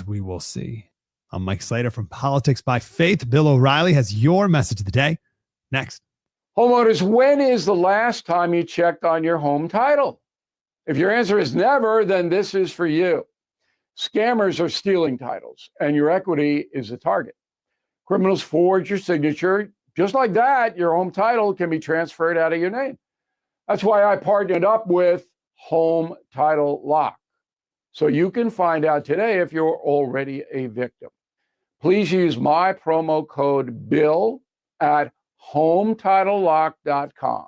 we will see. I'm Mike Slater from Politics by Faith. Bill O'Reilly has your message of the day. Next. Homeowners, when is the last time you checked on your home title? If your answer is never, then this is for you. Scammers are stealing titles, and your equity is a target. Criminals forge your signature. Just like that, your home title can be transferred out of your name. That's why I partnered up with Home Title Lock, so you can find out today if you're already a victim. Please use my promo code BILL at HometitleLock.com,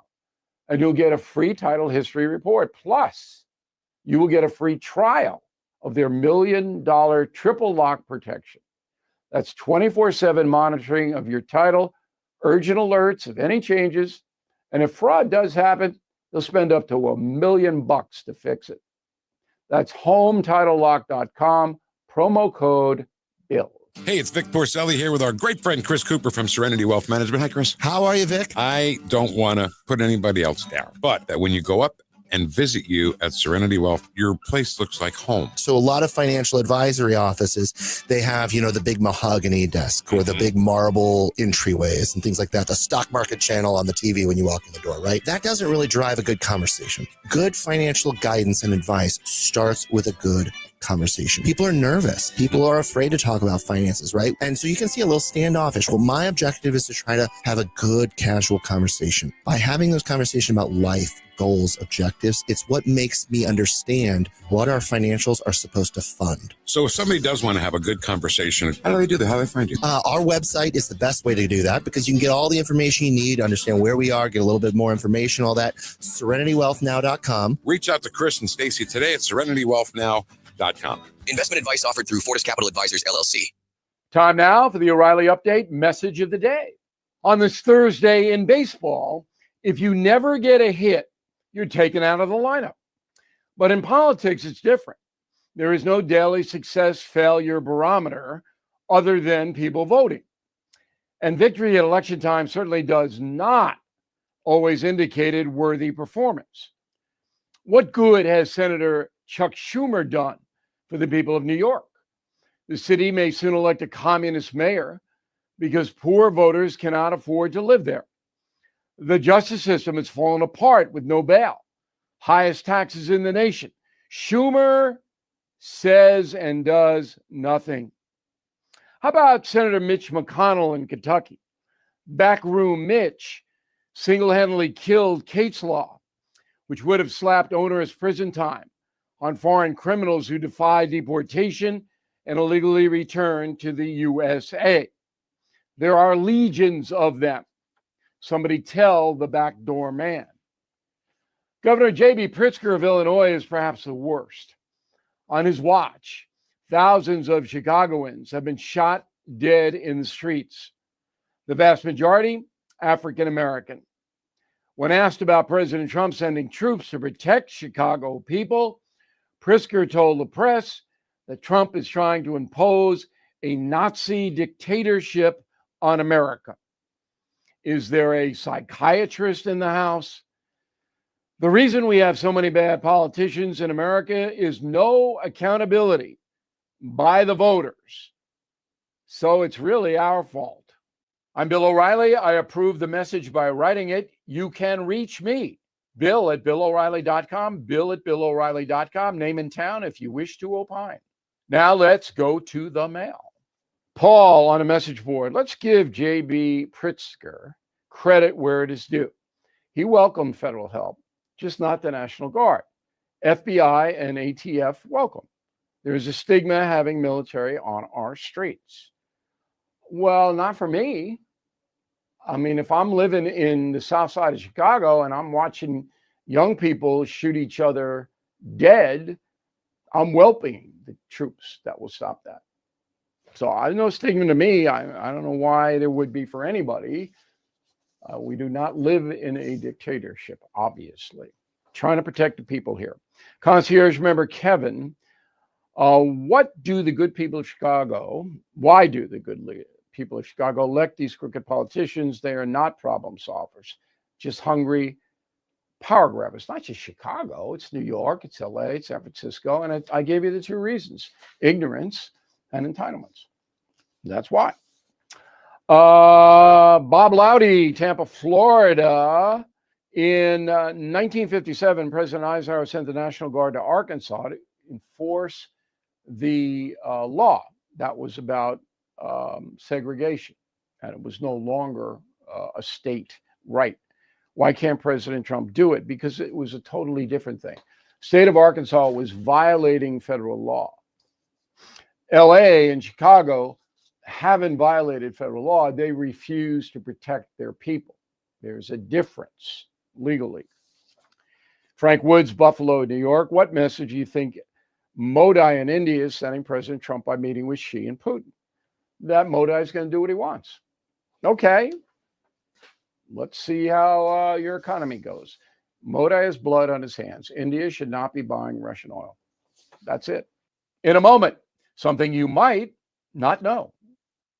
and you'll get a free title history report. Plus, you will get a free trial of their $1 million triple lock protection. That's 24/7 monitoring of your title, urgent alerts of any changes, and if fraud does happen, they'll spend up to $1 million to fix it. That's HometitleLock.com, promo code BILL. Hey, it's Vic Porcelli here with our great friend Chris Cooper from Serenity Wealth Management. Hi, Chris. How are you, Vic? I don't want to put anybody else down, but when you go up and visit you at Serenity Wealth, your place looks like home. So a lot of financial advisory offices, they have, the big mahogany desk or the big marble entryways and things like that, the stock market channel on the TV when you walk in the door, right? That doesn't really drive a good conversation. Good financial guidance and advice starts with a good conversation. People are nervous. People are afraid to talk about finances, right? And so you can see a little standoffish. Well, my objective is to try to have a good casual conversation. By having those conversations about life, goals, objectives, it's what makes me understand what our financials are supposed to fund. So if somebody does want to have a good conversation, how do they do that? How do they find you? Our website is the best way to do that because you can get all the information you need, understand where we are, get a little bit more information, all that. SerenityWealthNow.com. Reach out to Chris and Stacy today at SerenityWealthNow.com. Investment advice offered through Fortis Capital Advisors, LLC. Time now for the O'Reilly Update message of the day. On this Thursday in baseball, if you never get a hit, you're taken out of the lineup. But in politics, it's different. There is no daily success failure barometer other than people voting. And victory at election time certainly does not always indicate worthy performance. What good has Senator Chuck Schumer done for the people of New York? The city may soon elect a communist mayor because poor voters cannot afford to live there. The justice system has fallen apart with no bail, highest taxes in the nation. Schumer says and does nothing. How about Senator Mitch McConnell in Kentucky? Backroom Mitch single-handedly killed Kate's Law, which would have slapped onerous prison time on foreign criminals who defy deportation and illegally return to the USA. There are legions of them. Somebody tell the backdoor man. Governor J.B. Pritzker of Illinois is perhaps the worst. On his watch, thousands of Chicagoans have been shot dead in the streets. The vast majority, African American. When asked about President Trump sending troops to protect Chicago people, Pritzker told the press that Trump is trying to impose a Nazi dictatorship on America. Is there a psychiatrist in the House? The reason we have so many bad politicians in America is no accountability by the voters. So it's really our fault. I'm Bill O'Reilly. I approve the message by writing it. You can reach me, Bill at BillO'Reilly.com, Bill at BillO'Reilly.com, name and town if you wish to opine. Now let's go to the mail. Paul on a message board. Let's give J.B. Pritzker credit where it is due. He welcomed federal help, just not the National Guard. FBI and ATF welcome. There is a stigma having military on our streets. Well, not for me. I mean, if I'm living in the south side of Chicago and I'm watching young people shoot each other dead, I'm welcoming the troops that will stop that. So I no stigma to me. I don't know why there would be for anybody. We do not live in a dictatorship, obviously. Trying to protect the people here. Concierge member Kevin, what do the good people of Chicago, why do the good people of Chicago elect these crooked politicians? They are not problem solvers, just hungry power grabbers. Not just Chicago, it's New York, it's LA, it's San Francisco. And I gave you the two reasons: ignorance and entitlements. That's why. Bob Loudy, Tampa, Florida. In 1957, President Eisenhower sent the National Guard to Arkansas to enforce the law that was about segregation, and it was no longer a state right. Why can't President Trump do it? Because it was a totally different thing. State of Arkansas was violating federal law. LA and Chicago haven't violated federal law. They refuse to protect their people. There's a difference legally. Frank Woods, Buffalo, New York. What message do you think Modi in India is sending President Trump by meeting with Xi and Putin? That Modi is going to do what he wants. Okay. Let's see how your economy goes. Modi has blood on his hands. India should not be buying Russian oil. That's it. In a moment, something you might not know.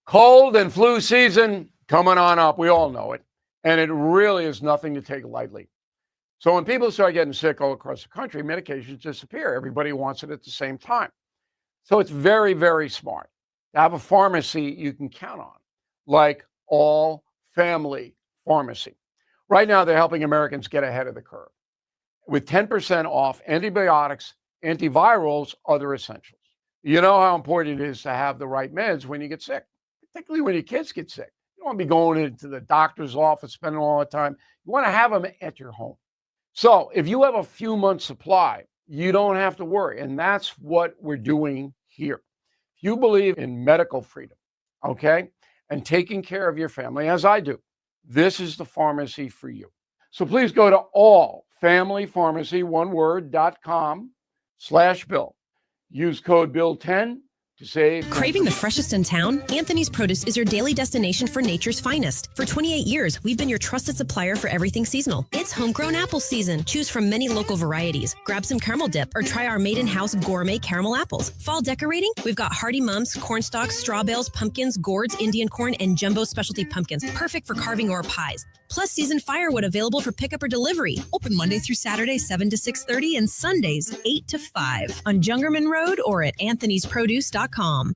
Cold and flu season coming on up. We all know it. And it really is nothing to take lightly. So when people start getting sick all across the country, medications disappear. Everybody wants it at the same time. So it's very, very smart to have a pharmacy you can count on, like All Family Pharmacy. Right now, they're helping Americans get ahead of the curve with 10% off antibiotics, antivirals, other essentials. You know how important it is to have the right meds when you get sick, particularly when your kids get sick. You don't want to be going into the doctor's office, spending all the time. You want to have them at your home. So if you have a few months supply, you don't have to worry. And that's what we're doing here. If you believe in medical freedom, okay, and taking care of your family, as I do, this is the pharmacy for you. So please go to allfamilypharmacy.com/Bill. Use code BILL10 to save. Craving the freshest in town? Anthony's Produce is your daily destination for nature's finest. For 28 years, we've been your trusted supplier for everything seasonal. It's homegrown apple season. Choose from many local varieties. Grab some caramel dip or try our made-in-house gourmet caramel apples. Fall decorating? We've got Hardy Mums, corn stalks, straw bales, pumpkins, gourds, Indian corn, and jumbo specialty pumpkins. Perfect for carving or pies. Plus seasoned firewood available for pickup or delivery. Open Monday through Saturday, 7 to 6:30, and Sundays, 8 to 5. On Jungerman Road or at anthonysproduce.com.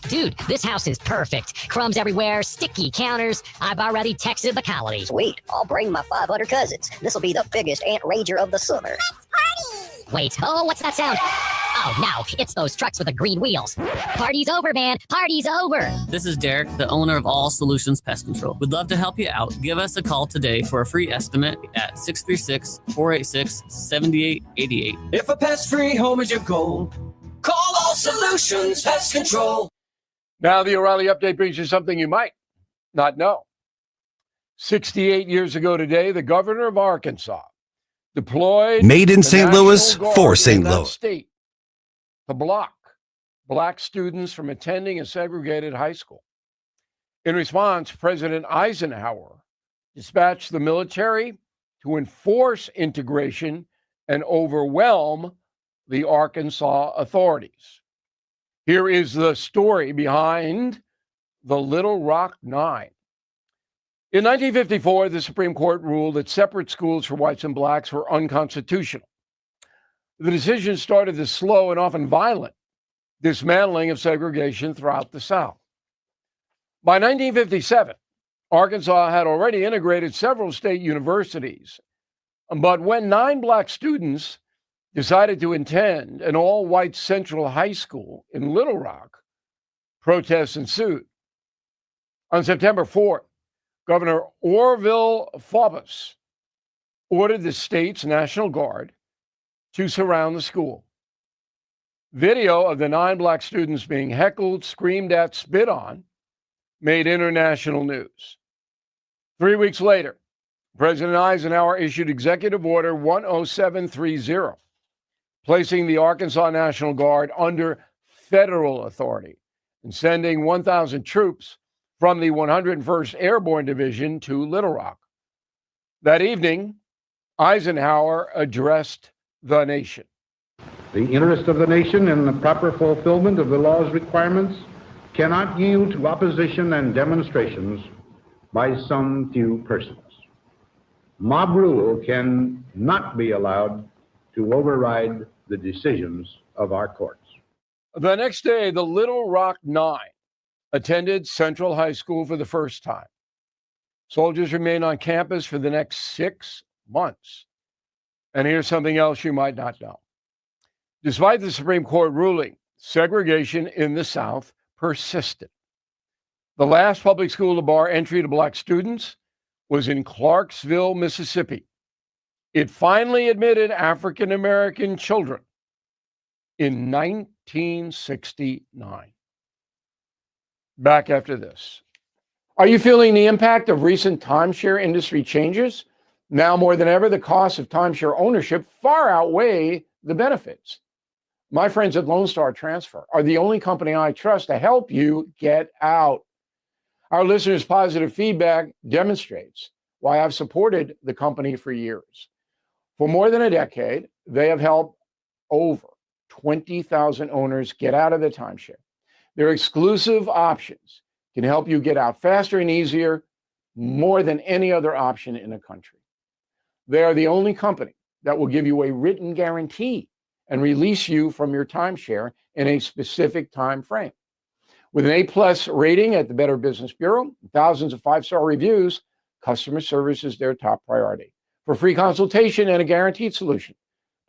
Dude, this house is perfect. Crumbs everywhere, sticky counters. I've already texted the colony. Sweet. I'll bring my 500 cousins. This'll be the biggest ant rager of the summer. Let's party! Wait, what's that sound? Oh, no, it's those trucks with the green wheels. Party's over, man. Party's over. This is Derek, the owner of All Solutions Pest Control. We'd love to help you out. Give us a call today for a free estimate at 636-486-7888. If a pest-free home is your goal, call All Solutions Pest Control. Now, the O'Reilly Update brings you something you might not know. 68 years ago today, the governor of Arkansas deployed made in St. Louis National for Guard St. in that Louis state to block black students from attending a segregated high school. In response, President Eisenhower dispatched the military to enforce integration and overwhelm the Arkansas authorities. Here is the story behind the Little Rock Nine. In 1954, the Supreme Court ruled that separate schools for whites and blacks were unconstitutional. The decision started the slow and often violent dismantling of segregation throughout the South. By 1957, Arkansas had already integrated several state universities. But when 9 black students decided to attend an all-white Central High School in Little Rock, protests ensued. On September 4th, Governor Orville Faubus ordered the state's National Guard to surround the school. Video of the 9 black students being heckled, screamed at, spit on, made international news. 3 weeks later, President Eisenhower issued Executive Order 10730, placing the Arkansas National Guard under federal authority and sending 1,000 troops from the 101st Airborne Division to Little Rock. That evening, Eisenhower addressed the nation. The interest of the nation in the proper fulfillment of the law's requirements cannot yield to opposition and demonstrations by some few persons. Mob rule can not be allowed to override the decisions of our courts. The next day, the Little Rock Nine attended Central High School for the first time. Soldiers remain on campus for the next 6 months. And here's something else you might not know. Despite the Supreme Court ruling, segregation in the South persisted. The last public school to bar entry to black students was in Clarksville, Mississippi. It finally admitted African American children in 1969. Back after this. Are you feeling the impact of recent timeshare industry changes? Now more than ever, the costs of timeshare ownership far outweigh the benefits. My friends at Lone Star Transfer are the only company I trust to help you get out. Our listeners' positive feedback demonstrates why I've supported the company for years. For more than a decade, they have helped over 20,000 owners get out of the timeshare. Their exclusive options can help you get out faster and easier, more than any other option in the country. They are the only company that will give you a written guarantee and release you from your timeshare in a specific time frame. With an A+ rating at the Better Business Bureau, thousands of 5-star reviews, customer service is their top priority. For free consultation and a guaranteed solution,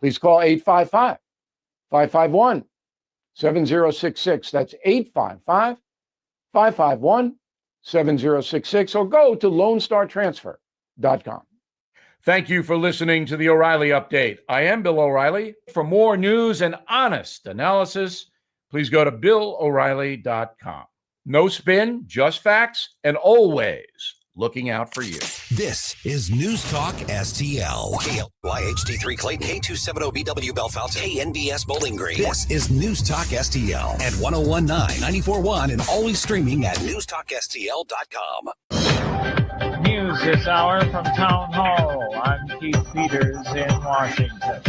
please call 855-551-7066. That's 855-551-7066, or go to LoneStarTransfer.com. Thank you for listening to the O'Reilly Update. I am Bill O'Reilly. For more news and honest analysis, please go to BillO'Reilly.com. No spin, just facts, and always looking out for you. This is News Talk STL. KLYHD3 Clayton, K270BW Bellefonte, KNBS Bowling Green. This is News Talk STL at 1019, 94.1, and always streaming at newstalkstl.com. News this hour from Town Hall. I'm Keith Peters in Washington.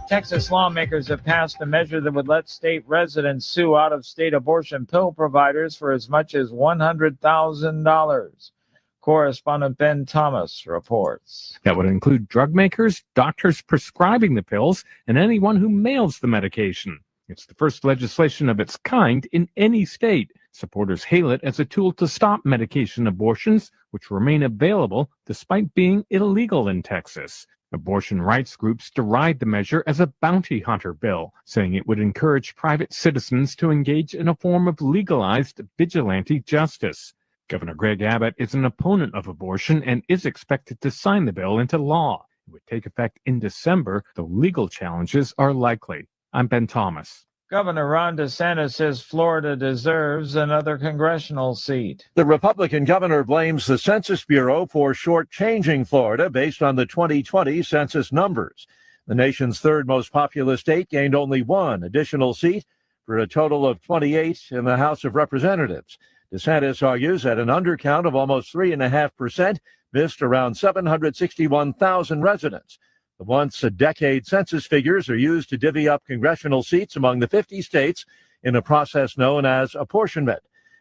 Texas lawmakers have passed a measure that would let state residents sue out-of-state abortion pill providers for as much as $100,000. Correspondent Ben Thomas reports. That would include drug makers, doctors prescribing the pills, and anyone who mails the medication. It's the first legislation of its kind in any state. Supporters hail it as a tool to stop medication abortions, which remain available despite being illegal in Texas. Abortion rights groups deride the measure as a bounty hunter bill, saying it would encourage private citizens to engage in a form of legalized vigilante justice. Governor Greg Abbott is an opponent of abortion and is expected to sign the bill into law. It would take effect in December, though legal challenges are likely. I'm Ben Thomas. Governor Ron DeSantis says Florida deserves another congressional seat. The Republican governor blames the Census Bureau for shortchanging Florida based on the 2020 census numbers. The nation's third most populous state gained only one additional seat for a total of 28 in the House of Representatives. DeSantis argues that an undercount of almost 3.5% missed around 761,000 residents. The once-a-decade census figures are used to divvy up congressional seats among the 50 states in a process known as apportionment.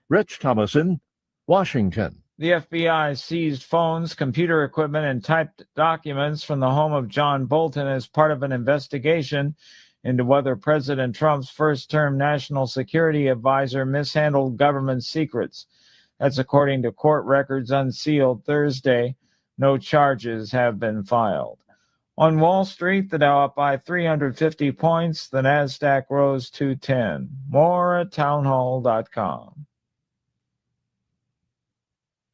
Rich Thomason, Washington. The FBI seized phones, computer equipment, and typed documents from the home of John Bolton as part of an investigation into whether President Trump's first-term national security advisor mishandled government secrets. That's according to court records unsealed Thursday. No charges have been filed. On Wall Street, the Dow up by 350 points. The Nasdaq rose 210. More at townhall.com.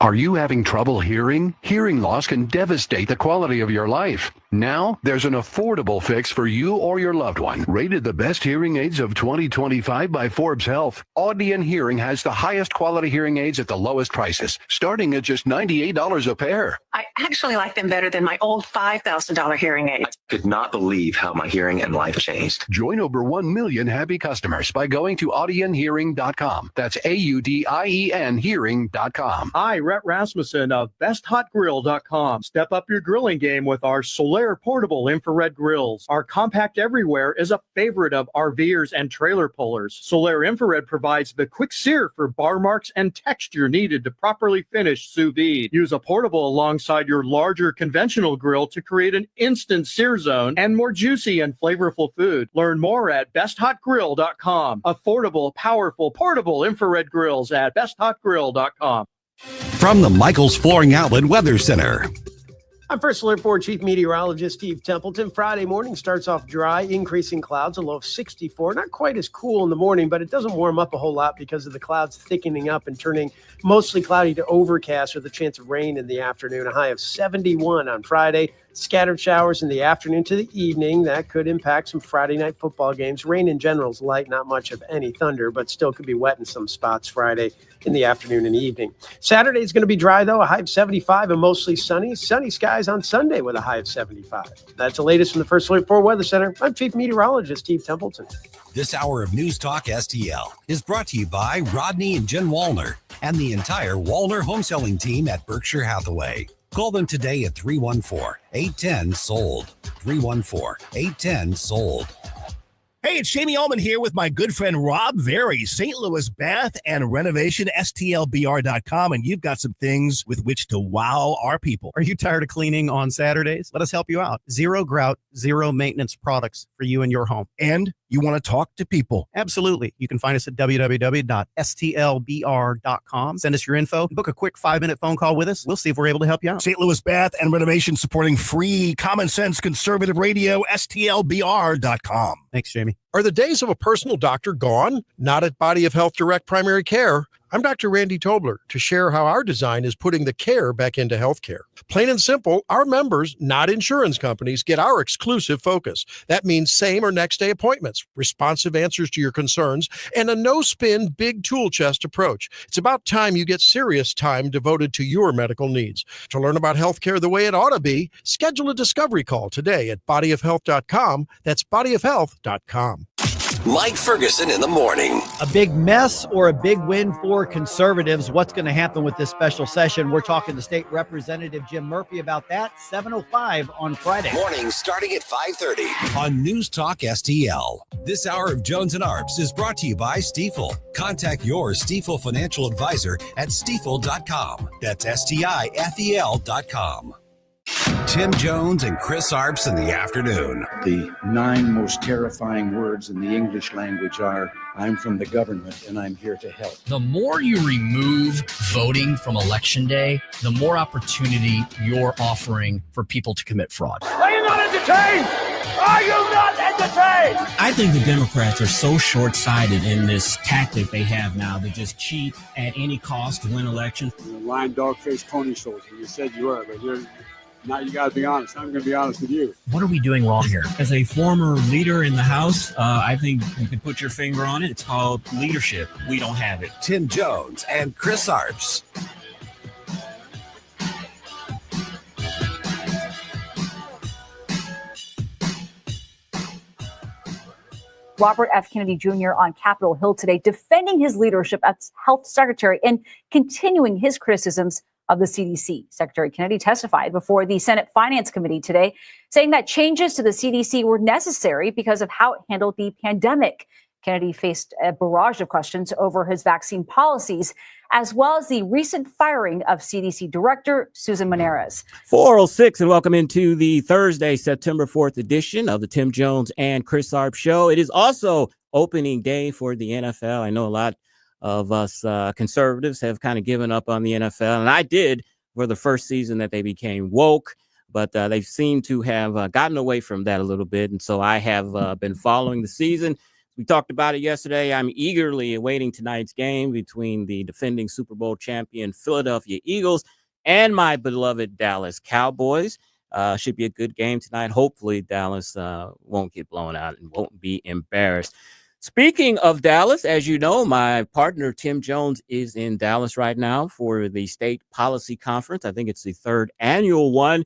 Are you having trouble hearing? Hearing loss can devastate the quality of your life. Now, there's an affordable fix for you or your loved one. Rated the best hearing aids of 2025 by Forbes Health, Audion Hearing has the highest quality hearing aids at the lowest prices, starting at just $98 a pair. I actually like them better than my old $5,000 hearing aids. I could not believe how my hearing and life changed. Join over 1 million happy customers by going to audionhearing.com. That's AUDIEN hearing.com. Hi, Rhett Rasmussen of BestHotGrill.com. Step up your grilling game with our Solaire portable infrared grills. Our compact everywhere is a favorite of RVers and trailer pullers. Solaire infrared provides the quick sear for bar marks and texture needed to properly finish sous vide. Use a portable alongside your larger conventional grill to create an instant sear zone and more juicy and flavorful food. Learn more at BestHotGrill.com. Affordable, powerful, portable infrared grills at BestHotGrill.com. From the Michaels Flooring Outlet Weather Center. I'm First Alert 4 Chief Meteorologist Steve Templeton. Friday morning starts off dry, increasing clouds, a low of 64. Not quite as cool in the morning, but it doesn't warm up a whole lot because of the clouds thickening up and turning mostly cloudy to overcast with a chance of rain in the afternoon. A high of 71 on Friday. Scattered showers in the afternoon to the evening. That could impact some Friday night football games. Rain in general is light, not much of any thunder, but still could be wet in some spots Friday in the afternoon and evening. Saturday is going to be dry, though, a high of 75 and mostly sunny. Sunny skies on Sunday with a high of 75. That's the latest from the First Alert 4 Weather Center. I'm Chief Meteorologist Steve Templeton. This hour of News Talk STL is brought to you by Rodney and Jen Wallner and the entire Wallner home selling team at Berkshire Hathaway. Call them today at 314-810-SOLD. 314-810-SOLD. Hey, it's Jamie Ullman here with my good friend Rob Very, St. Louis Bath and Renovation, STLBR.com, and you've got some things with which to wow our people. Are you tired of cleaning on Saturdays? Let us help you out. Zero grout, zero maintenance products for you and your home. And you want to talk to people. Absolutely. You can find us at www.stlbr.com. Send us your info. Book a quick 5-minute phone call with us. We'll see if we're able to help you out. St. Louis Bath and Renovation, supporting free, common sense, conservative radio, STLBR.com. Thanks, Jamie. Are the days of a personal doctor gone? Not at Body of Health Direct Primary Care. I'm Dr. Randy Tobler to share how our design is putting the care back into healthcare. Plain and simple, our members, not insurance companies, get our exclusive focus. That means same or next day appointments, responsive answers to your concerns, and a no-spin, big tool chest approach. It's about time you get serious time devoted to your medical needs. To learn about healthcare the way it ought to be, schedule a discovery call today at bodyofhealth.com. That's bodyofhealth.com. Mike Ferguson in the morning. A big mess or a big win for conservatives? What's going to happen with this special session? We're talking to State Representative Jim Murphy about that. 7:05 on Friday. Morning starting at 5:30 on News Talk STL. This hour of Jones and Arps is brought to you by Stifel. Contact your Stifel financial advisor at stifel.com. That's STIFEL.com. Tim Jones and Chris Arps in the afternoon. The 9 most terrifying words in the English language are, I'm from the government and I'm here to help. The more you remove voting from Election Day, the more opportunity you're offering for people to commit fraud. Are you not entertained? Are you not entertained? I think the Democrats are so short-sighted in this tactic they have now to just cheat at any cost to win elections. You're lying dog-faced pony soldier. You said you were, but now you got to be honest. I'm going to be honest with you. What are we doing wrong here? As a former leader in the House, I think you can put your finger on it. It's called leadership. We don't have it. Tim Jones and Chris Arps. Robert F. Kennedy Jr. on Capitol Hill today, defending his leadership as health secretary and continuing his criticisms of the CDC. Secretary Kennedy testified before the Senate Finance Committee today, saying that changes to the CDC were necessary because of how it handled the pandemic. Kennedy faced a barrage of questions over his vaccine policies, as well as the recent firing of CDC Director Susan Maneras. 4:06, and welcome into the Thursday, September 4th edition of the Tim Jones and Chris Arps Show. It is also opening day for the NFL. I know a lot of us conservatives have kind of given up on the NFL, and I did for the first season that they became woke, but they seem to have gotten away from that a little bit, and so I have been following the season. We talked about it yesterday. I'm eagerly awaiting tonight's game between the defending Super Bowl champion Philadelphia Eagles and my beloved Dallas Cowboys. Should be a good game tonight. Hopefully Dallas won't get blown out and won't be embarrassed. Speaking of Dallas, as you know, my partner Tim Jones is in Dallas right now for the State Policy Conference. I think it's the 3rd annual one.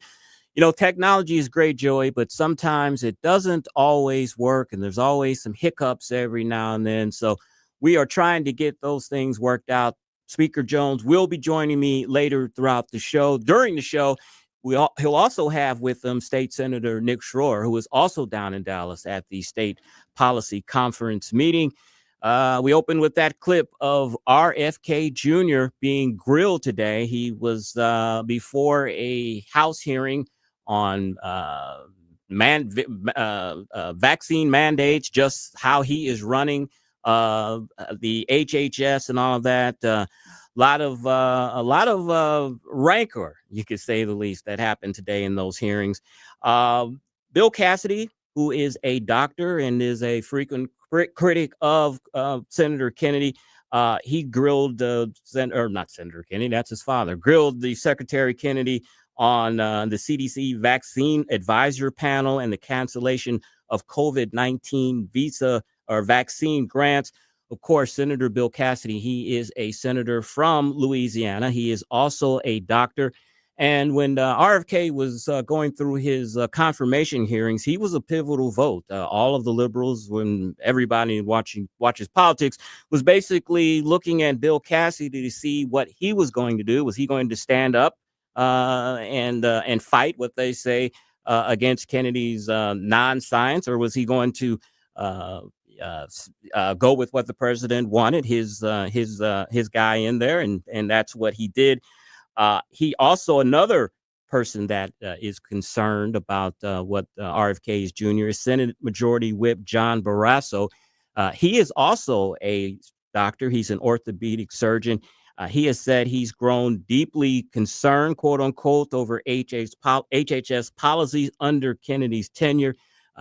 You know, technology is great, Joey, but sometimes it doesn't always work, and there's always some hiccups every now and then. So we are trying to get those things worked out Speaker Jones will be joining me later throughout the show. During the show, he'll also have with him State Senator Nick Schroer, who is also down in Dallas at the State Policy Conference meeting. We opened with that clip of RFK Jr. being grilled today. He was before a House hearing on vaccine mandates, just how he is running the HHS and all of that. A lot of rancor, you could say the least, that happened today in those hearings. Bill Cassidy, who is a doctor and is a frequent critic of Senator Kennedy, he grilled not Senator Kennedy, that's his father, grilled the Secretary Kennedy on the CDC vaccine advisor panel and the cancellation of COVID-19 visa or vaccine grants. Of course, Senator Bill Cassidy, he is a senator from Louisiana. He is also a doctor. And when RFK was going through his confirmation hearings, he was a pivotal vote. All of the liberals, when everybody watches politics, was basically looking at Bill Cassidy to see what he was going to do. Was he going to stand up and fight what they say against Kennedy's non-science, or was he going to go with what the president wanted, his guy in there, and that's what he did. He also, another person that is concerned about what RFK's Jr. is Senate Majority Whip John Barrasso. He is also a doctor. He's an orthopedic surgeon. He has said he's grown deeply concerned, quote unquote, over HHS policies under Kennedy's tenure.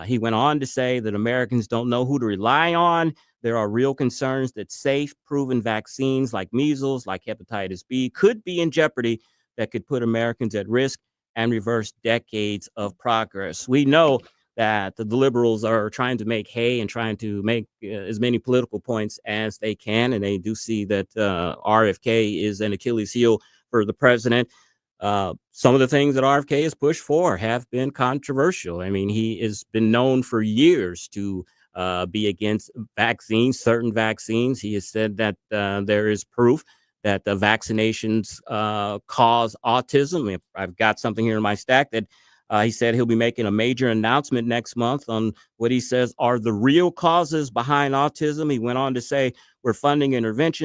He went on to say that Americans don't know who to rely on. There are real concerns that safe, proven vaccines like measles, like hepatitis B, could be in jeopardy that could put Americans at risk and reverse decades of progress. We know that the liberals are trying to make hay and trying to make as many political points as they can, and they do see that RFK is an Achilles heel for the president. Some of the things that RFK has pushed for have been controversial. I mean, he has been known for years to be against vaccines, certain vaccines. He has said that there is proof that the vaccinations cause autism. I've got something here in my stack that he said he'll be making a major announcement next month on what he says are the real causes behind autism. He went on to say, we're funding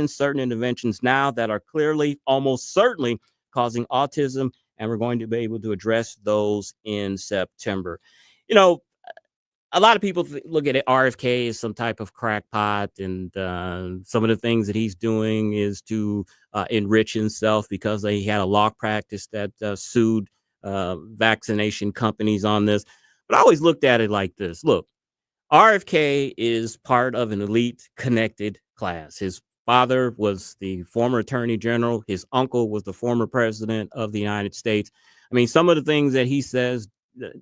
certain interventions now that are clearly, almost certainly causing autism, and we're going to be able to address those in September. You know, a lot of people look at RFK as some type of crackpot, and some of the things that he's doing is to enrich himself because he had a law practice that sued vaccination companies on this. But I always looked at it like this. Look, RFK is part of an elite connected class. His father was the former attorney general. His uncle was the former president of the United States. I mean, some of the things that he says,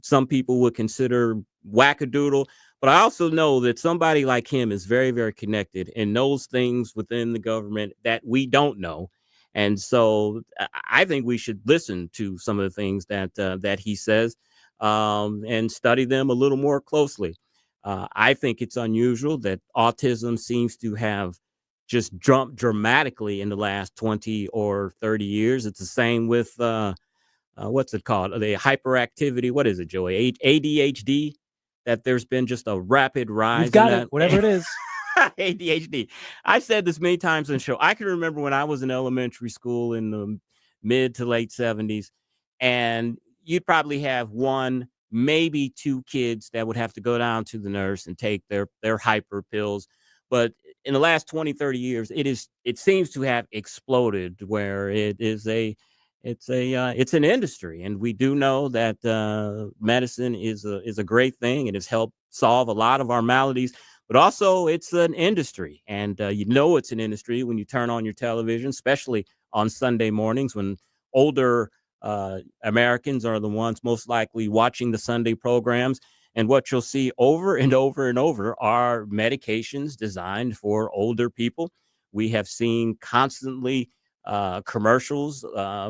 some people would consider wackadoodle, but I also know that somebody like him is very, very connected and knows things within the government that we don't know. And so I think we should listen to some of the things that he says and study them a little more closely. I think it's unusual that autism seems to have just jumped dramatically in the last 20 or 30 years. It's the same with what's it called? The hyperactivity. What is it, Joey? ADHD, that there's been just a rapid rise. You've got in it, that. whatever it is. ADHD. I've said this many times on the show. I can remember when I was in elementary school in the mid to late 70s, and you'd probably have one, maybe two kids that would have to go down to the nurse and take their hyper pills. But in the last 20, 30 years, it seems to have exploded, where it's an industry. And we do know that medicine is a great thing. It has helped solve a lot of our maladies, but also it's an industry. And it's an industry when you turn on your television, especially on Sunday mornings when older Americans are the ones most likely watching the Sunday programs. And what you'll see over and over and over are medications designed for older people. We have seen constantly commercials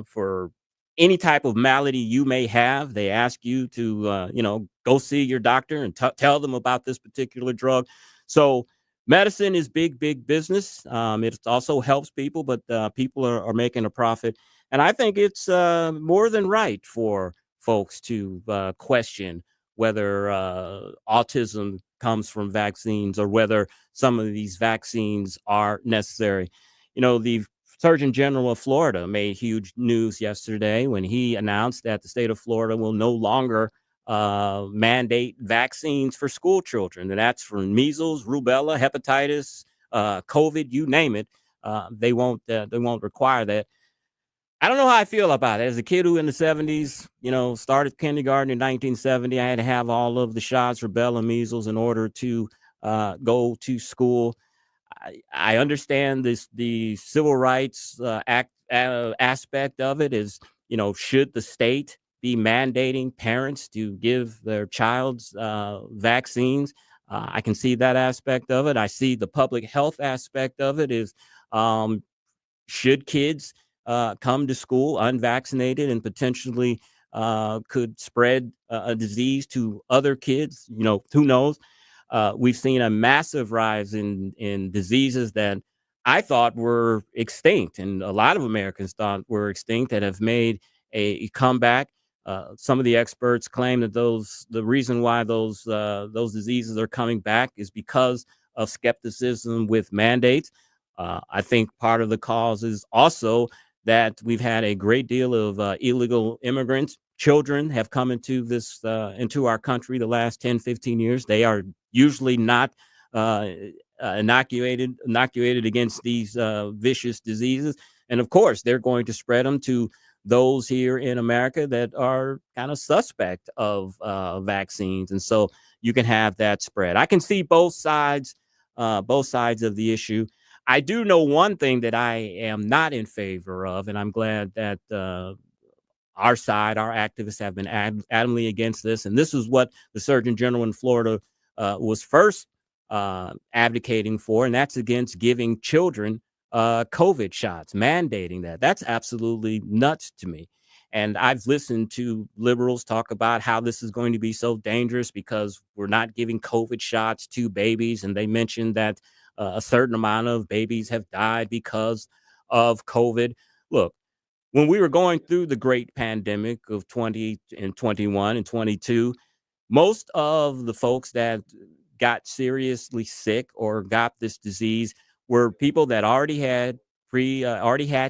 for any type of malady you may have. They ask you to, go see your doctor and tell them about this particular drug. So medicine is big, big business. It also helps people, but people are making a profit. And I think it's more than right for folks to question whether autism comes from vaccines or whether some of these vaccines are necessary. The Surgeon General of Florida made huge news yesterday when he announced that the state of Florida will no longer mandate vaccines for school children, and that's for measles, rubella, hepatitis, COVID, you name it. They won't require that. I don't know how I feel about it. As a kid who in the 70s, started kindergarten in 1970, I had to have all of the shots, rubella, measles, in order to go to school. I understand the civil rights aspect of it is, should the state be mandating parents to give their child's vaccines? I can see that aspect of it. I see the public health aspect of it is, should kids come to school unvaccinated and potentially could spread a disease to other kids? Who knows? We've seen a massive rise in diseases that I thought were extinct, and a lot of Americans thought were extinct, that have made a comeback. Some of the experts claim that the reason why those diseases are coming back is because of skepticism with mandates. I think part of the cause is also that we've had a great deal of illegal immigrants. Children have come into our country the last 10, 15 years. They are usually not inoculated against these vicious diseases. And of course, they're going to spread them to those here in America that are kind of suspect of vaccines. And so you can have that spread. I can see both sides of the issue. I do know one thing that I am not in favor of, and I'm glad that our activists have been adamantly against this. And this is what the Surgeon General in Florida was first advocating for, and that's against giving children COVID shots, mandating that. That's absolutely nuts to me. And I've listened to liberals talk about how this is going to be so dangerous because we're not giving COVID shots to babies. And they mentioned that a certain amount of babies have died because of COVID. Look, when we were going through the great pandemic of 20 and 21 and 22, most of the folks that got seriously sick or got this disease were people that already had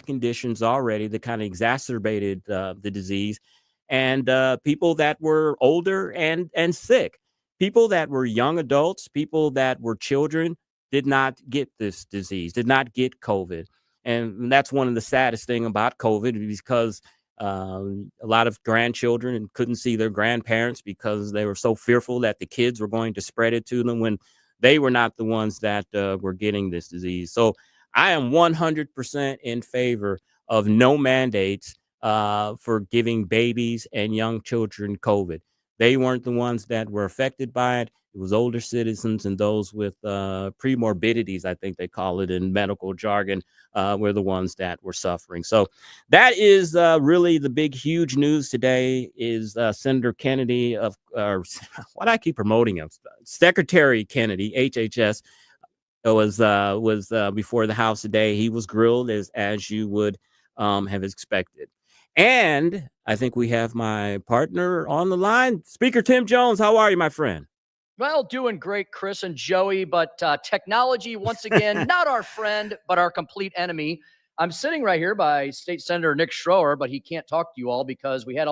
conditions already that kind of exacerbated the disease, and people that were older and sick. People that were young adults, people that were children did not get this disease, did not get COVID. And that's one of the saddest thing about COVID, because a lot of grandchildren couldn't see their grandparents because they were so fearful that the kids were going to spread it to them when they were not the ones that were getting this disease. So I am 100% in favor of no mandates for giving babies and young children COVID. They weren't the ones that were affected by it. It was older citizens and those with premorbidities, I think they call it in medical jargon, were the ones that were suffering. So that is really the big, huge news today is Senator Kennedy what I keep promoting him, Secretary Kennedy, HHS, was before the House today. He was grilled as you would have expected. And I think we have my partner on the line, Speaker Tim Jones. How are you, my friend? Well, doing great, Chris and Joey, but technology, once again, not our friend, but our complete enemy. I'm sitting right here by State Senator Nick Schroer, but he can't talk to you all because we had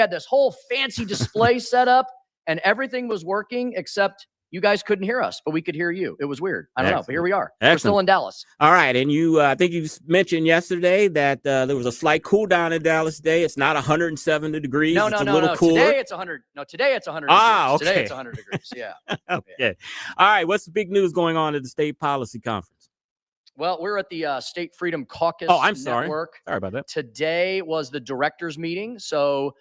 this whole fancy display set up and everything was working except you guys couldn't hear us, but we could hear you. It was weird. I don't know, but here we are. Excellent. We're still in Dallas. All right. And I think you mentioned yesterday that there was a slight cool down in Dallas today. It's not 170 degrees. No, it's a little cooler. Today it's 100. No, today it's 100 degrees. Okay. Today it's 100 degrees. Yeah. Okay. Yeah. All right. What's the big news going on at the State Policy Conference? Well, we're at the State Freedom Caucus Network. Sorry about that. Today was the directors meeting. So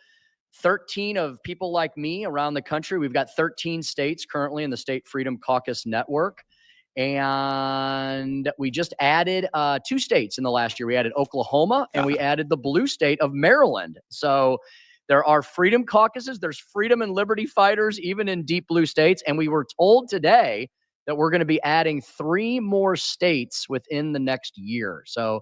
13 of people like me around the country. We've got 13 states currently in the State Freedom Caucus Network. And we just added 2 states in the last year. We added Oklahoma and we added the blue state of Maryland. So there are freedom caucuses. There's freedom and liberty fighters, even in deep blue states. And we were told today that we're going to be adding 3 more states within the next year. So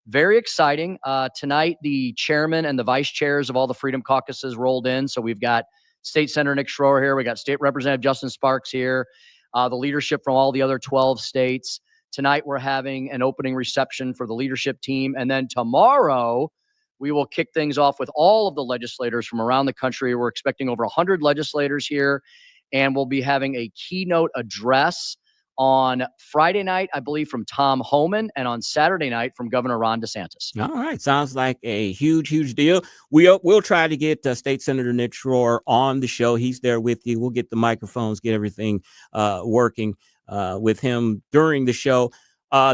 very exciting. Tonight, the chairman and the vice chairs of all the Freedom Caucuses rolled in. So we've got State Senator Nick Schroer here. We got State Representative Justin Sparks here, the leadership from all the other 12 states. Tonight, we're having an opening reception for the leadership team. And then tomorrow, we will kick things off with all of the legislators from around the country. We're expecting over 100 legislators here, and we'll be having a keynote address on Friday night, I believe, from Tom Homan, and on Saturday night from Governor Ron DeSantis. All right. Sounds like a huge deal. We'll try to get State Senator Nick Schroer on the show. He's there with you. We'll get the microphones, get everything working with him during the show.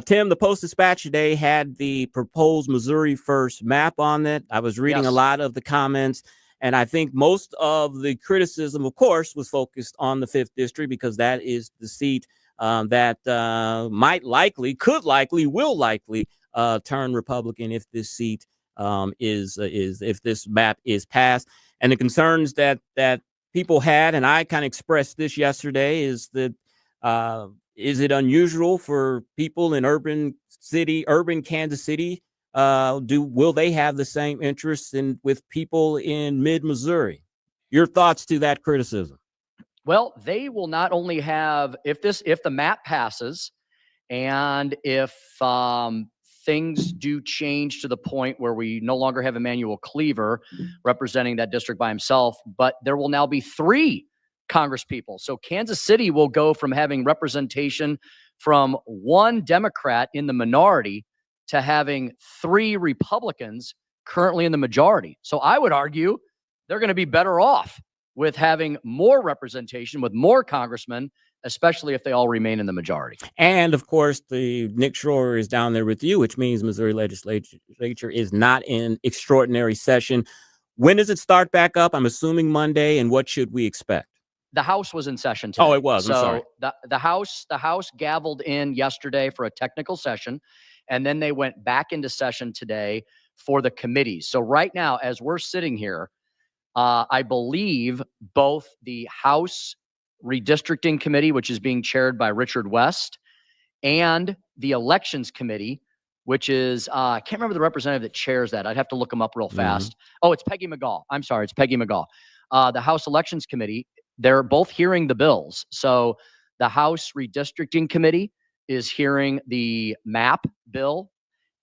Tim, the Post-Dispatch today had the proposed Missouri First map on it. I was reading a lot of the comments, and I think most of the criticism, of course, was focused on the 5th District because that is the seat that will likely turn Republican if this seat if this map is passed. And the concerns that people had, and I kind of expressed this yesterday, is that is it unusual for people in urban Kansas City? Will they have the same interests with people in mid-Missouri? Your thoughts to that criticism? Well, they will not only have, if the map passes, and if things do change to the point where we no longer have Emmanuel Cleaver representing that district by himself, but there will now be 3 congresspeople. So Kansas City will go from having representation from 1 Democrat in the minority to having 3 Republicans currently in the majority. So I would argue they're going to be better off with having more representation, with more congressmen, especially if they all remain in the majority. And of course, the Nick Schroer is down there with you, which means Missouri legislature is not in extraordinary session. When does it start back up? I'm assuming Monday. And what should we expect? The House was in session today. Oh, it was. I'm sorry. The House gavelled in yesterday for a technical session, and then they went back into session today for the committees. So right now, as we're sitting here, I believe both the House Redistricting Committee, which is being chaired by Richard West, and the Elections Committee, which is, I can't remember the representative that chairs that. I'd have to look them up real fast. Oh, it's Peggy McGaugh. I'm sorry, it's Peggy McGaugh. The House Elections Committee, they're both hearing the bills. So the House Redistricting Committee is hearing the MAP bill,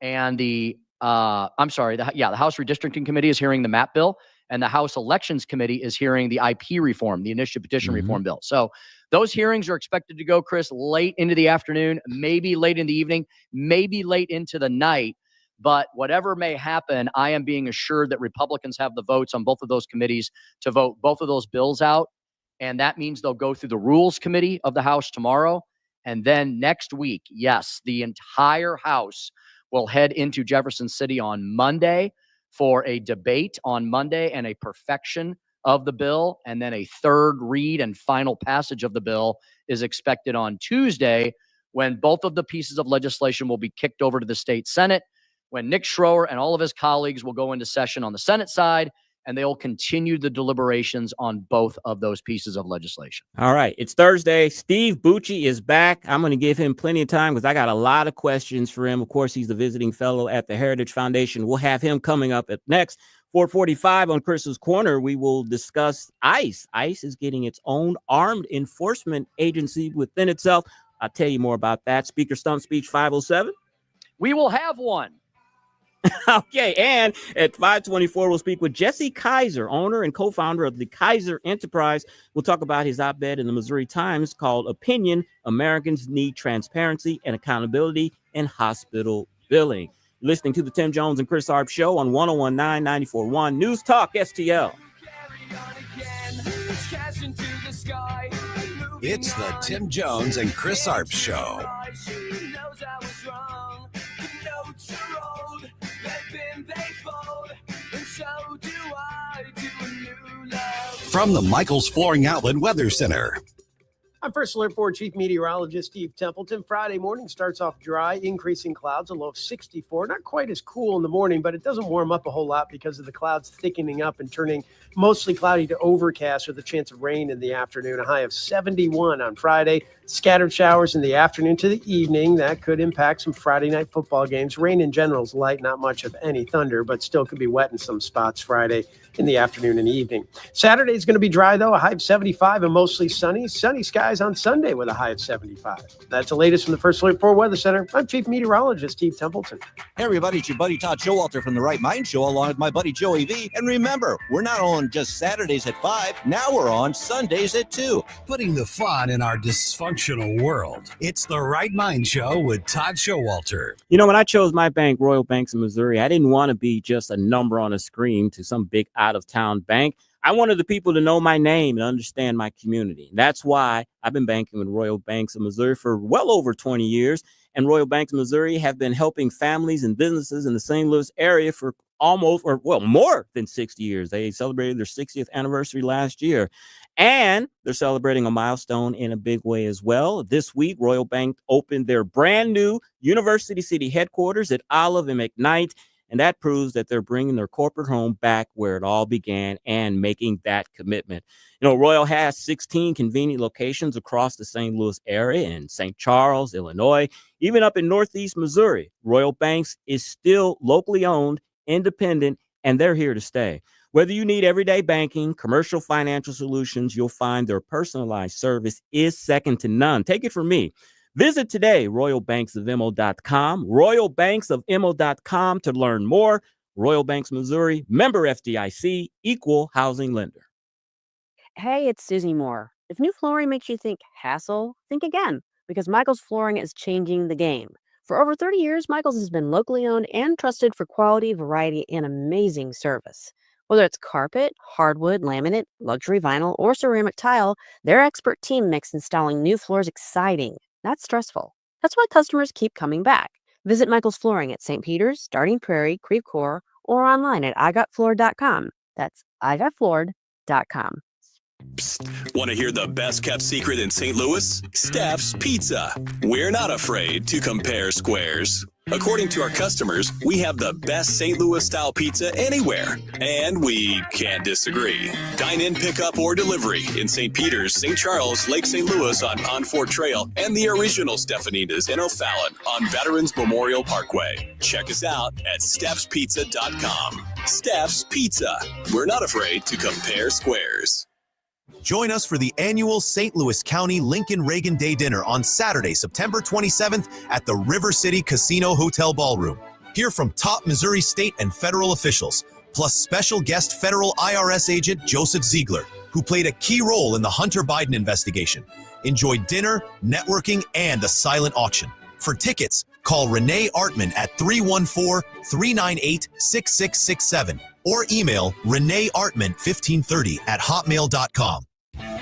and the House Redistricting Committee is hearing the MAP bill, and the House Elections Committee is hearing the IP reform, the initiative petition reform bill. So those hearings are expected to go, Chris, late into the afternoon, maybe late in the evening, maybe late into the night. But whatever may happen, I am being assured that Republicans have the votes on both of those committees to vote both of those bills out. And that means they'll go through the Rules Committee of the House tomorrow. And then next week, yes, the entire House will head into Jefferson City on Monday for a debate on Monday and a perfection of the bill. And then a third read and final passage of the bill is expected on Tuesday, when both of the pieces of legislation will be kicked over to the state Senate, when Nick Schroer and all of his colleagues will go into session on the Senate side, and they will continue the deliberations on both of those pieces of legislation. All right. It's Thursday. Steve Bucci is back. I'm going to give him plenty of time because I got a lot of questions for him. Of course, he's the visiting fellow at the Heritage Foundation. We'll have him coming up at next. 4:45 on Chris's Corner, we will discuss ICE. ICE is getting its own armed enforcement agency within itself. I'll tell you more about that. Speaker Stump Speech 507. We will have one. Okay, and at 5:24, we'll speak with Jesse Kaiser, owner and co-founder of the Kaiser Enterprise. We'll talk about his op-ed in the Missouri Times called Opinion, Americans Need Transparency and Accountability in Hospital Billing. You're listening to the Tim Jones and Chris Arps Show on 101.9 94.1 News Talk STL. It's the Tim Jones and Chris Arps Show. From the Michaels Flooring Outlet Weather Center. I'm First Alert 4 Chief Meteorologist Steve Templeton. Friday morning starts off dry, increasing clouds, a low of 64. Not quite as cool in the morning, but it doesn't warm up a whole lot because of the clouds thickening up and turning mostly cloudy to overcast with a chance of rain in the afternoon. A high of 71 on Friday. Scattered showers in the afternoon to the evening. That could impact some Friday night football games. Rain in general is light, not much of any thunder, but still could be wet in some spots Friday in the afternoon and evening. Saturday is going to be dry, though, a high of 75 and mostly sunny. Sunny skies on Sunday with a high of 75. That's the latest from the First Alert 4 Weather Center. I'm Chief Meteorologist Steve Templeton. Hey, everybody, it's your buddy Todd Showalter from the Right Mind Show, along with my buddy Joey V. And remember, we're not on just Saturdays at 5. Now we're on Sundays at 2. Putting the fun in our dysfunctional world. It's the Right Mind Show with Todd Showalter. You know, when I chose my bank, Royal Banks of Missouri, I didn't want to be just a number on a screen to some big out-of-town bank. I wanted the people to know my name and understand my community. That's why I've been banking with Royal Banks of Missouri for well over 20 years. And Royal Banks of Missouri have been helping families and businesses in the St. Louis area for more than 60 years. They celebrated their 60th anniversary last year. And they're celebrating a milestone in a big way as well. This week, Royal Bank opened their brand new University City headquarters at Olive and McKnight. And that proves that they're bringing their corporate home back where it all began and making that commitment. You know, Royal has 16 convenient locations across the St. Louis area and St. Charles, Illinois, even up in Northeast Missouri. Royal Banks is still locally owned, independent, and they're here to stay. Whether you need everyday banking, commercial financial solutions, you'll find their personalized service is second to none. Take it from me. Visit today, royalbanksofmo.com, royalbanksofmo.com to learn more. Royal Banks, Missouri, member FDIC, equal housing lender. Hey, it's Susie Moore. If new flooring makes you think hassle, think again, because Michael's Flooring is changing the game. For over 30 years, Michael's has been locally owned and trusted for quality, variety, and amazing service. Whether it's carpet, hardwood, laminate, luxury vinyl, or ceramic tile, their expert team makes installing new floors exciting, not stressful. That's why customers keep coming back. Visit Michael's Flooring at St. Peter's, Starting Prairie, Creve Coeur, or online at igotfloored.com. That's igotfloored.com. Psst. Want to hear the best kept secret in St. Louis? Steph's Pizza. We're not afraid to compare squares. According to our customers, we have the best St. Louis style pizza anywhere, and we can't disagree. Dine in, pick up, or delivery in St. Peter's, St. Charles, Lake St. Louis on Pond Fort Trail, and the original Stephanitas in O'Fallon on Veterans Memorial Parkway. Check us out at steffspizza.com. Steph's Pizza. We're not afraid to compare squares. Join us for the annual St. Louis County Lincoln Reagan Day Dinner on Saturday, September 27th at the River City Casino Hotel Ballroom. Hear from top Missouri state and federal officials, plus special guest federal IRS agent Joseph Ziegler, who played a key role in the Hunter Biden investigation. Enjoy dinner, networking, and a silent auction. For tickets, call Renee Artman at 314-398-6667 or email reneeartman1530@hotmail.com.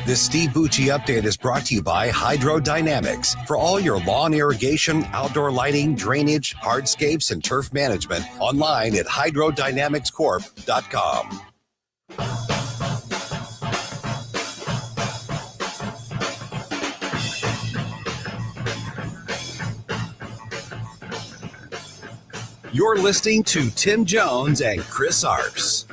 This Steve Bucci update is brought to you by Hydrodynamics. For all your lawn irrigation, outdoor lighting, drainage, hardscapes, and turf management, online at hydrodynamicscorp.com. You're listening to Tim Jones and Chris Arps.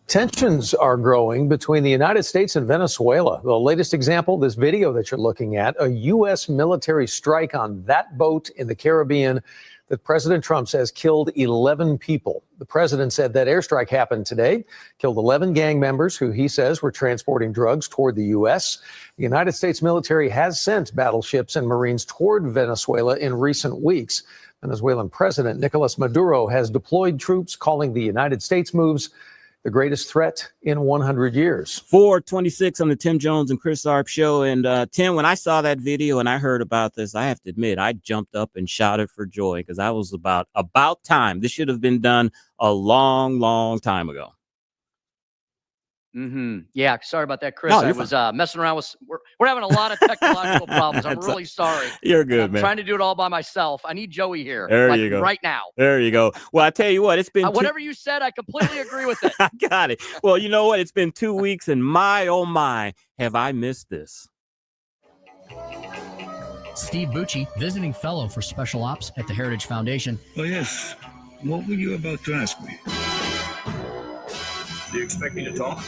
Tensions are growing between the United States and Venezuela. The latest example, this video that you're looking at, a U.S. military strike on that boat in the Caribbean that President Trump says killed 11 people. The president said that airstrike happened today, killed 11 gang members who he says were transporting drugs toward the U.S. The United States military has sent battleships and Marines toward Venezuela in recent weeks. Venezuelan President Nicolas Maduro has deployed troops, calling the United States moves the greatest threat in 100 years. 426 on the Tim Jones and Chris Arp show. And Tim, when I saw that video and I heard about this, I have to admit, I jumped up and shouted for joy because I was about time. This should have been done a long, long time ago. Yeah, sorry about that, Chris. No, I you're was messing around with. We're having a lot of technological problems. I'm It's really sorry. You're And good, I'm man. trying to do it all by myself. I need Joey here, There like you go. right now. There you go. Well, I tell you what, it's been Whatever you said, I completely agree with it. I got it. Well, you know what? It's been 2 weeks, and my oh my, have I missed this? Steve Bucci, visiting fellow for special ops at the Heritage Foundation. Oh, yes. What were you about to ask me? Do you expect me to talk?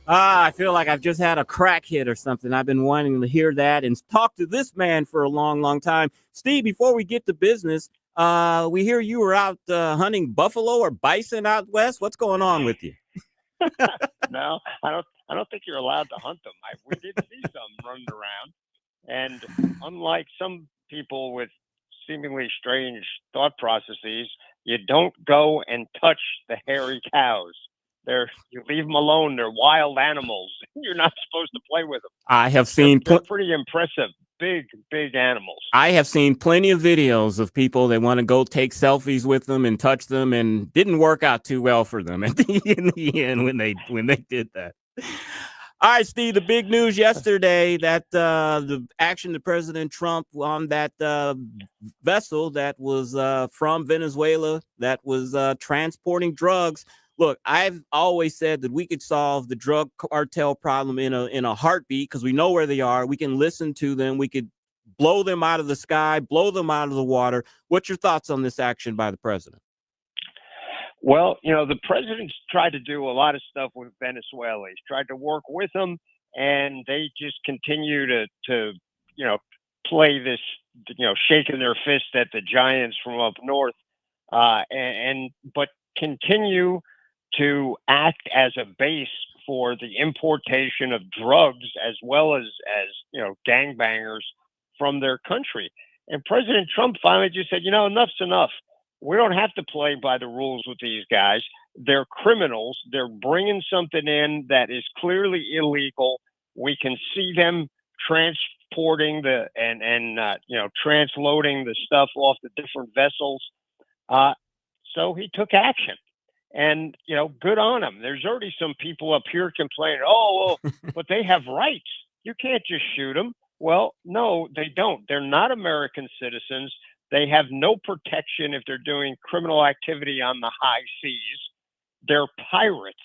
I feel like I've just had a crack hit or something. I've been wanting to hear that and talk to this man for a long, long time. Steve, before we get to business, we hear you were out hunting buffalo or bison out west. What's going on with you? No, I don't think you're allowed to hunt them. We did see some running around, and unlike some people with seemingly strange thought processes, you don't go and touch the hairy cows. You leave them alone. They're wild animals. You're not supposed to play with them. I have seen They're pretty impressive. Big animals. I have seen plenty of videos of people that want to go take selfies with them and touch them, and didn't work out too well for them in the end when they did that. All right, Steve, the big news yesterday that the action to President Trump on that vessel that was from Venezuela that was transporting drugs. Look, I've always said that we could solve the drug cartel problem in a heartbeat because we know where they are. We can listen to them. We could blow them out of the sky, blow them out of the water. What's your thoughts on this action by the president? Well, the president's tried to do a lot of stuff with Venezuela. He's tried to work with them, and they just continue to play this, shaking their fist at the giants from up north, but continue to act as a base for the importation of drugs as well as gangbangers from their country. And President Trump finally just said, enough's enough. We don't have to play by the rules with these guys. They're criminals. They're bringing something in that is clearly illegal. We can see them transporting transloading the stuff off the different vessels. So he took action. And, good on them. There's already some people up here complaining, but they have rights. You can't just shoot them. Well, no, they don't. They're not American citizens. They have no protection if they're doing criminal activity on the high seas. They're pirates.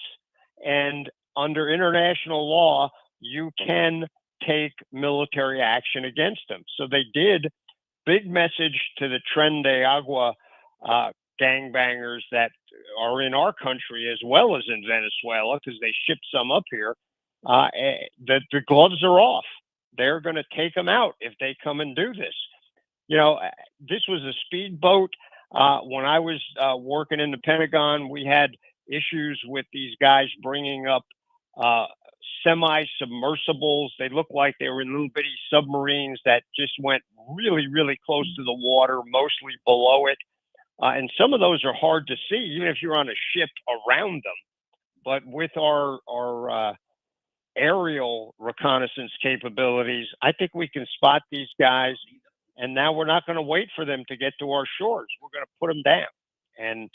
And under international law, you can take military action against them. So they did. Big message to the Tren de Agua gangbangers that are in our country as well as in Venezuela, because they shipped some up here, that the gloves are off. They're going to take them out if they come and do this. This was a speedboat. When I was working in the Pentagon, we had issues with these guys bringing up semi-submersibles. They looked like they were in little bitty submarines that just went really, really close to the water, mostly below it. And some of those are hard to see, even if you're on a ship around them. But with our aerial reconnaissance capabilities, I think we can spot these guys. And now we're not going to wait for them to get to our shores. We're going to put them down. And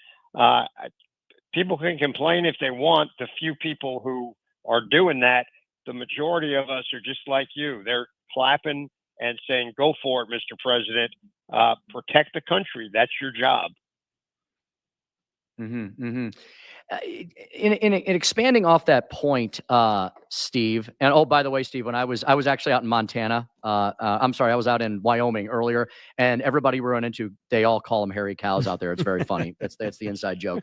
people can complain if they want. The few people who are doing that, the majority of us are just like you. They're clapping and saying, go for it, Mr. President. Protect the country. That's your job. In expanding off that point, Steve, and oh, by the way, Steve, when I was actually out in Montana, I'm sorry, I was out in Wyoming earlier, and everybody we run into, they all call them hairy cows out there. It's very funny. That's the inside joke.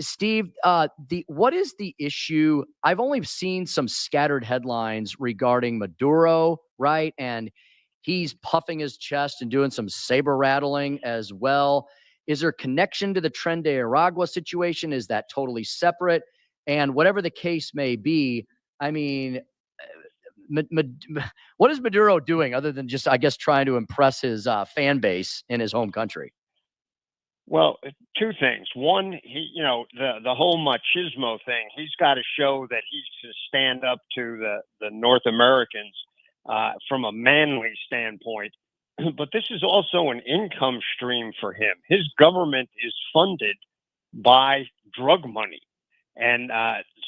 Steve, what is the issue? I've only seen some scattered headlines regarding Maduro, right? And he's puffing his chest and doing some saber rattling as well. Is there a connection to the Tren de Aragua situation? Is that totally separate? And whatever the case may be, I mean, what is Maduro doing other than just, I guess, trying to impress his fan base in his home country? Well, two things. One, the whole machismo thing, he's got to show that he can stand up to the North Americans from a manly standpoint. But this is also an income stream for him. His government is funded by drug money. And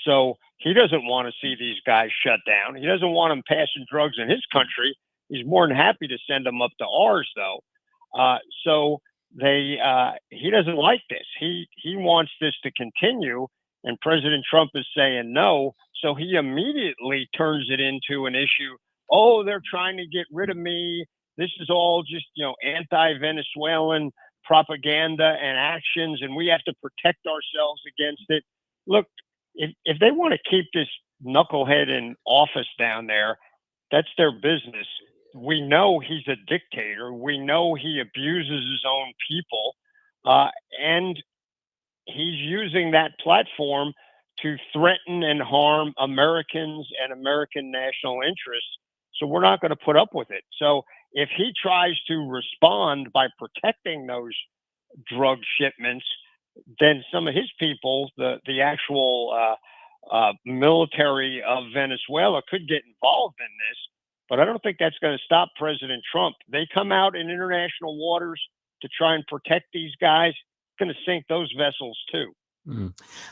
so he doesn't want to see these guys shut down. He doesn't want them passing drugs in his country. He's more than happy to send them up to ours, though. So he doesn't like this. He wants this to continue, and President Trump is saying no. So he immediately turns it into an issue. Oh, they're trying to get rid of me. This is all just, anti-Venezuelan propaganda and actions, and we have to protect ourselves against it. Look, if they want to keep this knucklehead in office down there, that's their business. We know he's a dictator. We know he abuses his own people, and he's using that platform to threaten and harm Americans and American national interests. So we're not going to put up with it. So if he tries to respond by protecting those drug shipments, then some of his people, the actual military of Venezuela, could get involved in this. But I don't think that's going to stop President Trump. They come out in international waters to try and protect these guys. It's going to sink those vessels too.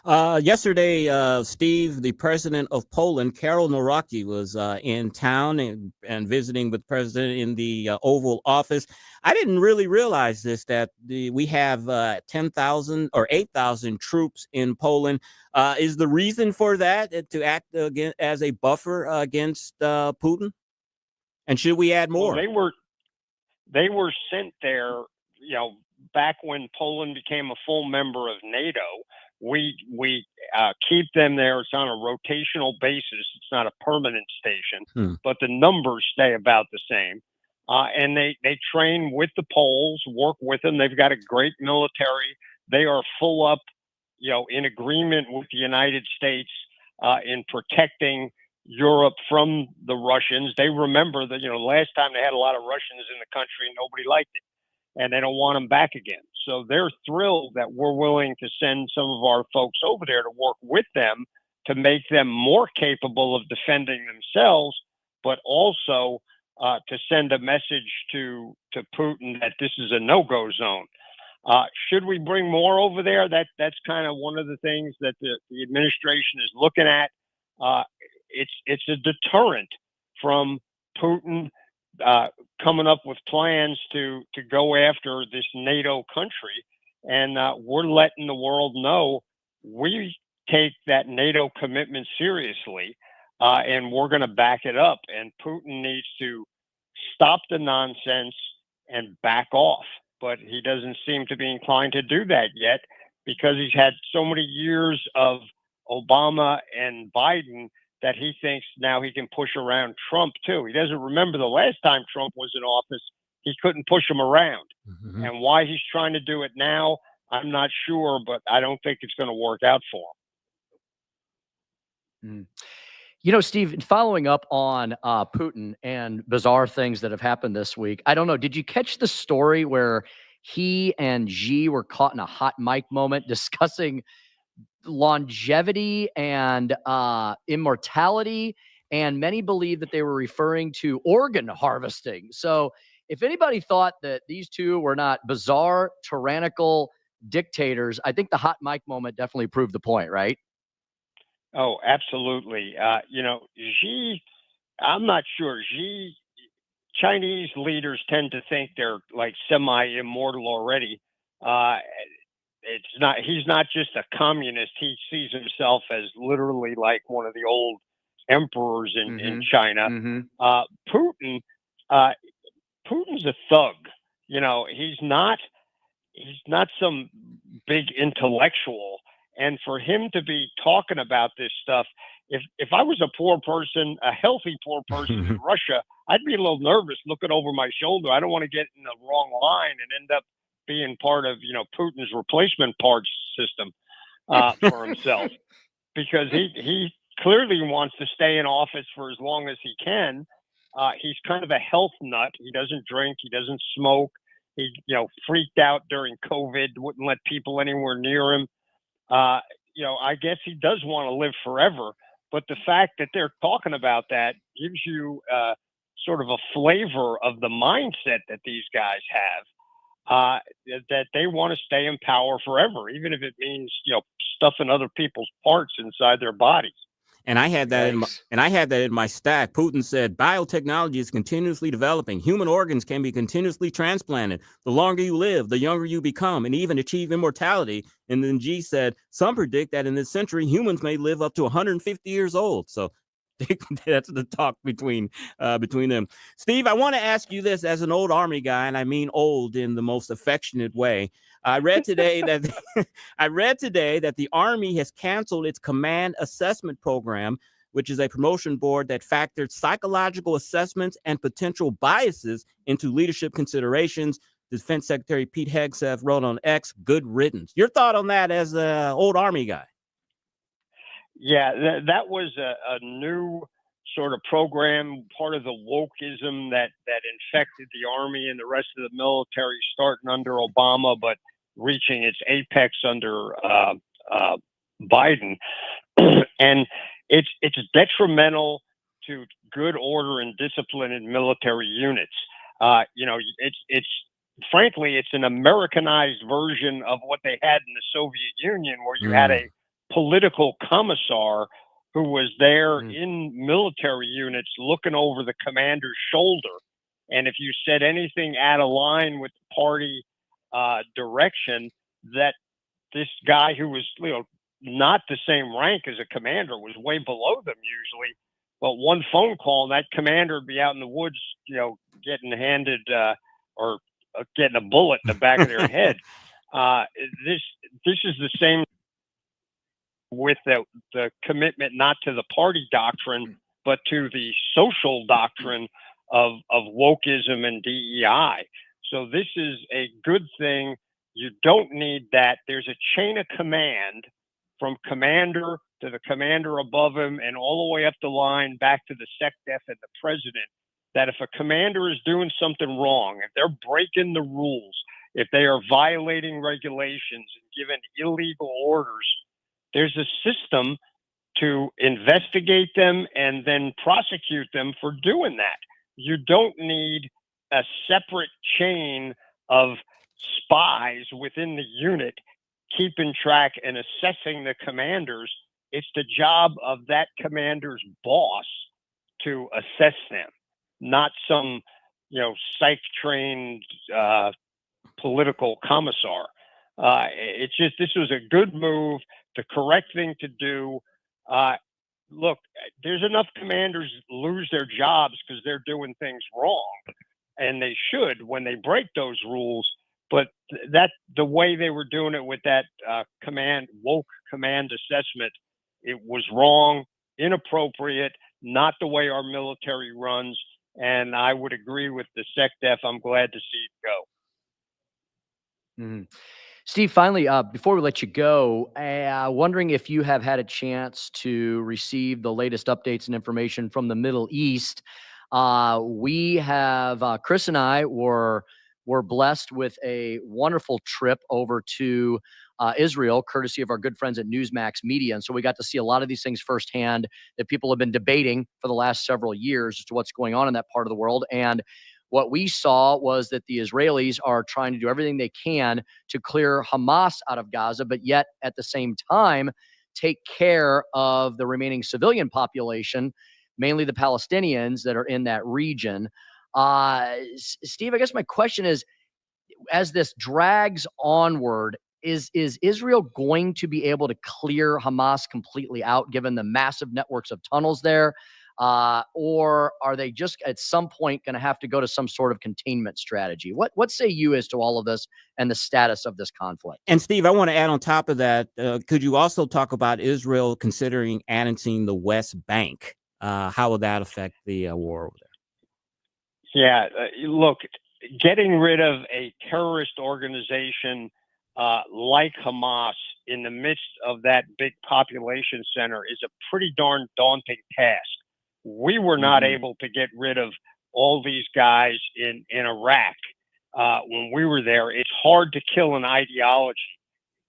Yesterday, Steve, the president of Poland, Karol Nawrocki, was in town and visiting with the president in the Oval Office. I didn't really realize this, that we have 10,000 or 8,000 troops in Poland. Is the reason for that to act as a buffer against Putin? And should we add more? Well, they were sent there, back when Poland became a full member of NATO. We keep them there. It's on a rotational basis. It's not a permanent station, but the numbers stay about the same. And they train with the Poles, work with them. They've got a great military. They are full up, in agreement with the United States in protecting Europe from the Russians. They remember that, last time they had a lot of Russians in the country and nobody liked it, and they don't want them back again. So they're thrilled that we're willing to send some of our folks over there to work with them to make them more capable of defending themselves, but also to send a message to Putin that this is a no-go zone. Should we bring more over there? That's kind of one of the things that the administration is looking at. It's a deterrent from Putin coming up with plans to go after this NATO country. And we're letting the world know we take that NATO commitment seriously, and we're going to back it up. And Putin needs to stop the nonsense and back off. But he doesn't seem to be inclined to do that yet, because he's had so many years of Obama and Biden that he thinks now he can push around Trump too. He doesn't remember the last time Trump was in office, he couldn't push him around. Mm-hmm. And why he's trying to do it now, I'm not sure, but I don't think it's going to work out for him. Steve, following up on Putin and bizarre things that have happened this week, I don't know, did you catch the story where he and Xi were caught in a hot mic moment discussing longevity and immortality, and many believe that they were referring to organ harvesting? So if anybody thought that these two were not bizarre, tyrannical dictators, I think the hot mic moment definitely proved the point, right? Oh, absolutely. Xi, I'm not sure. Xi, Chinese leaders tend to think they're like semi-immortal already. He's not just a communist. He sees himself as literally like one of the old emperors in China. Putin's a thug. He's not some big intellectual. And for him to be talking about this stuff, if I was a poor person, a healthy poor person in Russia, I'd be a little nervous looking over my shoulder. I don't want to get in the wrong line and end up being part of, Putin's replacement parts system for himself, because he clearly wants to stay in office for as long as he can. He's kind of a health nut. He doesn't drink. He doesn't smoke. He, freaked out during COVID, wouldn't let people anywhere near him. I guess he does want to live forever, but the fact that they're talking about that gives you sort of a flavor of the mindset that these guys have. that they want to stay in power forever, even if it means, stuffing other people's parts inside their bodies. And I had that in my stack. Putin said biotechnology is continuously developing. Human organs can be continuously transplanted. The longer you live, the younger you become, and even achieve immortality. And then G said, some predict that in this century, humans may live up to 150 years old. So that's the talk between them. Steve, I want to ask you this as an old Army guy, and I mean old in the most affectionate way. I read today that the Army has canceled its command assessment program, which is a promotion board that factored psychological assessments and potential biases into leadership considerations. Defense Secretary Pete Hegseth wrote on X, "Good riddance." Your thought on that as an old Army guy? Yeah, that was a new sort of program, part of the wokeism that infected the Army and the rest of the military, starting under Obama, but reaching its apex under Biden. And it's detrimental to good order and discipline in military units. It's frankly, it's an Americanized version of what they had in the Soviet Union, where you had a political commissar who was there in military units looking over the commander's shoulder. And if you said anything out of line with the party direction, that this guy who was, not the same rank as a commander, was way below them usually. But one phone call, and that commander would be out in the woods, getting handed or getting a bullet in the back of their head. This is the same with the commitment not to the party doctrine, but to the social doctrine of wokeism and DEI. So this is a good thing. You don't need that. There's a chain of command from commander to the commander above him and all the way up the line back to the SecDef and the president, that if a commander is doing something wrong, if they're breaking the rules, if they are violating regulations and giving illegal orders, there's a system to investigate them and then prosecute them for doing that. You don't need a separate chain of spies within the unit keeping track and assessing the commanders. It's the job of that commander's boss to assess them, not some, psych-trained political commissar. This was a good move, the correct thing to do. Look, there's enough commanders lose their jobs because they're doing things wrong, and they should when they break those rules. But the way they were doing it with that woke command assessment, it was wrong, inappropriate, not the way our military runs. And I would agree with the SecDef. I'm glad to see it go. Mm-hmm. Steve, finally, before we let you go, wondering if you have had a chance to receive the latest updates and information from the Middle East. We have, Chris and I were blessed with a wonderful trip over to Israel, courtesy of our good friends at Newsmax Media. And so we got to see a lot of these things firsthand that people have been debating for the last several years as to what's going on in that part of the world. And what we saw was that the Israelis are trying to do everything they can to clear Hamas out of Gaza, but yet at the same time, take care of the remaining civilian population, mainly the Palestinians that are in that region. Steve, I guess my question is, as this drags onward, is Israel going to be able to clear Hamas completely out, given the massive networks of tunnels there? Or are they just at some point going to have to go to some sort of containment strategy? What say you as to all of this and the status of this conflict? And Steve, I want to add on top of that, could you also talk about Israel considering annexing the West Bank? How will that affect the war over there? Yeah, look, getting rid of a terrorist organization like Hamas in the midst of that big population center is a pretty darn daunting task. We were not able to get rid of all these guys in Iraq when we were there. It's hard to kill an ideology,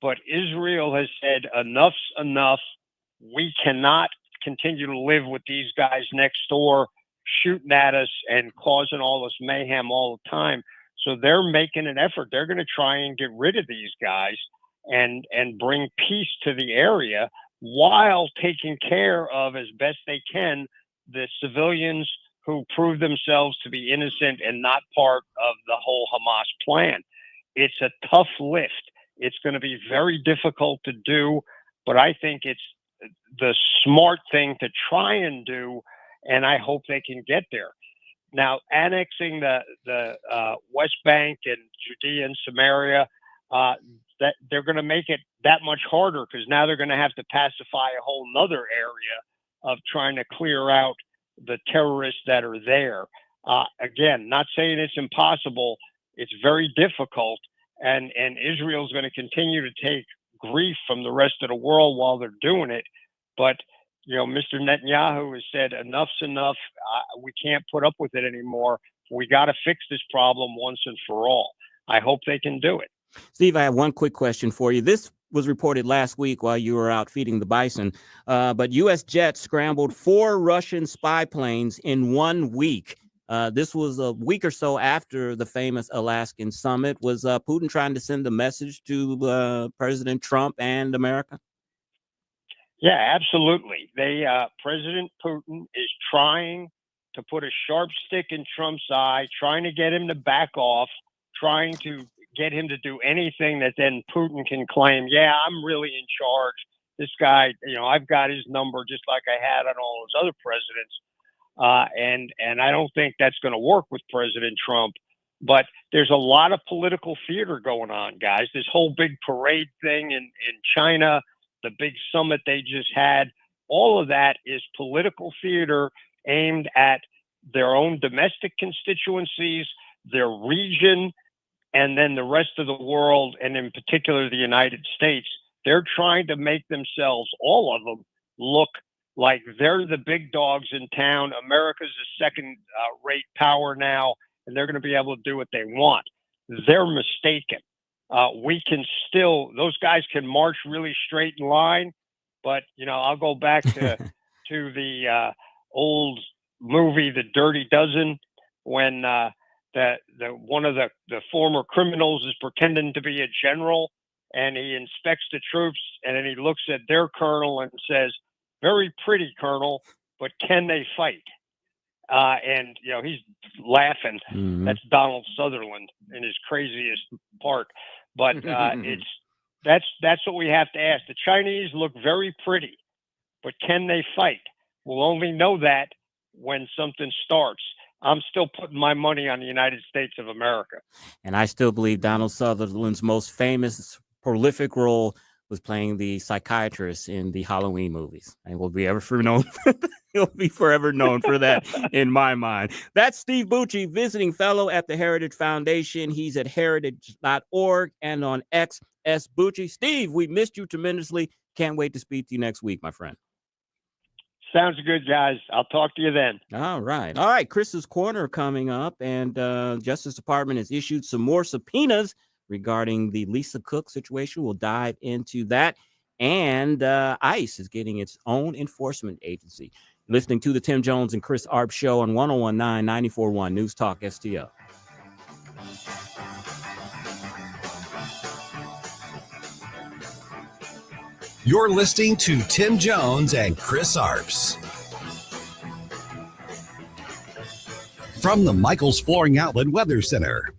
but Israel has said enough's enough. We cannot continue to live with these guys next door shooting at us and causing all this mayhem all the time. So they're making an effort. They're going to try and get rid of these guys and bring peace to the area while taking care of, as best they can, the civilians who prove themselves to be innocent and not part of the whole Hamas plan. It's a tough lift. It's going to be very difficult to do, but I think it's the smart thing to try and do, and I hope they can get there. Now, annexing the West Bank and Judea and Samaria, that they're going to make it that much harder, because now they're going to have to pacify a whole nother area of trying to clear out the terrorists that are there. Again, not saying it's impossible. It's very difficult. And Israel's going to continue to take grief from the rest of the world while they're doing it. But, Mr. Netanyahu has said enough's enough. We can't put up with it anymore. We got to fix this problem once and for all. I hope they can do it. Steve, I have one quick question for you. This was reported last week while you were out feeding the bison, but U.S. jets scrambled 4 Russian spy planes in 1 week. This was a week or so after the famous Alaskan summit. Was Putin trying to send a message to President Trump and America? Yeah, absolutely. President Putin is trying to put a sharp stick in Trump's eye, trying to get him to back off, trying to get him to do anything that then Putin can claim, yeah, I'm really in charge. This guy, I've got his number just like I had on all those other presidents. And I don't think that's going to work with President Trump. But there's a lot of political theater going on, guys. This whole big parade thing in China, the big summit they just had, all of that is political theater aimed at their own domestic constituencies, their region, and then the rest of the world, and in particular the United States. They're trying to make themselves, all of them, look like they're the big dogs in town. America's a second-rate power now, and they're going to be able to do what they want. They're mistaken. We can still, those guys can march really straight in line, but, I'll go back to the old movie, The Dirty Dozen, when one of the former criminals is pretending to be a general, and he inspects the troops, and then he looks at their colonel and says, "Very pretty, Colonel, but can they fight?" And he's laughing. Mm-hmm. That's Donald Sutherland in his craziest part. But that's what we have to ask. The Chinese look very pretty, but can they fight? We'll only know that when something starts. I'm still putting my money on the United States of America. And I still believe Donald Sutherland's most famous, prolific role was playing the psychiatrist in the Halloween movies. And will be ever known. He'll be forever known for that in my mind. That's Steve Bucci, visiting fellow at the Heritage Foundation. He's at heritage.org and on X, S. Bucci. Steve, we missed you tremendously. Can't wait to speak to you next week, my friend. Sounds good, guys. I'll talk to you then. All right. Chris's Corner coming up, and Justice Department has issued some more subpoenas regarding the Lisa Cook situation. We'll dive into that. And ICE is getting its own enforcement agency. Listening to the Tim Jones and Chris Arps show on 1019 94.1 News Talk STL. You're listening to Tim Jones and Chris Arps from the Michaels Flooring Outlet Weather Center.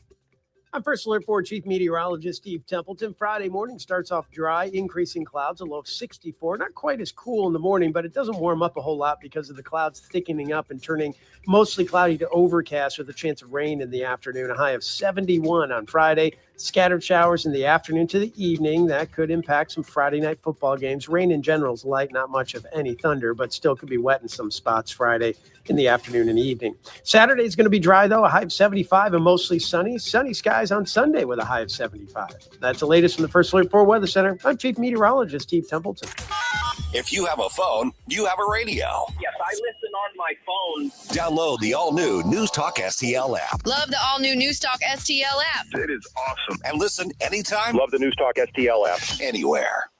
I'm First Alert 4 Chief Meteorologist Steve Templeton. Friday morning starts off dry, increasing clouds, a low of 64. Not quite as cool in the morning, but it doesn't warm up a whole lot because of the clouds thickening up and turning mostly cloudy to overcast with a chance of rain in the afternoon. A high of 71 on Friday. Scattered showers in the afternoon to the evening. That could impact some Friday night football games. Rain in general is light, not much of any thunder, but still could be wet in some spots Friday in the afternoon and evening. Saturday is going to be dry, though, a high of 75 and mostly sunny. Sunny skies on Sunday with a high of 75. That's the latest from the First Alert 4 Weather Center. I'm Chief Meteorologist Steve Templeton. If you have a phone, you have a radio. Yes, I listen on my phone. Download the all-new News Talk STL app. Love the all-new News Talk STL app. It is awesome. And listen anytime. Love the News Talk STL app. Anywhere.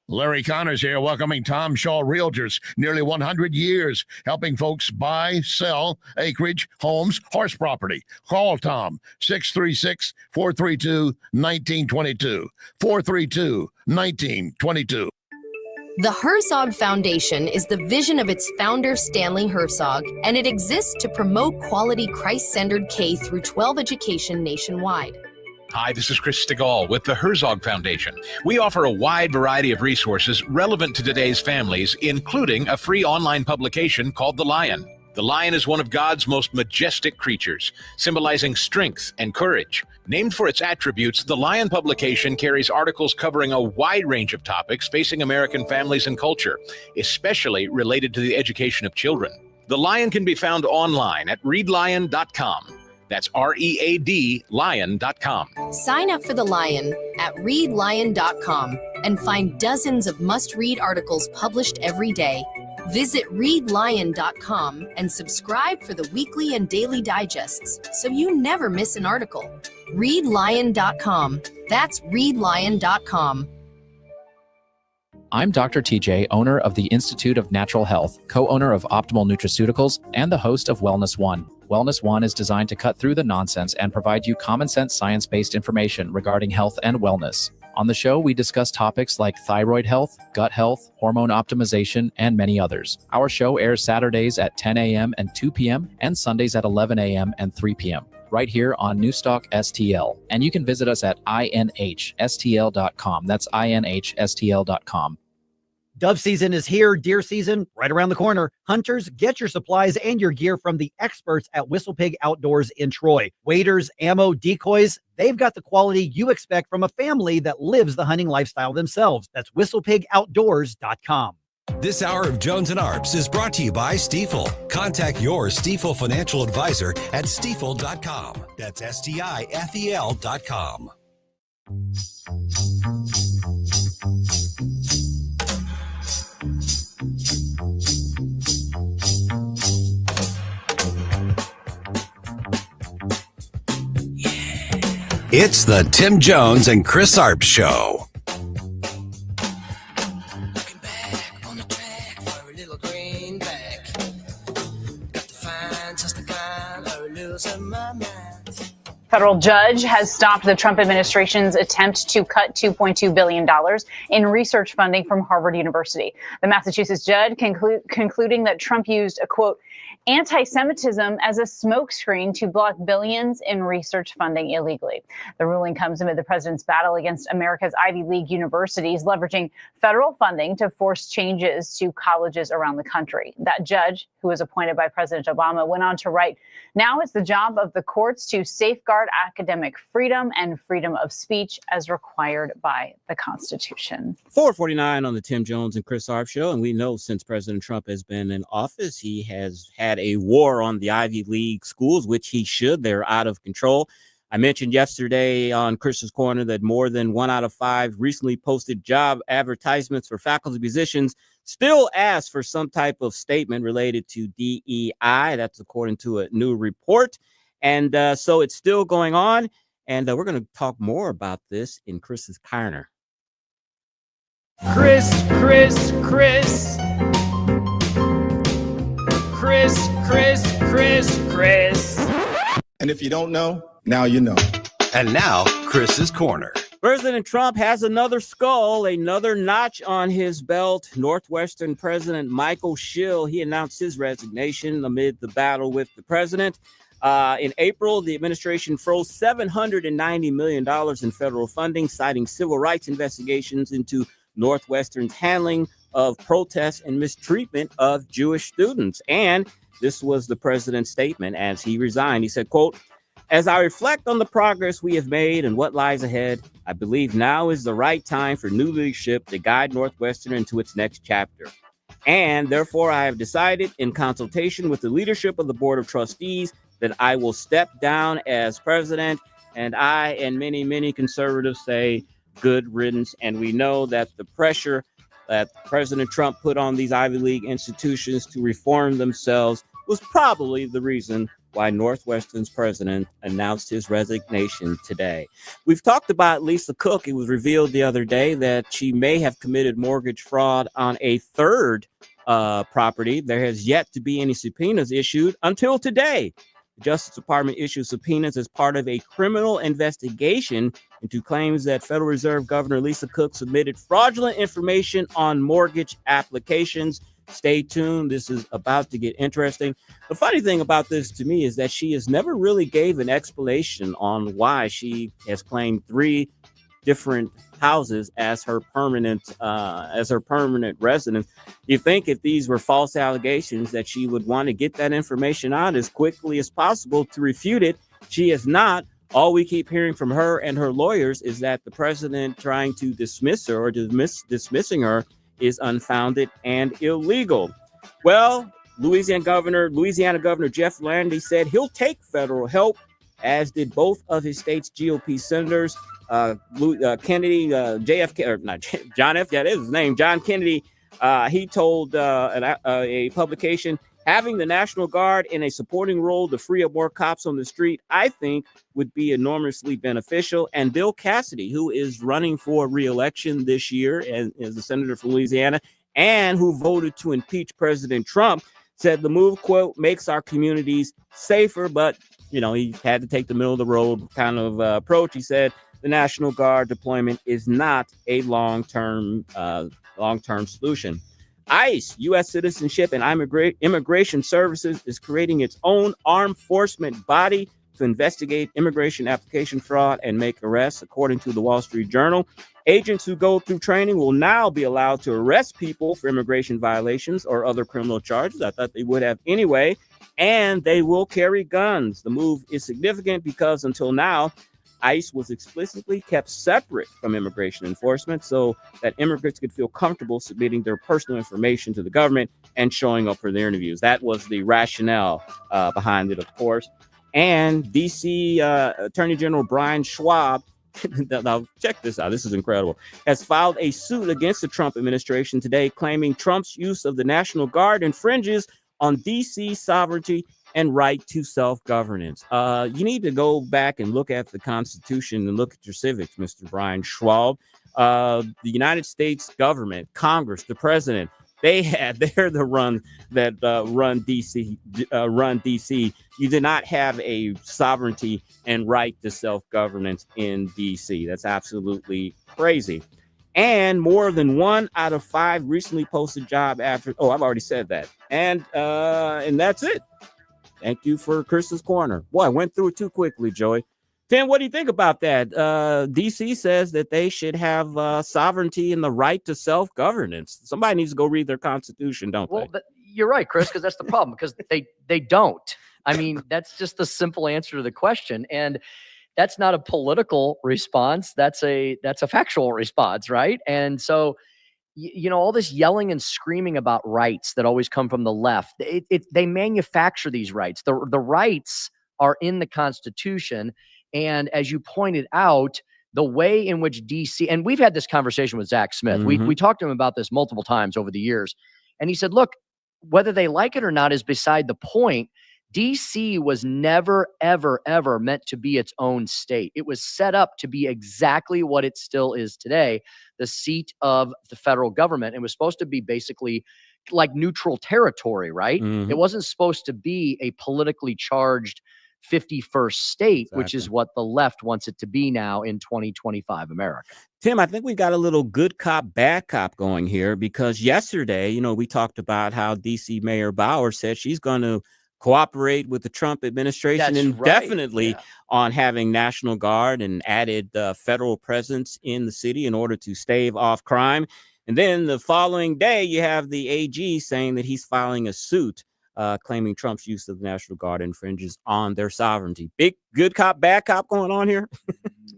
Larry Connors here, welcoming Tom Shaw Realtors. Nearly 100 years helping folks buy, sell acreage, homes, horse property. Call Tom, 636-432-1922. 432-1922. The Herzog Foundation is the vision of its founder, Stanley Herzog, and it exists to promote quality Christ-centered K-12 education nationwide. Hi, this is Chris Stegall with the Herzog Foundation. We offer a wide variety of resources relevant to today's families, including a free online publication called The Lion. The lion is one of God's most majestic creatures, symbolizing strength and courage. Named for its attributes, the Lion publication carries articles covering a wide range of topics facing American families and culture, especially related to the education of children. The Lion can be found online at readlion.com. That's READ lion.com. Sign up for The Lion at readlion.com and find dozens of must-read articles published every day. Visit readlion.com and subscribe for the weekly and daily digests so you never miss an article. Readlion.com. That's readlion.com. I'm Dr. TJ, owner of the Institute of Natural Health, co-owner of Optimal Nutraceuticals, and the host of Wellness One. Wellness One is designed to cut through the nonsense and provide you common sense science-based information regarding health and wellness. On the show, we discuss topics like thyroid health, gut health, hormone optimization, and many others. Our show airs Saturdays at 10 a.m. and 2 p.m. and Sundays at 11 a.m. and 3 p.m. right here on Newstalk STL. And you can visit us at inhstl.com. That's inhstl.com. Dove season is here, deer season right around the corner. Hunters, get your supplies and your gear from the experts at Whistlepig Outdoors in Troy. Waders, ammo, decoys, they've got the quality you expect from a family that lives the hunting lifestyle themselves. That's whistlepigoutdoors.com. This hour of Jones and Arps is brought to you by Stifel. Contact your Stifel financial advisor at stifel.com. That's STIFEL.com. It's the Tim Jones and Chris Arps Show. Federal judge has stopped the Trump administration's attempt to cut $2.2 billion in research funding from Harvard University. The Massachusetts judge concluding that Trump used a, quote, anti-Semitism as a smokescreen to block billions in research funding illegally. The ruling comes amid the president's battle against America's Ivy League universities, leveraging federal funding to force changes to colleges around the country. That judge, who was appointed by President Obama, went on to write, now it's the job of the courts to safeguard academic freedom and freedom of speech as required by the Constitution. 449 on the Tim Jones and Chris Arps Show. And we know since President Trump has been in office, he has had a war on the Ivy League schools, which he should. They're out of control. I mentioned yesterday on Chris's Corner that more than 1 out of 5 recently posted job advertisements for faculty positions still ask for some type of statement related to DEI. That's according to a new report. And so it's still going on. And we're going to talk more about this in Chris's Corner. Chris. And if you don't know, now you know. And now, Chris's Corner. President Trump has another skull, another notch on his belt. Northwestern President Michael Schill, he announced his resignation amid the battle with the president. In April, the administration froze $790 million in federal funding, citing civil rights investigations into Northwestern's handling of protests and mistreatment of Jewish students. And this was the president's statement as he resigned. He said, quote, as I reflect on the progress we have made and what lies ahead, I believe now is the right time for new leadership to guide Northwestern into its next chapter. And therefore, I have decided in consultation with the leadership of the Board of Trustees that I will step down as president. And I and many, many conservatives say good riddance. And we know that the pressure that President Trump put on these Ivy League institutions to reform themselves was probably the reason why Northwestern's president announced his resignation today. We've talked about Lisa Cook. It was revealed the other day that she may have committed mortgage fraud on a third property. There has yet to be any subpoenas issued until today. The Justice Department issued subpoenas as part of a criminal investigation into claims that Federal Reserve Governor Lisa Cook submitted fraudulent information on mortgage applications. Stay tuned. This is about to get interesting. The funny thing about this to me is that she has never really gave an explanation on why she has claimed 3 different houses as her permanent residence. You think if these were false allegations that she would want to get that information out as quickly as possible to refute it. She is not. All we keep hearing from her and her lawyers is that the president trying to dismiss her or dismissing her is unfounded and illegal. Well, Louisiana Governor Jeff Landy said he'll take federal help, as did both of his state's GOP senators. Kennedy, JFK, or not John F. Yeah, that is his name. John Kennedy. He told a publication, having the National Guard in a supporting role to free up more cops on the street, I think, would be enormously beneficial. And Bill Cassidy, who is running for re-election this year and is a senator from Louisiana, and who voted to impeach President Trump, said the move, quote, makes our communities safer. But, he had to take the middle of the road kind of approach. He said the National Guard deployment is not a long-term solution. ICE, U.S. Citizenship and Immigration Services, is creating its own armed enforcement body to investigate immigration application fraud and make arrests, according to the Wall Street Journal. Agents who go through training will now be allowed to arrest people for immigration violations or other criminal charges. I thought they would have anyway, and they will carry guns. The move is significant because until now, ICE was explicitly kept separate from immigration enforcement so that immigrants could feel comfortable submitting their personal information to the government and showing up for their interviews. That was the rationale behind it, of course. And D.C. Attorney General Brian Schwab, now check this out, this is incredible, has filed a suit against the Trump administration today, claiming Trump's use of the National Guard infringes on D.C. sovereignty and right to self-governance. You need to go back and look at the Constitution and look at your civics, Mr. Brian Schwab. The United States government, Congress, the president, they're the run that run DC. You do not have a sovereignty and right to self-governance in DC. That's absolutely crazy. And more than 1 out of 5 recently posted job after. Oh, I've already said that. And that's it. Thank you for Chris's Corner. Boy, I went through it too quickly, Joey. Tim, what do you think about that? DC says that they should have sovereignty and the right to self-governance. Somebody needs to go read their Constitution, don't they? Well, you're right, Chris, because that's the problem, because they don't. I mean, that's just the simple answer to the question. And that's not a political response. That's a factual response, right? And so, all this yelling and screaming about rights that always come from the left, they manufacture these rights. The rights are in the Constitution. And as you pointed out, the way in which DC, and we've had this conversation with Zach Smith. We talked to him about this multiple times over the years. And he said, look, whether they like it or not is beside the point. DC was never, ever, ever meant to be its own state. It was set up to be exactly what it still is today, the seat of the federal government. It was supposed to be basically like neutral territory, right? It wasn't supposed to be a politically charged 51st state, which is what the left wants it to be now in 2025 America. Tim, I think we got a little good cop, bad cop going here, because yesterday, we talked about how DC Mayor Bauer said she's going to cooperate with the Trump administration indefinitely on having National Guard and added federal presence in the city in order to stave off crime. And then the following day, you have the AG saying that he's filing a suit claiming Trump's use of the National Guard infringes on their sovereignty. Big good cop, bad cop going on here.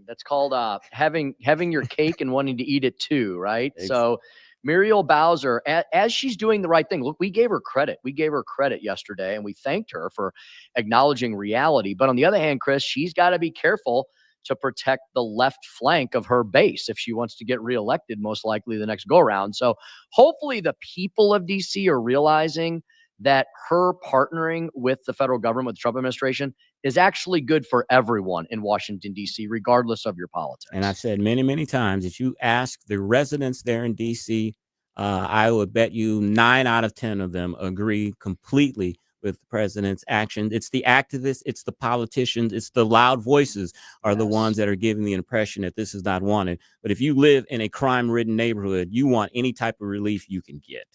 That's called having your cake and wanting to eat it too, right? So Muriel Bowser, as she's doing the right thing, look, we gave her credit. We gave her credit yesterday, and we thanked her for acknowledging reality. But on the other hand, Chris, she's got to be careful to protect the left flank of her base if she wants to get reelected, most likely the next go around. So hopefully the people of DC are realizing that her partnering with the federal government, with the Trump administration, is actually good for everyone in Washington, D.C., regardless of your politics. And I've said many, many times, if you ask the residents there in D.C., I would bet you 9 out of 10 of them agree completely with the president's action. It's the activists, it's the politicians, it's the loud voices are the ones that are giving the impression that this is not wanted. But if you live in a crime-ridden neighborhood, you want any type of relief you can get.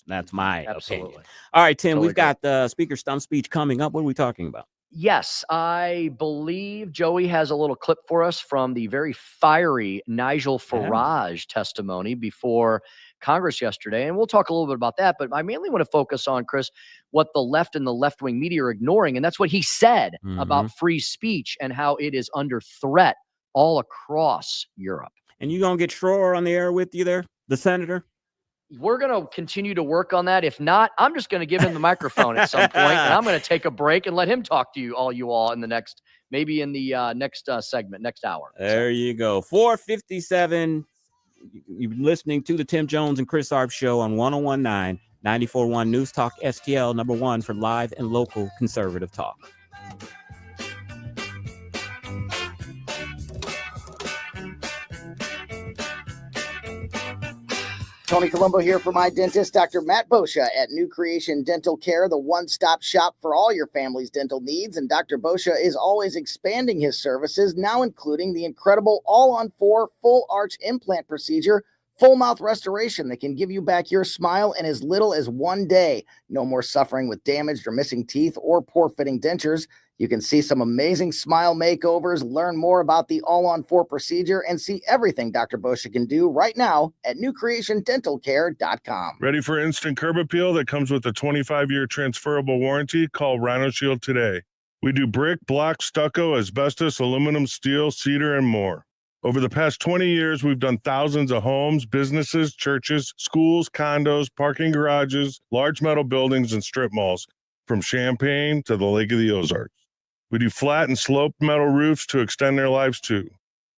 That's my opinion. All right, Tim, Totally we've got the Speaker Stump Speech coming up. What are we talking about? Yes, I believe Joey has a little clip for us from the very fiery Nigel Farage testimony before Congress yesterday. And we'll talk a little bit about that. But I mainly want to focus on, Chris, what the left and the left-wing media are ignoring. And that's what he said about free speech and how it is under threat all across Europe. And you going to get Schroer on the air with you there, the senator? We're going to continue to work on that. If not, I'm just going to give him the microphone at some point, and I'm going to take a break and let him talk to you all in the next, maybe in the next segment, next hour. There you go. 4:57. You're listening to the Tim Jones and Chris Arps show on 101.9, 94.1 News Talk STL, number one for live and local conservative talk. Tony Colombo here for my dentist, Dr. Matt Boscia at New Creation Dental Care, the one-stop shop for all your family's dental needs. And Dr. Boscia is always expanding his services, now including the incredible all-on-4 full arch implant procedure, full mouth restoration that can give you back your smile in as little as 1 day. No more suffering with damaged or missing teeth or poor-fitting dentures. You can see some amazing smile makeovers, learn more about the all-on-4 procedure, and see everything Dr. Boscia can do right now at newcreationdentalcare.com. Ready for instant curb appeal that comes with a 25-year transferable warranty? Call Rhino Shield today. We do brick, block, stucco, asbestos, aluminum, steel, cedar, and more. Over the past 20 years, we've done thousands of homes, businesses, churches, schools, condos, parking garages, large metal buildings, and strip malls, from Champaign to the Lake of the Ozarks. We do flat and sloped metal roofs to extend their lives too.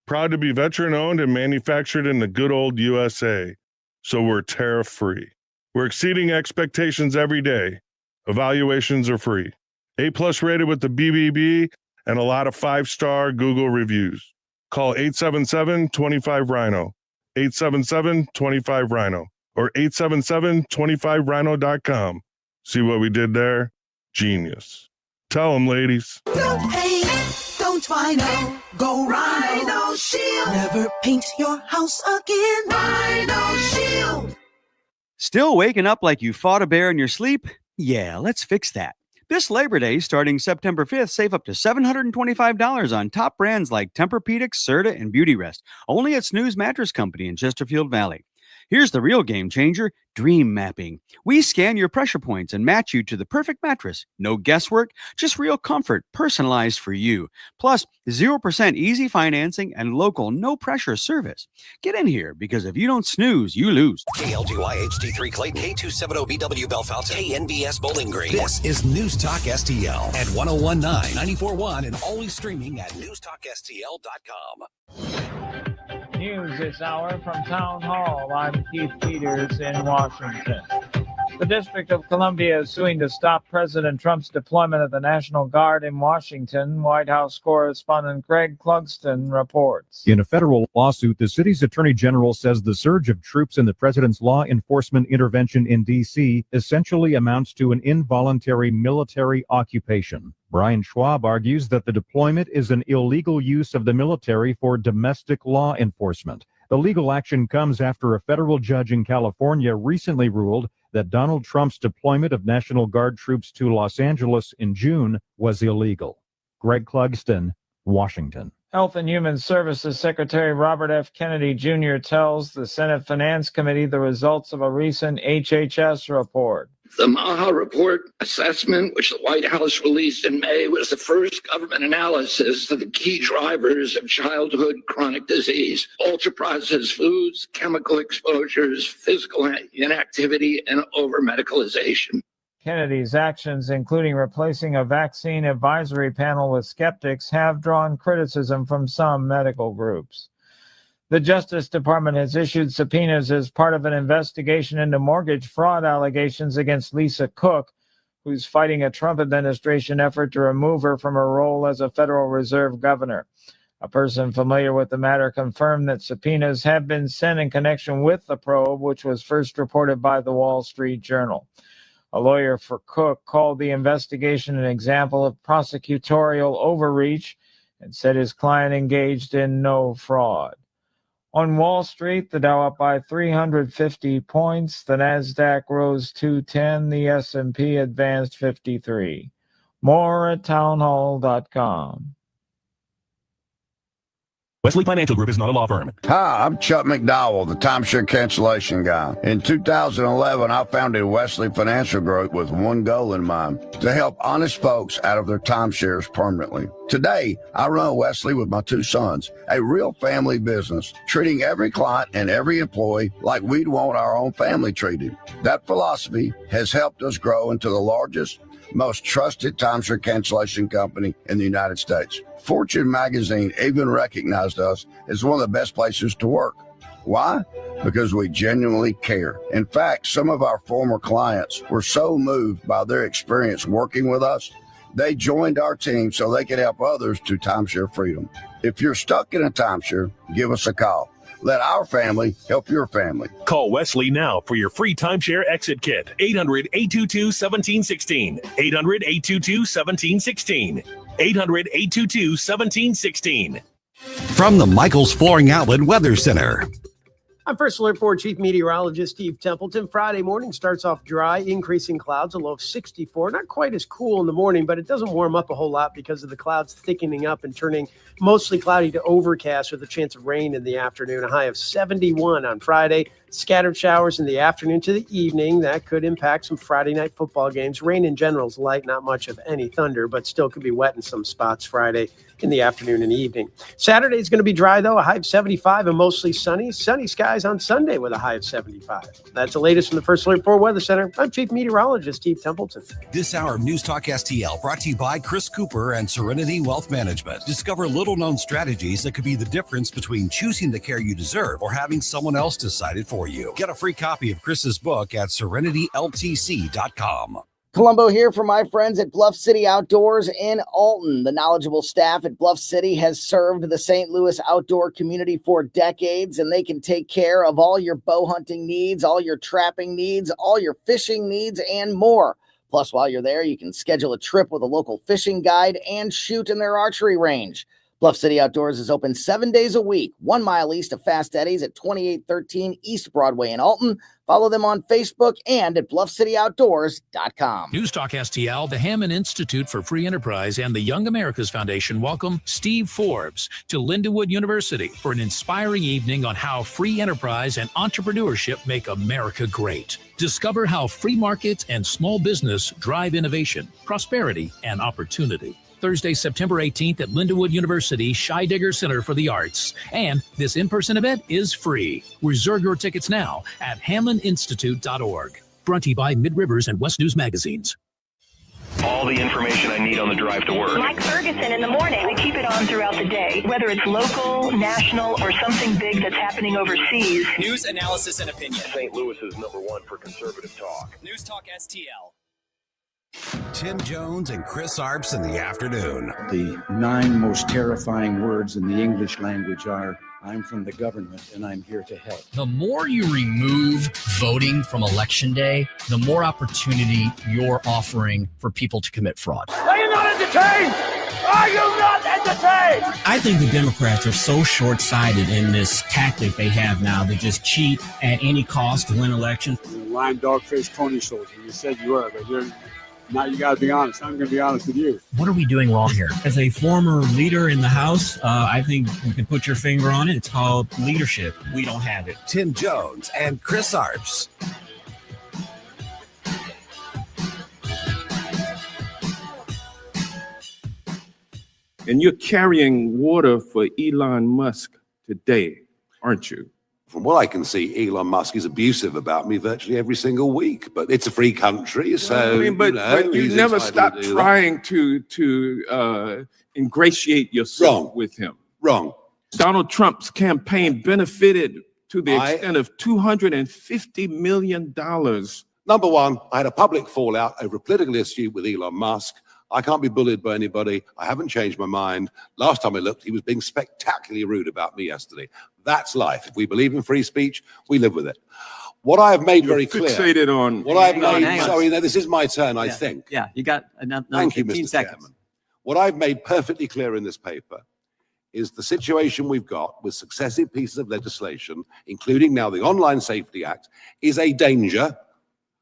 Proud to be veteran-owned and manufactured in the good old USA, so we're tariff-free. We're exceeding expectations every day. Evaluations are free. A+ rated with the BBB and a lot of 5-star Google reviews. Call 877-25-RHINO, 877-25-RHINO, or 877-25rhino.com. See what we did there? Genius. Tell them, ladies. Don't hate, don't Rhino. Go Rhino Shield. Never paint your house again. Rhino Shield. Still waking up like you fought a bear in your sleep? Yeah, let's fix that. This Labor Day, starting September 5th, save up to $725 on top brands like Tempur-Pedic, Serta, and Beautyrest, only at Snooze Mattress Company in Chesterfield Valley. Here's the real game changer, Dream Mapping. We scan your pressure points and match you to the perfect mattress. No guesswork, just real comfort, personalized for you. Plus, 0% easy financing and local no-pressure service. Get in here, because if you don't snooze, you lose. KLGY HD3 Clayton, K270BW Bellefontaine, KNBS Bowling Green. This is News Talk STL at 101.9, 94.1, and always streaming at newstalkstl.com. News this hour from Town Hall. I'm Keith Peters in Washington. The District of Columbia is suing to stop President Trump's deployment of the National Guard in Washington. White House correspondent Greg Clugston reports. In a federal lawsuit, the city's attorney general says the surge of troops in the president's law enforcement intervention in D.C. essentially amounts to an involuntary military occupation. Brian Schwab argues that the deployment is an illegal use of the military for domestic law enforcement. The legal action comes after a federal judge in California recently ruled that Donald Trump's deployment of National Guard troops to Los Angeles in June was illegal. Greg Clugston, Washington. Health and Human Services Secretary Robert F. Kennedy Jr. tells the Senate Finance Committee the results of a recent HHS report. The Maha Report assessment, which the White House released in May, was the first government analysis of the key drivers of childhood chronic disease: ultra-processed foods, chemical exposures, physical inactivity, and over-medicalization. Kennedy's actions, including replacing a vaccine advisory panel with skeptics, have drawn criticism from some medical groups. The Justice Department has issued subpoenas as part of an investigation into mortgage fraud allegations against Lisa Cook, who's fighting a Trump administration effort to remove her from her role as a Federal Reserve governor. A person familiar with the matter confirmed that subpoenas have been sent in connection with the probe, which was first reported by the Wall Street Journal. A lawyer for Cook called the investigation an example of prosecutorial overreach and said his client engaged in no fraud. On Wall Street, the Dow up by 350 points, the Nasdaq rose 210, the S&P advanced 53. More at townhall.com. Wesley Financial Group is not a law firm. Hi, I'm Chuck McDowell, the timeshare cancellation guy. In 2011, I founded Wesley Financial Group with one goal in mind, to help honest folks out of their timeshares permanently. Today, I run Wesley with my two sons, a real family business, treating every client and every employee like we'd want our own family treated. That philosophy has helped us grow into the largest, most trusted timeshare cancellation company in the United States. Fortune magazine even recognized us as one of the best places to work. Why? Because we genuinely care. In fact, some of our former clients were so moved by their experience working with us, they joined our team so they could help others to timeshare freedom. If you're stuck in a timeshare, give us a call. Let our family help your family. Call Wesley now for your free timeshare exit kit. 800-822-1716. 800-822-1716. 800-822-1716. From the Michaels Flooring Outlet Weather Center. I'm First Alert 4 Chief Meteorologist Steve Templeton. Friday morning starts off dry, increasing clouds, a low of 64. Not quite as cool in the morning, but it doesn't warm up a whole lot because of the clouds thickening up and turning mostly cloudy to overcast with a chance of rain in the afternoon. A high of 71 on Friday. Scattered showers in the afternoon to the evening. That could impact some Friday night football games. Rain in general is light, not much of any thunder, but still could be wet in some spots Friday in the afternoon and evening. Saturday is going to be dry, though, a high of 75 and mostly sunny. Sunny skies on Sunday with a high of 75. That's the latest from the First Alert 4 Weather Center. I'm Chief Meteorologist Steve Templeton. This hour of News Talk STL brought to you by Chris Cooper and Serenity Wealth Management. Discover little-known strategies that could be the difference between choosing the care you deserve or having someone else decide it for you. Get a free copy of Chris's book at serenityltc.com. Columbo here for my friends at Bluff City Outdoors in Alton. The knowledgeable staff at Bluff City has served the St. Louis outdoor community for decades, and they can take care of all your bow hunting needs, all your trapping needs, all your fishing needs, and more. Plus, while you're there, you can schedule a trip with a local fishing guide and shoot in their archery range. Bluff City Outdoors is open 7 days a week, 1 mile east of Fast Eddie's at 2813 East Broadway in Alton. Follow them on Facebook and at bluffcityoutdoors.com. News Talk STL, the Hammond Institute for Free Enterprise, and the Young America's Foundation welcome Steve Forbes to Lindenwood University for an inspiring evening on how free enterprise and entrepreneurship make America great. Discover how free markets and small business drive innovation, prosperity, and opportunity. Thursday, September 18th at Lindenwood University Scheidegger Center for the Arts. And this in-person event is free. Reserve your tickets now at HammondInstitute.org. Brought to you by Mid-Rivers and West News Magazines. All the information I need on the drive to work. Mike Ferguson in the morning. I keep it on throughout the day, whether it's local, national, or something big that's happening overseas. News, analysis, and opinion. St. Louis is #1 for conservative talk. News Talk STL. Tim Jones and Chris Arps in the afternoon. The 9 most terrifying words in the English language are, I'm from the government and I'm here to help. The more you remove voting from Election Day, the more opportunity you're offering for people to commit fraud. Are you not entertained? Are you not entertained? I think the Democrats are so short-sighted in this tactic they have now to just cheat at any cost to win elections. Lying dog-faced pony soldier. You said you were, but now you got to be honest. I'm going to be honest with you. What are we doing wrong here? As a former leader in the House, I think you can put your finger on it. It's called leadership. We don't have it. Tim Jones and Chris Arps. And you're carrying water for Elon Musk today, aren't you? From what I can see, Elon Musk is abusive about me virtually every single week. But it's a free country, so but you never stop trying to ingratiate yourself with him. Wrong. Donald Trump's campaign benefited to the extent of $250 million Number one, I had a public fallout over a political issue with Elon Musk. I can't be bullied by anybody. I haven't changed my mind. Last time I looked, he was being spectacularly rude about me yesterday. That's life. If we believe in free speech, we live with it. What I have made very clear. Fixated on. What I have made. Sorry, no, this is my turn, I think. Yeah, you got another Thank you, 15 Mr. seconds. Chairman. What I've made perfectly clear in this paper is the situation we've got with successive pieces of legislation, including now the Online Safety Act, is a danger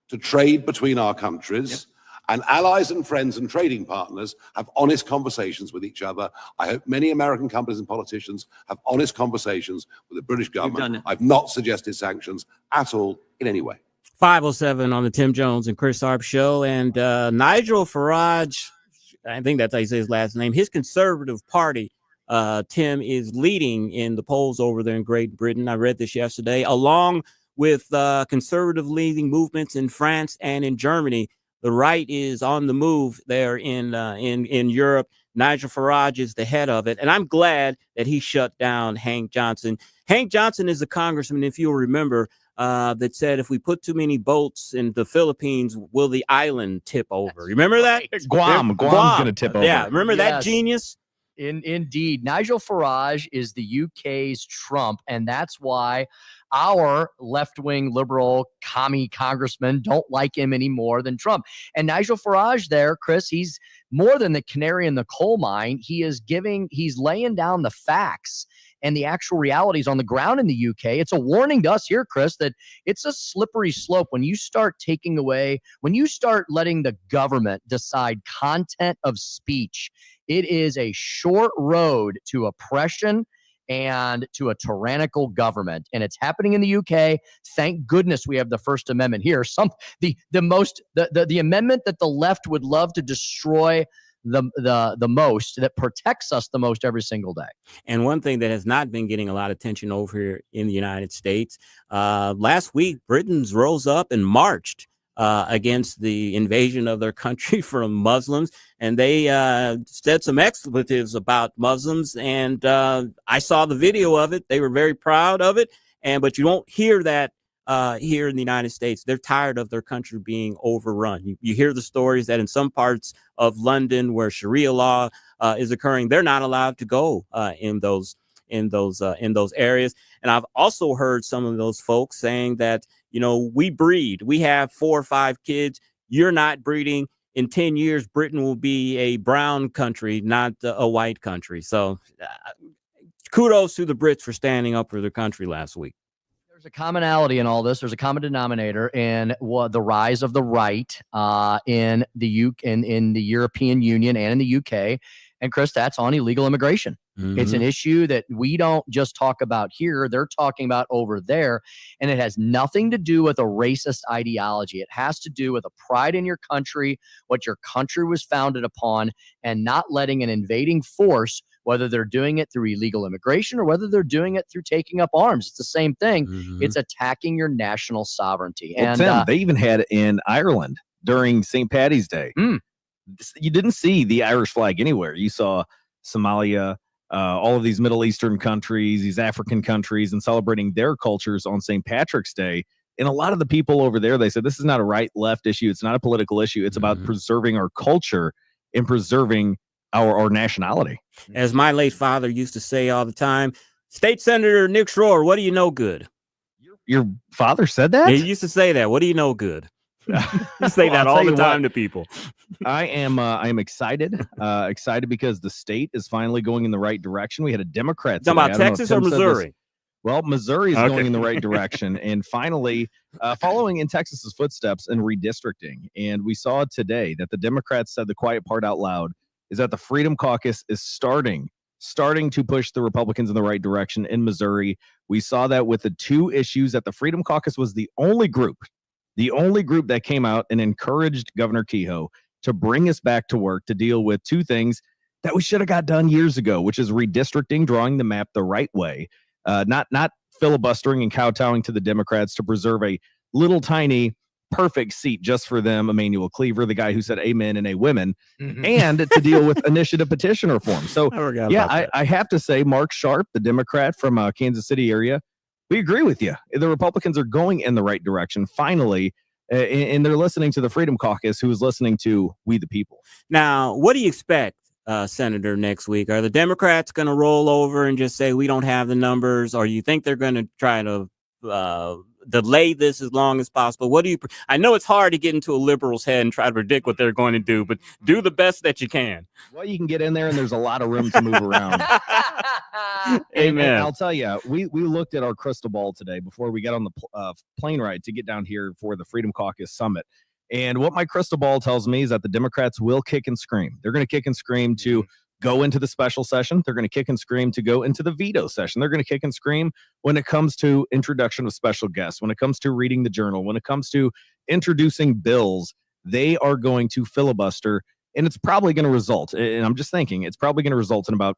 to trade between our countries. And allies and friends and trading partners have honest conversations with each other. I hope many American companies and politicians have honest conversations with the British government. I've not suggested sanctions at all in any way. 507 on the Tim Jones and Chris Arps show. And Nigel Farage, I think that's how you say his last name, his Conservative Party, Tim, is leading in the polls over there in Great Britain. I read this yesterday, along with conservative leading movements in France and in Germany. The right is on the move there in Europe. Nigel Farage is the head of it. And I'm glad that he shut down Hank Johnson. Hank Johnson is a congressman, if you'll remember, that said, if we put too many boats in the Philippines, will the island tip over? Remember that? Guam's going to tip over. Yeah, remember that genius? Indeed. Nigel Farage is the UK's Trump, and that's why our left-wing liberal commie congressmen don't like him any more than Trump. And Nigel Farage there, Chris, he's more than the canary in the coal mine. He's laying down the facts and the actual realities on the ground in the UK. It's a warning to us here, Chris, that it's a slippery slope when you start when you start letting the government decide content of speech. It is a short road to oppression and to a tyrannical government. And it's happening in the UK. Thank goodness we have the First Amendment here. The amendment that the left would love to destroy the most, that protects us the most every single day. And one thing that has not been getting a lot of attention over here in the United States, last week, Britons rose up and marched against the invasion of their country from Muslims. And they said some expletives about Muslims. And I saw the video of it. They were very proud of it. But you won't hear that here in the United States. They're tired of their country being overrun. You hear the stories that in some parts of London where Sharia law is occurring, they're not allowed to go in those areas. And I've also heard some of those folks saying that, we breed. We have 4 or 5 kids. You're not breeding. In 10 years, Britain will be a brown country, not a white country. So kudos to the Brits for standing up for their country last week. There's a commonality in all this. There's a common denominator in the rise of the right in the European Union and in the UK. And Chris, that's on illegal immigration. Mm-hmm. It's an issue that we don't just talk about here. They're talking about over there. And it has nothing to do with a racist ideology. It has to do with a pride in your country, what your country was founded upon, and not letting an invading force, whether they're doing it through illegal immigration or whether they're doing it through taking up arms. It's the same thing. Mm-hmm. It's attacking your national sovereignty. Well, and Tim, they even had it in Ireland during St. Paddy's Day. You didn't see the Irish flag anywhere. You saw Somalia, all of these Middle Eastern countries, these African countries, and celebrating their cultures on St. Patrick's Day. And a lot of the people over there, they said, this is not a right-left issue. It's not a political issue. It's about preserving our culture and preserving our nationality. As my late father used to say all the time, State Senator Nick Schroer, what do you know good? Your father said that? He used to say that. What do you know good? You say that all the time to people. I am excited because the state is finally going in the right direction. We had a Democrat. Talking about Texas or Missouri? Well, Missouri is going in the right direction, and finally following in Texas's footsteps in redistricting. And we saw today that the Democrats said the quiet part out loud is that the Freedom Caucus is starting to push the Republicans in the right direction in Missouri. We saw that with the 2 issues that the Freedom Caucus was the only group that came out and encouraged Governor Kehoe to bring us back to work to deal with 2 things that we should have got done years ago, which is redistricting, drawing the map the right way, not filibustering and kowtowing to the Democrats to preserve a little tiny perfect seat just for them, Emmanuel Cleaver, the guy who said amen and a women, and to deal with initiative petition reform. So, I have to say, Mark Sharp, the Democrat from Kansas City area, we agree with you. The Republicans are going in the right direction. Finally, And they're listening to the Freedom Caucus, who is listening to We the People. Now, what do you expect, Senator, next week? Are the Democrats going to roll over and just say we don't have the numbers, or you think they're going to try to delay this as long as possible? What do you? I know it's hard to get into a liberal's head and try to predict what they're going to do, but do the best that you can. Well, you can get in there, and there's a lot of room to move around. Amen. And I'll tell you, we looked at our crystal ball today before we got on the plane ride to get down here for the Freedom Caucus Summit. And what my crystal ball tells me is that the Democrats will kick and scream. They're going to kick and scream to go into the special session. They're going to kick and scream to go into the veto session. They're going to kick and scream when it comes to introduction of special guests, when it comes to reading the journal, when it comes to introducing bills. They are going to filibuster, and it's probably going to result, and I'm just thinking, it's probably going to result in about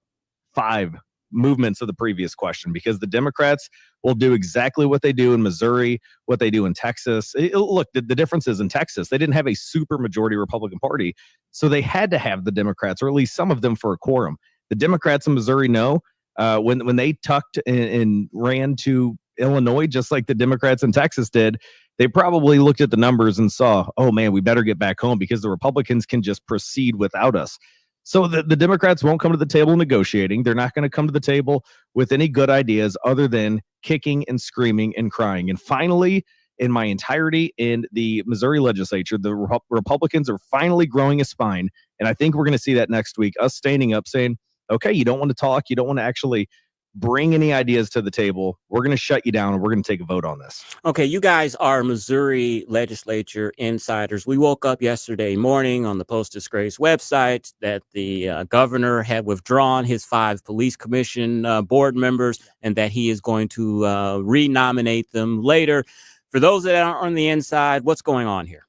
5 movements of the previous question, because the Democrats will do exactly what they do in Missouri, what they do in Texas. Look, the difference is in Texas, they didn't have a super majority Republican Party, so they had to have the Democrats, or at least some of them, for a quorum. The Democrats in Missouri know when they tucked and ran to Illinois, just like the Democrats in Texas did, they probably looked at the numbers and saw, oh man, we better get back home because the Republicans can just proceed without us. So the Democrats won't come to the table negotiating. They're not going to come to the table with any good ideas other than kicking and screaming and crying. And finally, in my entirety in the Missouri legislature, the Republicans are finally growing a spine. And I think we're going to see that next week, us standing up saying, okay, you don't want to talk. You don't want to actually bring any ideas to the table. We're going to shut you down, and we're going to take a vote on this. Okay, you guys are Missouri legislature insiders. We woke up yesterday morning on the post-disgrace website that the governor had withdrawn his 5 police commission board members, and that he is going to renominate them later. For those that aren't on the inside, what's going on here?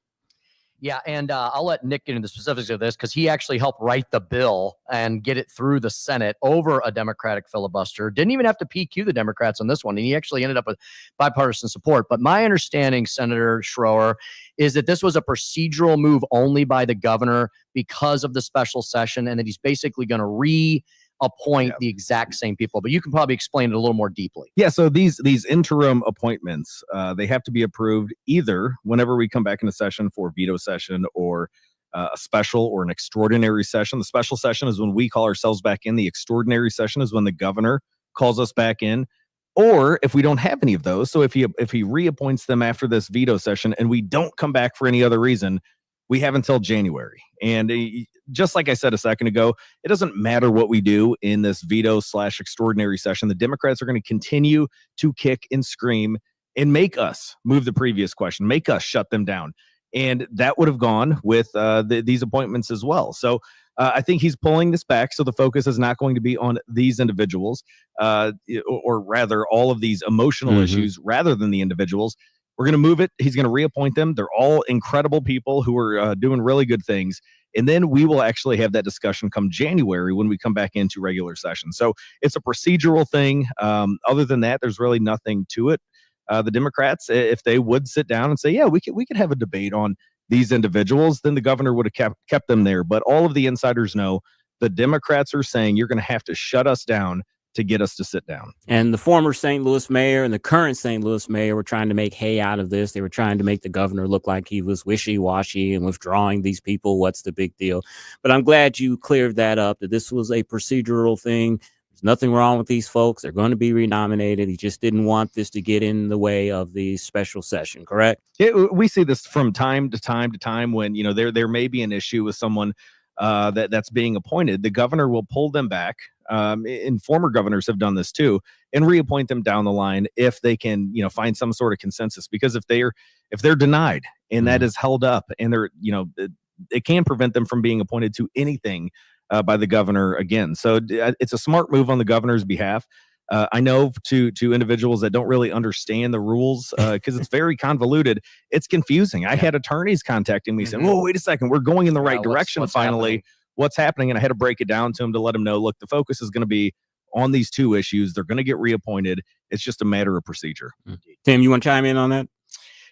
Yeah, and I'll let Nick get into the specifics of this, because he actually helped write the bill and get it through the Senate over a Democratic filibuster. Didn't even have to PQ the Democrats on this one, and he actually ended up with bipartisan support. But my understanding, Senator Schroer, is that this was a procedural move only by the governor because of the special session, and that he's basically going to reappoint the exact same people. But you can probably explain it a little more deeply. Yeah, so these interim appointments, they have to be approved either whenever we come back into session for veto session, or a special or an extraordinary session. The special session is when we call ourselves back in. The extraordinary session is when the governor calls us back in. Or if we don't have any of those, so if he reappoints them after this veto session and we don't come back for any other reason, we have until January. And just like I said a second ago, it doesn't matter what we do in this veto/extraordinary session. The Democrats are going to continue to kick and scream and make us move the previous question, make us shut them down. And that would have gone with these appointments as well. So I think he's pulling this back. So the focus is not going to be on these individuals, or rather all of these emotional issues rather than the individuals. We're going to move it. He's going to reappoint them. They're all incredible people who are doing really good things. And then we will actually have that discussion come January when we come back into regular session. So it's a procedural thing. Other than that, there's really nothing to it. The Democrats, if they would sit down and say, yeah, we could have a debate on these individuals, then the governor would have kept them there. But all of the insiders know the Democrats are saying you're going to have to shut us down to get us to sit down. And the former St. Louis mayor and the current St. Louis mayor were trying to make hay out of this. They were trying to make the governor look like he was wishy-washy and withdrawing these people. What's the big deal? But I'm glad you cleared that up, that this was a procedural thing. There's nothing wrong with these folks. They're going to be renominated. He just didn't want this to get in the way of the special session, correct? Yeah, we see this from time to time when, there may be an issue with someone that's being appointed. The governor will pull them back. And former governors have done this too, and reappoint them down the line if they can, find some sort of consensus. Because if they're denied and that is held up, and it can prevent them from being appointed to anything by the governor again. So it's a smart move on the governor's behalf. I know to individuals that don't really understand the rules, because it's very convoluted. It's confusing. I had attorneys contacting me saying, "Whoa, wait a second, we're going in the right direction finally." Happening? What's happening? And I had to break it down to them to let them know, look, the focus is going to be on these 2 issues. They're going to get reappointed. It's just a matter of procedure. Tim, you want to chime in on that?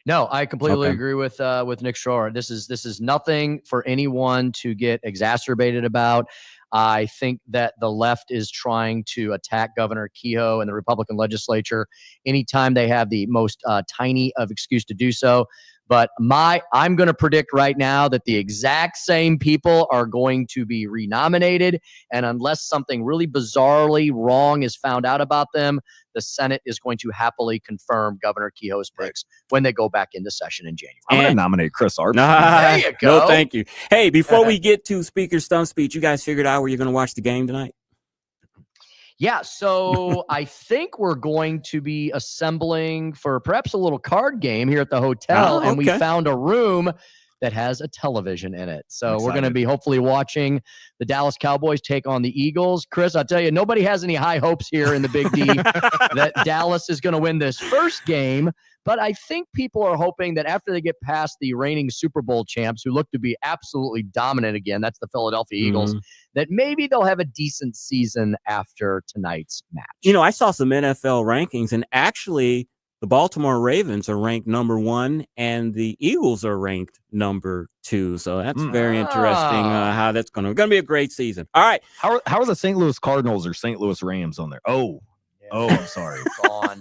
No, I completely agree with Nick Schroer. This is nothing for anyone to get exacerbated about. I think that the left is trying to attack Governor Kehoe and the Republican legislature anytime they have the most tiny of excuse to do so. But I'm going to predict right now that the exact same people are going to be renominated. And unless something really bizarrely wrong is found out about them, the Senate is going to happily confirm Governor Kehoe's picks when they go back into session in January. I'm going to nominate Chris Arps. There you go. No, thank you. Hey, before we get to Speaker Stump Speech, you guys figured out where you're going to watch the game tonight? Yeah, so I think we're going to be assembling for perhaps a little card game here at the hotel, and we found a room that has a television in it. So we're going to be hopefully watching the Dallas Cowboys take on the Eagles. Chris, I'll tell you, nobody has any high hopes here in the Big D that Dallas is going to win this first game. But I think people are hoping that after they get past the reigning Super Bowl champs, who look to be absolutely dominant again, that's the Philadelphia Eagles, that maybe they'll have a decent season after tonight's match. You know, I saw some NFL rankings, and actually the Baltimore Ravens are ranked number 1, and the Eagles are ranked number 2. So that's very interesting how that's going to be a great season. All right. How are the St. Louis Cardinals or St. Louis Rams on there? Oh, I'm sorry.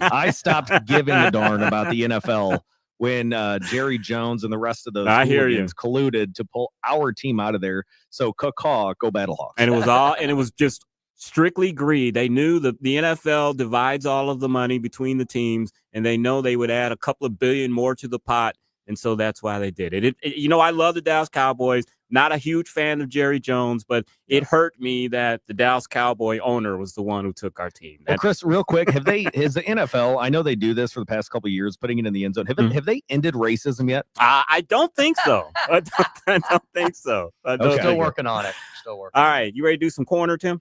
I stopped giving a darn about the NFL when Jerry Jones and the rest of those hooligans colluded to pull our team out of there. So go Battlehawks. And it was just strictly greed. They knew that the NFL divides all of the money between the teams, and they know they would add a couple of billion more to the pot. And so that's why they did it. I love the Dallas Cowboys. Not a huge fan of Jerry Jones, but it hurt me that the Dallas Cowboy owner was the one who took our team. Well, Chris, real quick, has the NFL, I know they do this for the past couple of years, putting it in the end zone. Have they ended racism yet? I don't think so. I don't think so. Still working on it. All right. You ready to do some corner, Tim?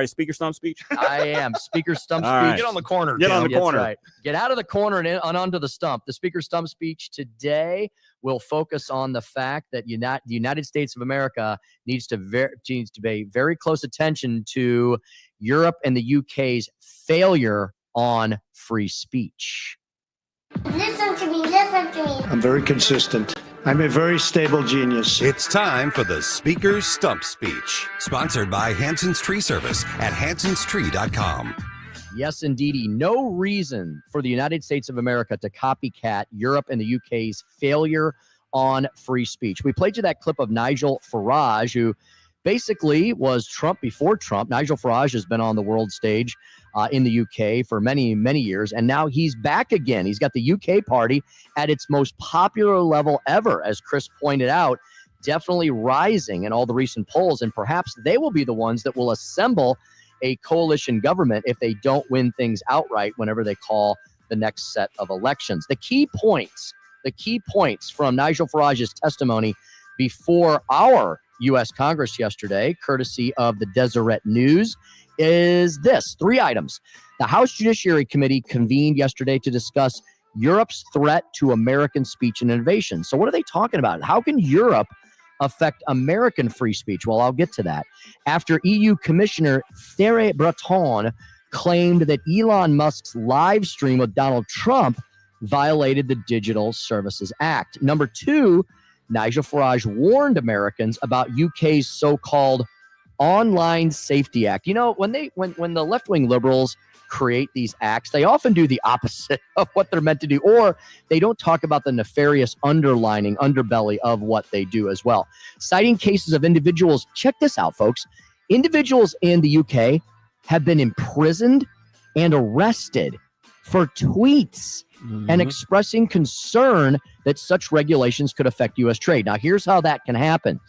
Speaker Stump Speech? I am. Speaker Stump Speech. Right. Get on the corner, Get Tim. on the corner. Right. Get out of the corner and onto the stump. The Speaker Stump Speech today will focus on the fact that the United States of America needs to pay very close attention to Europe and the UK's failure on free speech. Listen to me, listen to me. I'm very consistent. I'm a very stable genius. It's time for the Speaker's Stump Speech, sponsored by Hanson's Tree Service at hansonstree.com. Yes, indeedy. No reason for the United States of America to copycat Europe and the UK's failure on free speech. We played you that clip of Nigel Farage, who basically was Trump before Trump. Nigel Farage has been on the world stage in the UK for many, many years, and now he's back again. He's got the UK party at its most popular level ever, as Chris pointed out, definitely rising in all the recent polls, and perhaps they will be the ones that will assemble a coalition government if they don't win things outright whenever they call the next set of elections. The key points from Nigel Farage's testimony before our U.S. Congress yesterday, courtesy of the Deseret News, is this: 3 items. The House Judiciary Committee convened yesterday to discuss Europe's threat to American speech and innovation. So what are they talking about? How can Europe affect American free speech? Well, I'll get to that. After EU Commissioner Thierry Breton claimed that Elon Musk's live stream with Donald Trump violated the Digital Services Act. Number 2, Nigel Farage warned Americans about UK's so-called Online Safety Act. You know, when the left-wing liberals create these acts, they often do the opposite of what they're meant to do, or they don't talk about the nefarious underbelly of what they do as well. Citing cases of individuals, check this out, folks. Individuals in the UK have been imprisoned and arrested for tweets and expressing concern that such regulations could affect U.S. trade. Now, here's how that can happen.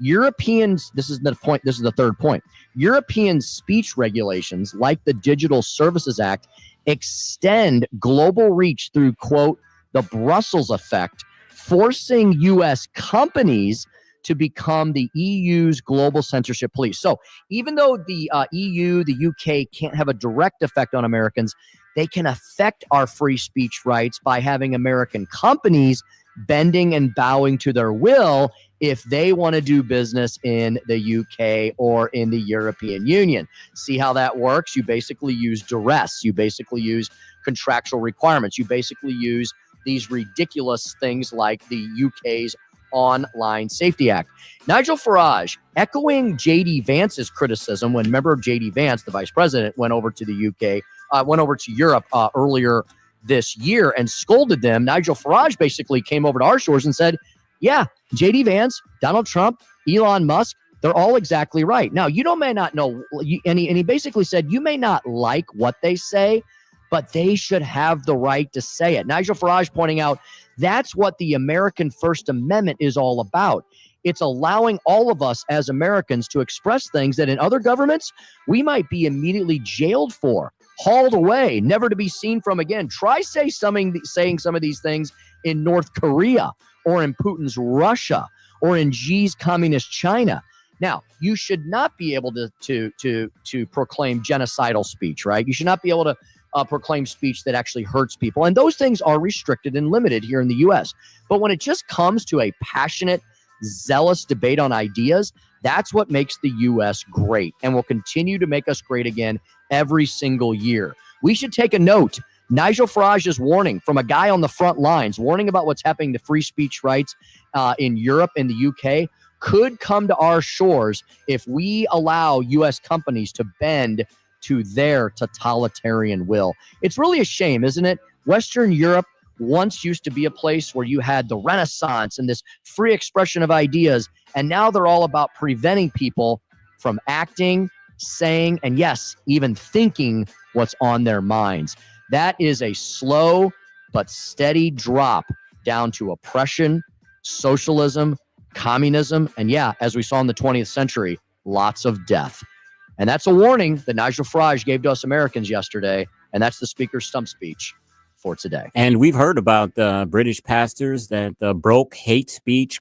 Europeans, this is the third point. European speech regulations, like the Digital Services Act, extend global reach through, quote, the Brussels effect, forcing U.S. companies to become the EU's global censorship police. So even though the EU, the UK can't have a direct effect on Americans, they can affect our free speech rights by having American companies bending and bowing to their will if they want to do business in the UK or in the European Union. See how that works? You basically use duress. You basically use contractual requirements. You basically use these ridiculous things like the UK's Online Safety Act. Nigel Farage, echoing J.D. Vance's criticism when member of J.D. Vance, the vice president, went over to the UK, went over to Europe earlier this year and scolded them. Nigel Farage basically came over to our shores and said, yeah, J.D. Vance, Donald Trump, Elon Musk, they're all exactly right. Now, may not know, and he basically said, you may not like what they say, but they should have the right to say it. Nigel Farage pointing out that's what the American First Amendment is all about. It's allowing all of us as Americans to express things that in other governments we might be immediately jailed for, hauled away, never to be seen from again. Try saying some of these things in North Korea or in Putin's Russia or in Xi's communist China. Now, you should not be able to proclaim genocidal speech, right? You should not be able to proclaim speech that actually hurts people. And those things are restricted and limited here in the U.S. But when it just comes to a passionate, zealous debate on ideas, that's what makes the U.S. great and will continue to make us great again every single year. We should take a note. Nigel Farage's warning from a guy on the front lines, warning about what's happening to free speech rights in Europe and the UK, could come to our shores if we allow U.S. companies to bend to their totalitarian will. It's really a shame, isn't it? Western Europe once used to be a place where you had the Renaissance and this free expression of ideas, and now they're all about preventing people from acting, saying, and yes, even thinking what's on their minds. That is a slow but steady drop down to oppression, socialism, communism, and yeah, as we saw in the 20th century, lots of death. And that's a warning that Nigel Farage gave to us Americans yesterday, and that's the Speaker's stump speech for today. And we've heard about British pastors that broke hate speech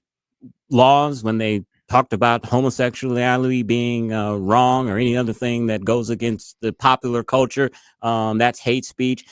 laws when they talked about homosexuality being wrong or any other thing that goes against the popular culture. That's hate speech.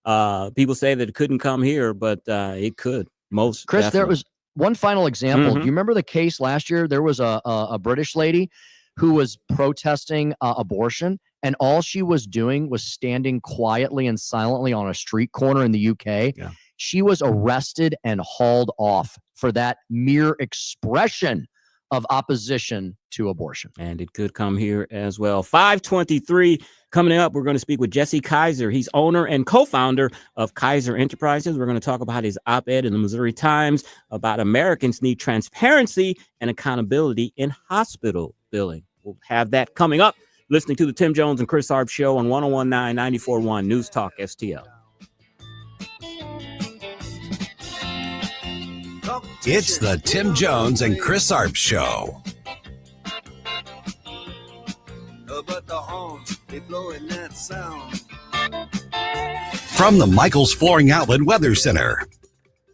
People say that it couldn't come here, but it could. Chris, definitely. There was one final example. Do you remember the case last year? There was a British lady who was protesting abortion, and all she was doing was standing quietly and silently on a street corner in the UK. Yeah. She was arrested and hauled off for that mere expression of opposition to abortion. And it could come here as well. 5:23 coming up. We're going to speak with Jesse Kaiser. He's owner and co-founder of Kaiser Enterprises. We're going to talk about his op-ed in the Missouri Times about Americans need transparency and accountability in hospital billing. We'll have that coming up. Listening to the Tim Jones and Chris Arps show on 101.9 94.1 News Talk STL. It's the Tim Jones and Chris Arps show. But the horns, they blowing that sound. From the Michaels Flooring Outlet Weather Center.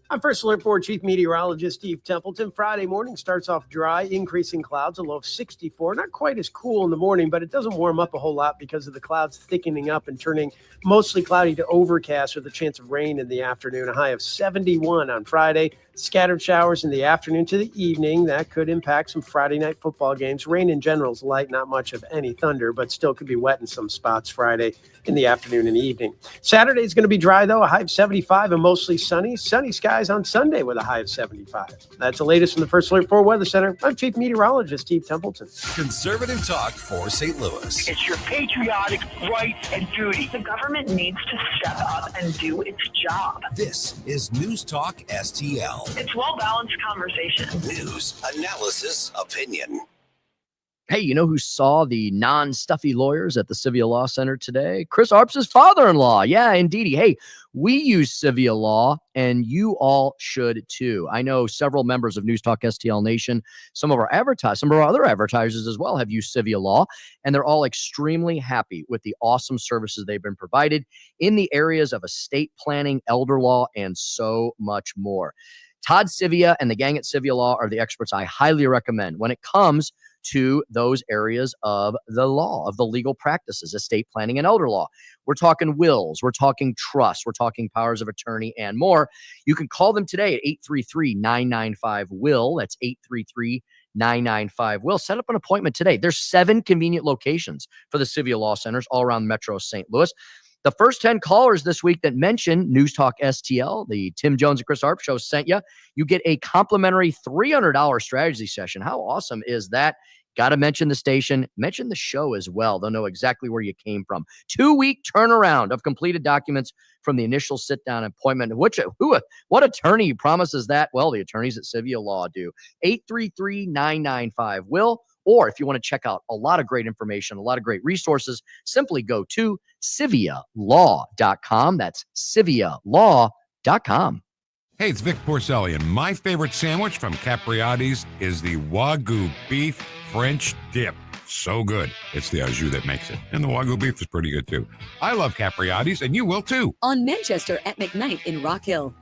I'm First Alert 4 Chief Meteorologist Steve Templeton. Friday morning starts off dry, increasing clouds, a low of 64. Not quite as cool in the morning, but it doesn't warm up a whole lot because of the clouds thickening up and turning mostly cloudy to overcast with a chance of rain in the afternoon. A high of 71 on Friday. Scattered showers in the afternoon to the evening. That could impact some Friday night football games. Rain in general is light, not much of any thunder, but still could be wet in some spots Friday in the afternoon and evening. Saturday is going to be dry, though, a high of 75 and mostly sunny. Sunny skies on Sunday with a high of 75. That's the latest from the First Alert 4 Weather Center. I'm Chief Meteorologist Steve Templeton. Conservative talk for St. Louis. It's your patriotic right and duty. The government needs to step up and do its job. This is News Talk STL. It's well-balanced conversation. News, analysis, opinion. Hey, you know who saw the non-stuffy lawyers at the Civia Law Center today? Chris Arps' father-in-law. Yeah, indeedy. Hey, we use Civia Law, and you all should too. I know several members of News Talk STL Nation, some of our other advertisers as well have used Civia Law, and they're all extremely happy with the awesome services they've been provided in the areas of estate planning, elder law, and so much more. Todd Civia and the gang at Civia Law are the experts I highly recommend when it comes to those areas of the law, of the legal practices, estate planning and elder law. We're talking wills, we're talking trusts, we're talking powers of attorney and more. You can call them today at 833-995-WILL. That's 833-995-WILL. Set up an appointment today. There's 7 convenient locations for the Civia Law Centers all around Metro St. Louis. The first 10 callers this week that mention News Talk STL, the Tim Jones and Chris Arps show sent you, you get a complimentary $300 strategy session. How awesome is that? got to mention the station, mention the show as well. They'll know exactly where you came from. 2-week turnaround of completed documents from the initial sit-down appointment. What attorney promises that? Well, the attorneys at Civia Law do. 833-995-WILL. Or if you want to check out a lot of great information, a lot of great resources, simply go to civialaw.com. That's civialaw.com. Hey, it's Vic Porcelli, and my favorite sandwich from Capriati's is the Wagyu beef French dip. So good. It's the au jus that makes it. And the Wagyu beef is pretty good, too. I love Capriati's, and you will, too. On Manchester at McKnight in Rock Hill.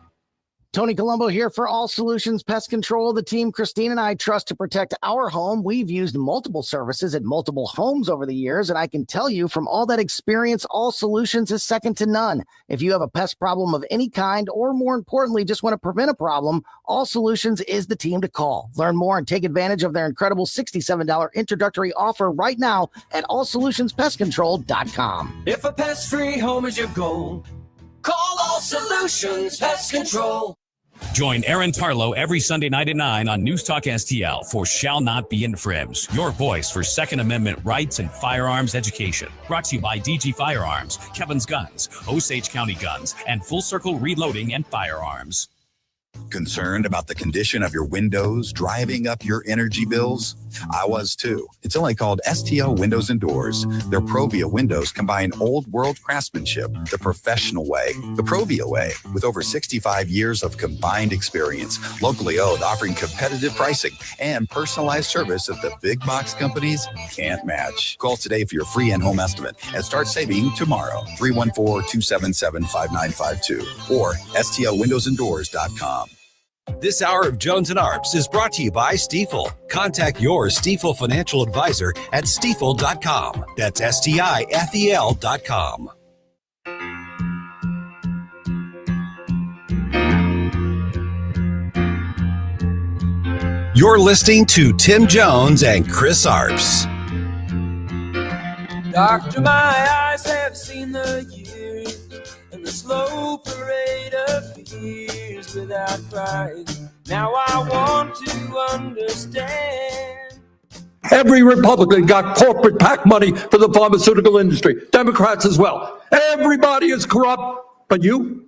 Tony Colombo here for All Solutions Pest Control, the team Christine and I trust to protect our home. We've used multiple services at multiple homes over the years, and I can tell you from all that experience, All Solutions is second to none. If you have a pest problem of any kind, or more importantly, just want to prevent a problem, All Solutions is the team to call. Learn more and take advantage of their incredible $67 introductory offer right now at allsolutionspestcontrol.com. If a pest-free home is your goal, call All Solutions Pest Control. Join Aaron Tarlow every Sunday night at 9 on News Talk STL for Shall Not Be Infringed, your voice for Second Amendment rights and firearms education. Brought to you by DG Firearms, Kevin's Guns, Osage County Guns, and Full Circle Reloading and Firearms. Concerned about the condition of your windows driving up your energy bills? I was too. It's only called STL Windows and Doors. Their Provia windows combine old world craftsmanship the professional way, the Provia way, with over 65 years of combined experience, locally owned, offering competitive pricing and personalized service that the big box companies can't match. Call today for your free in-home estimate and start saving tomorrow. 314-277-5952 or stlwindowsanddoors.com. This hour of Jones and Arps is brought to you by Stifel. Contact your Stifel financial advisor at stifel.com. That's STIFEL.com. You're listening to Tim Jones and Chris Arps. Doctor, my eyes have seen the years and the slow parade of fears without crying. Now I want to understand. Every Republican got corporate PAC money for the pharmaceutical industry. Democrats as well. Everybody is corrupt, but you?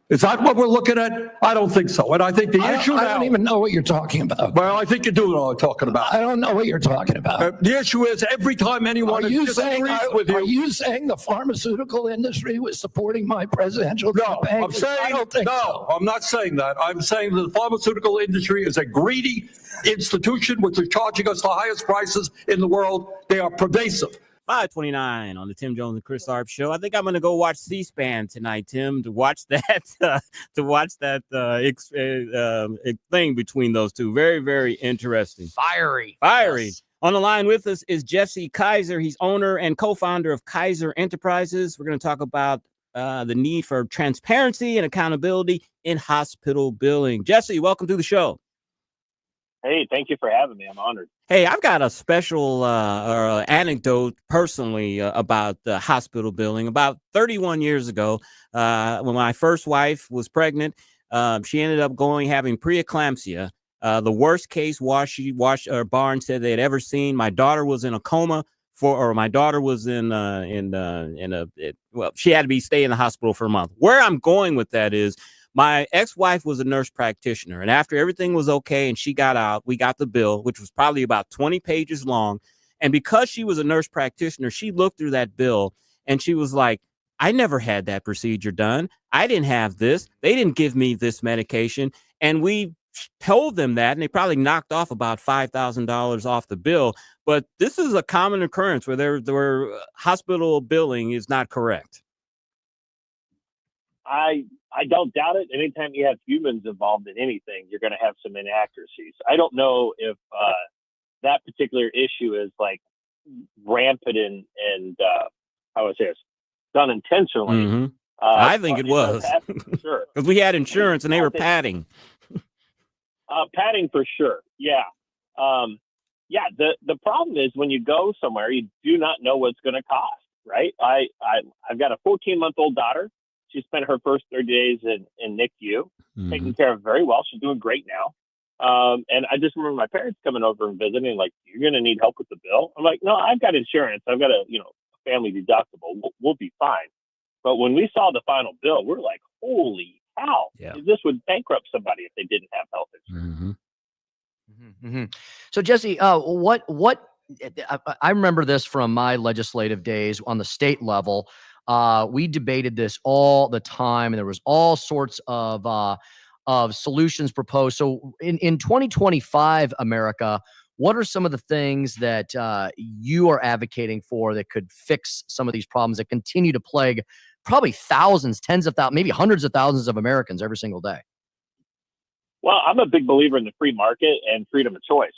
Is that what we're looking at? I don't think so. And I think the issue now... I don't even know what you're talking about. Well, I think you do know what I'm talking about. I don't know what you're talking about. The issue is every time anyone disagrees with you... Are you saying the pharmaceutical industry was supporting my presidential campaign? I'm saying... I don't think so. I'm not saying that. I'm saying that the pharmaceutical industry is a greedy institution which is charging us the highest prices in the world. They are pervasive. 529 on the Tim Jones and Chris Arps show. I think I'm going to go watch C-SPAN tonight, Tim, to watch that thing between those two. Very, very interesting. Fiery. Yes. On the line with us is Jesse Kaiser. He's owner and co-founder of Kaiser Enterprises. We're going to talk about the need for transparency and accountability in hospital billing. Jesse, welcome to the show. Hey, thank you for having me. I'm honored. Hey, I've got a special anecdote personally about hospital billing. About 31 years ago, when my first wife was pregnant, she ended up having preeclampsia. The worst case Barnes said they had ever seen. My daughter was in a coma my daughter was she had to be staying in the hospital for a month. Where I'm going with that is, my ex-wife was a nurse practitioner, and after everything was okay and she got out, we got the bill, which was probably about 20 pages long. And because she was a nurse practitioner, she looked through that bill and she was like, I never had that procedure done. I didn't have this. They didn't give me this medication. And we told them that, and they probably knocked off about $5,000 off the bill. But this is a common occurrence where hospital billing is not correct. I don't doubt it. Anytime you have humans involved in anything, you're going to have some inaccuracies. I don't know if that particular issue is like rampant and how would I say this, done intentionally. Mm-hmm. I think it was. Sure. Because we had insurance and they were padding. Padding for sure. Yeah. The problem is when you go somewhere, you do not know what's going to cost, right? I've got a 14-month-old daughter. She spent her first 30 days in NICU, taken care of very well. She's doing great now. And I just remember my parents coming over and visiting, like, you're going to need help with the bill. I'm like, no, I've got insurance. I've got a, family deductible. We'll be fine. But when we saw the final bill, we're like, holy cow, this would bankrupt somebody if they didn't have health insurance. So Jesse, what I remember this from my legislative days on the state level. We debated this all the time, and there was all sorts of solutions proposed. So in 2025 America, what are some of the things that you are advocating for that could fix some of these problems that continue to plague probably thousands, tens of thousands, maybe hundreds of thousands of Americans every single day? Well, I'm a big believer in the free market and freedom of choice.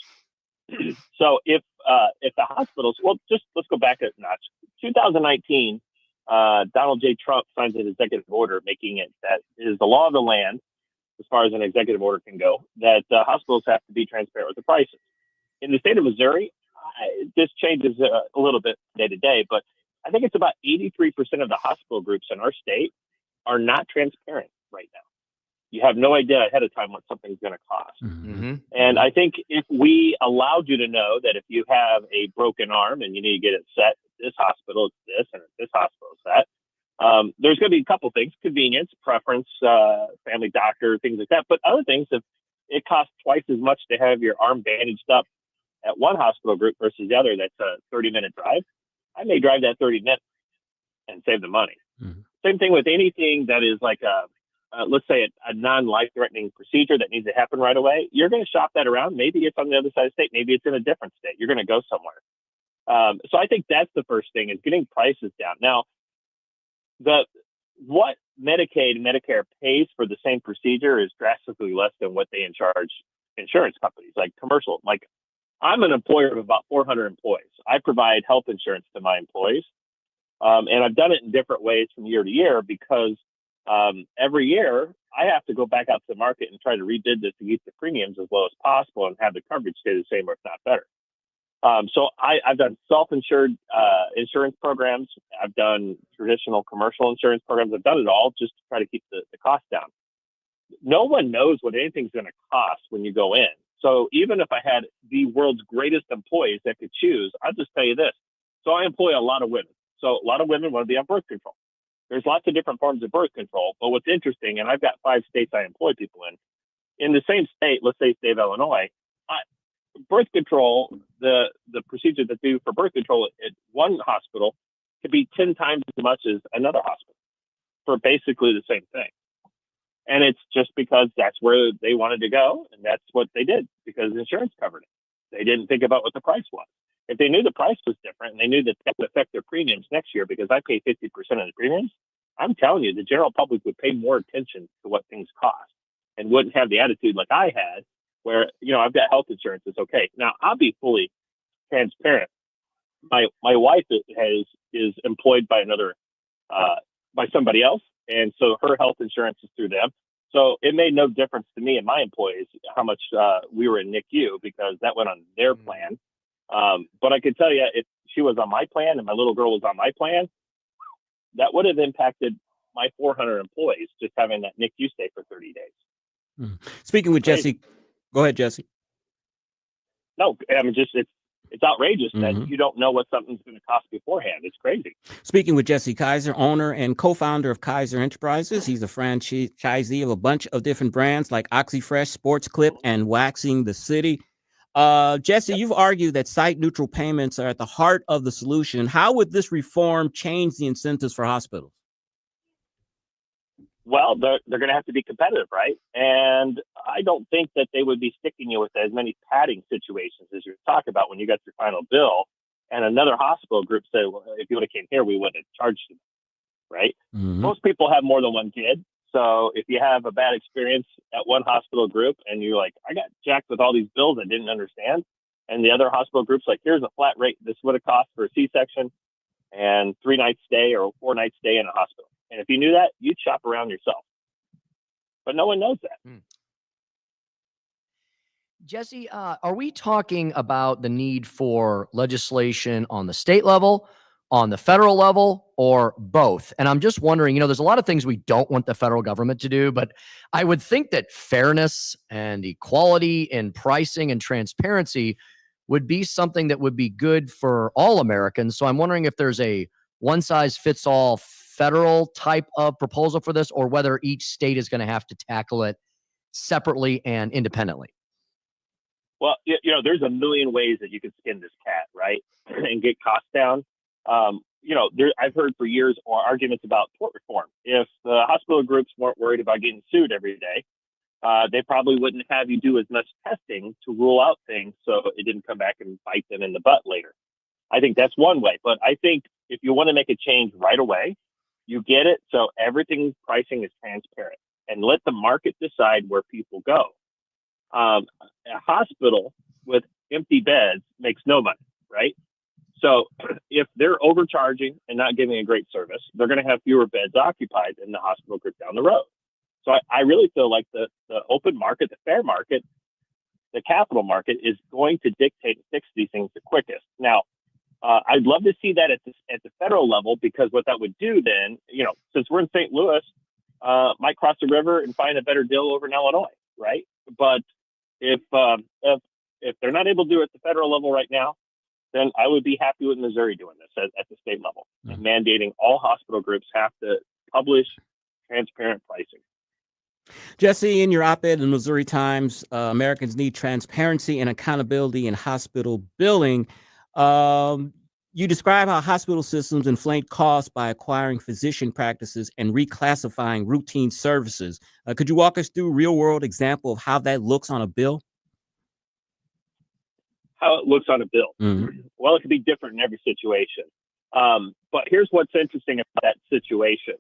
So if the hospitals, let's go back a notch. 2019, Donald J. Trump signs an executive order making it that is the law of the land, as far as an executive order can go, that hospitals have to be transparent with the prices. In the state of Missouri, this changes a little bit day to day, but I think it's about 83% of the hospital groups in our state are not transparent right now. You have no idea ahead of time what something's going to cost. And I think if we allowed you to know that if you have a broken arm and you need to get it set at this hospital, it's this, and at this hospital, it's that, there's going to be a couple things: convenience, preference, family doctor, things like that. But other things, if it costs twice as much to have your arm bandaged up at one hospital group versus the other, that's a 30-minute drive, I may drive that 30 minutes and save the money. Same thing with anything that is like let's say a non-life-threatening procedure that needs to happen right away. You're going to shop that around. Maybe it's on the other side of the state. Maybe it's in a different state. You're going to go somewhere. So I think that's the first thing, is getting prices down. Now, what Medicaid and Medicare pays for the same procedure is drastically less than what they charge insurance companies, like commercial. Like, I'm an employer of about 400 employees. I provide health insurance to my employees. And I've done it in different ways from year to year because every year I have to go back out to the market and try to rebid this to keep the premiums as low as possible and have the coverage stay the same or if not better. So I've done self-insured insurance programs. I've done traditional commercial insurance programs. I've done it all just to try to keep the cost down. No one knows what anything's going to cost when you go in. So even if I had the world's greatest employees that could choose, I'll just tell you this. So I employ a lot of women. So a lot of women want to be on birth control. There's lots of different forms of birth control. But what's interesting, and I've got 5 states I employ people in the same state, let's say state of Illinois, birth control, the procedure that they do for birth control at one hospital could be 10 times as much as another hospital for basically the same thing. And it's just because that's where they wanted to go, and that's what they did because insurance covered it. They didn't think about what the price was. If they knew the price was different and they knew that would affect their premiums next year because I pay 50% of the premiums, I'm telling you, the general public would pay more attention to what things cost and wouldn't have the attitude like I had where, I've got health insurance. It's okay. Now, I'll be fully transparent. My wife is employed by by somebody else. And so her health insurance is through them. So it made no difference to me and my employees how much we were in NICU because that went on their plan. But I could tell you, if she was on my plan and my little girl was on my plan, that would have impacted my 400 employees just having that NICU stay for 30 days. Speaking with Jesse, go ahead, Jesse. No, I mean, it's outrageous that you don't know what something's going to cost beforehand. It's crazy. Speaking with Jesse Kaiser, owner and co-founder of Kaiser Enterprises. He's a franchisee of a bunch of different brands like OxyFresh, Sports Clip, and Waxing the City. Jesse, you've argued that site-neutral payments are at the heart of the solution. How would this reform change the incentives for hospitals? Well, they're going to have to be competitive, right? And I don't think that they would be sticking you with as many padding situations as you talk about when you got your final bill. And another hospital group said, well, if you would have came here, we wouldn't have charged you, right? Most people have more than one kid. So if you have a bad experience at one hospital group and you're like, I got jacked with all these bills I didn't understand. And the other hospital group's like, here's a flat rate. This would have cost for a C-section and 3-night stay or 4-night stay in a hospital. And if you knew that, you'd shop around yourself. But no one knows that. Jesse, are we talking about the need for legislation on the state level, on the federal level or both? And I'm just wondering, there's a lot of things we don't want the federal government to do, but I would think that fairness and equality in pricing and transparency would be something that would be good for all Americans. So I'm wondering if there's a one size fits all federal type of proposal for this, or whether each state is going to have to tackle it separately and independently. Well, there's a million ways that you can skin this cat, right, and get costs down. I've heard for years arguments about tort reform. If the hospital groups weren't worried about getting sued every day, they probably wouldn't have you do as much testing to rule out things so it didn't come back and bite them in the butt later. I think that's one way. But I think if you want to make a change right away, you get it so everything's pricing is transparent and let the market decide where people go. A hospital with empty beds makes no money, right? So if they're overcharging and not giving a great service, they're going to have fewer beds occupied in the hospital group down the road. So I really feel like the open market, the fair market, the capital market is going to dictate and fix these things the quickest. Now, I'd love to see that at the federal level, because what that would do then, since we're in St. Louis, might cross the river and find a better deal over in Illinois, right? But if they're not able to do it at the federal level right now, then I would be happy with Missouri doing this at the state level and mandating all hospital groups have to publish transparent pricing. Jesse, in your op-ed in the Missouri Times, Americans need transparency and accountability in hospital billing. You describe how hospital systems inflate costs by acquiring physician practices and reclassifying routine services. Could you walk us through a real-world example of how that looks on a bill? How it looks on a bill? Mm-hmm. Well, it could be different in every situation. But here's what's interesting about that situation.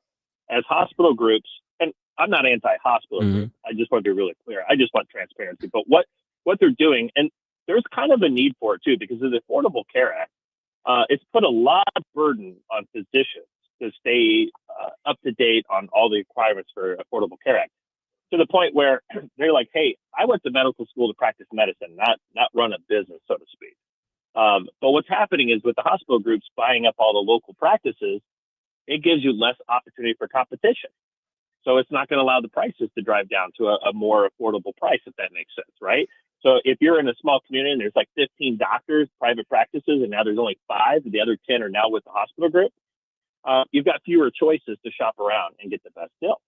As hospital groups, and I'm not anti-hospital group, I just want to be really clear. I just want transparency. But what they're doing, and there's kind of a need for it too, because of the Affordable Care Act, it's put a lot of burden on physicians to stay up to date on all the requirements for Affordable Care Act, to the point where they're like, hey, I went to medical school to practice medicine, not run a business, so to speak. But what's happening is with the hospital groups buying up all the local practices, it gives you less opportunity for competition. So it's not going to allow the prices to drive down to a more affordable price, if that makes sense, right? So if you're in a small community and there's like 15 doctors, private practices, and now there's only 5, and the other 10 are now with the hospital group, you've got fewer choices to shop around and get the best deal.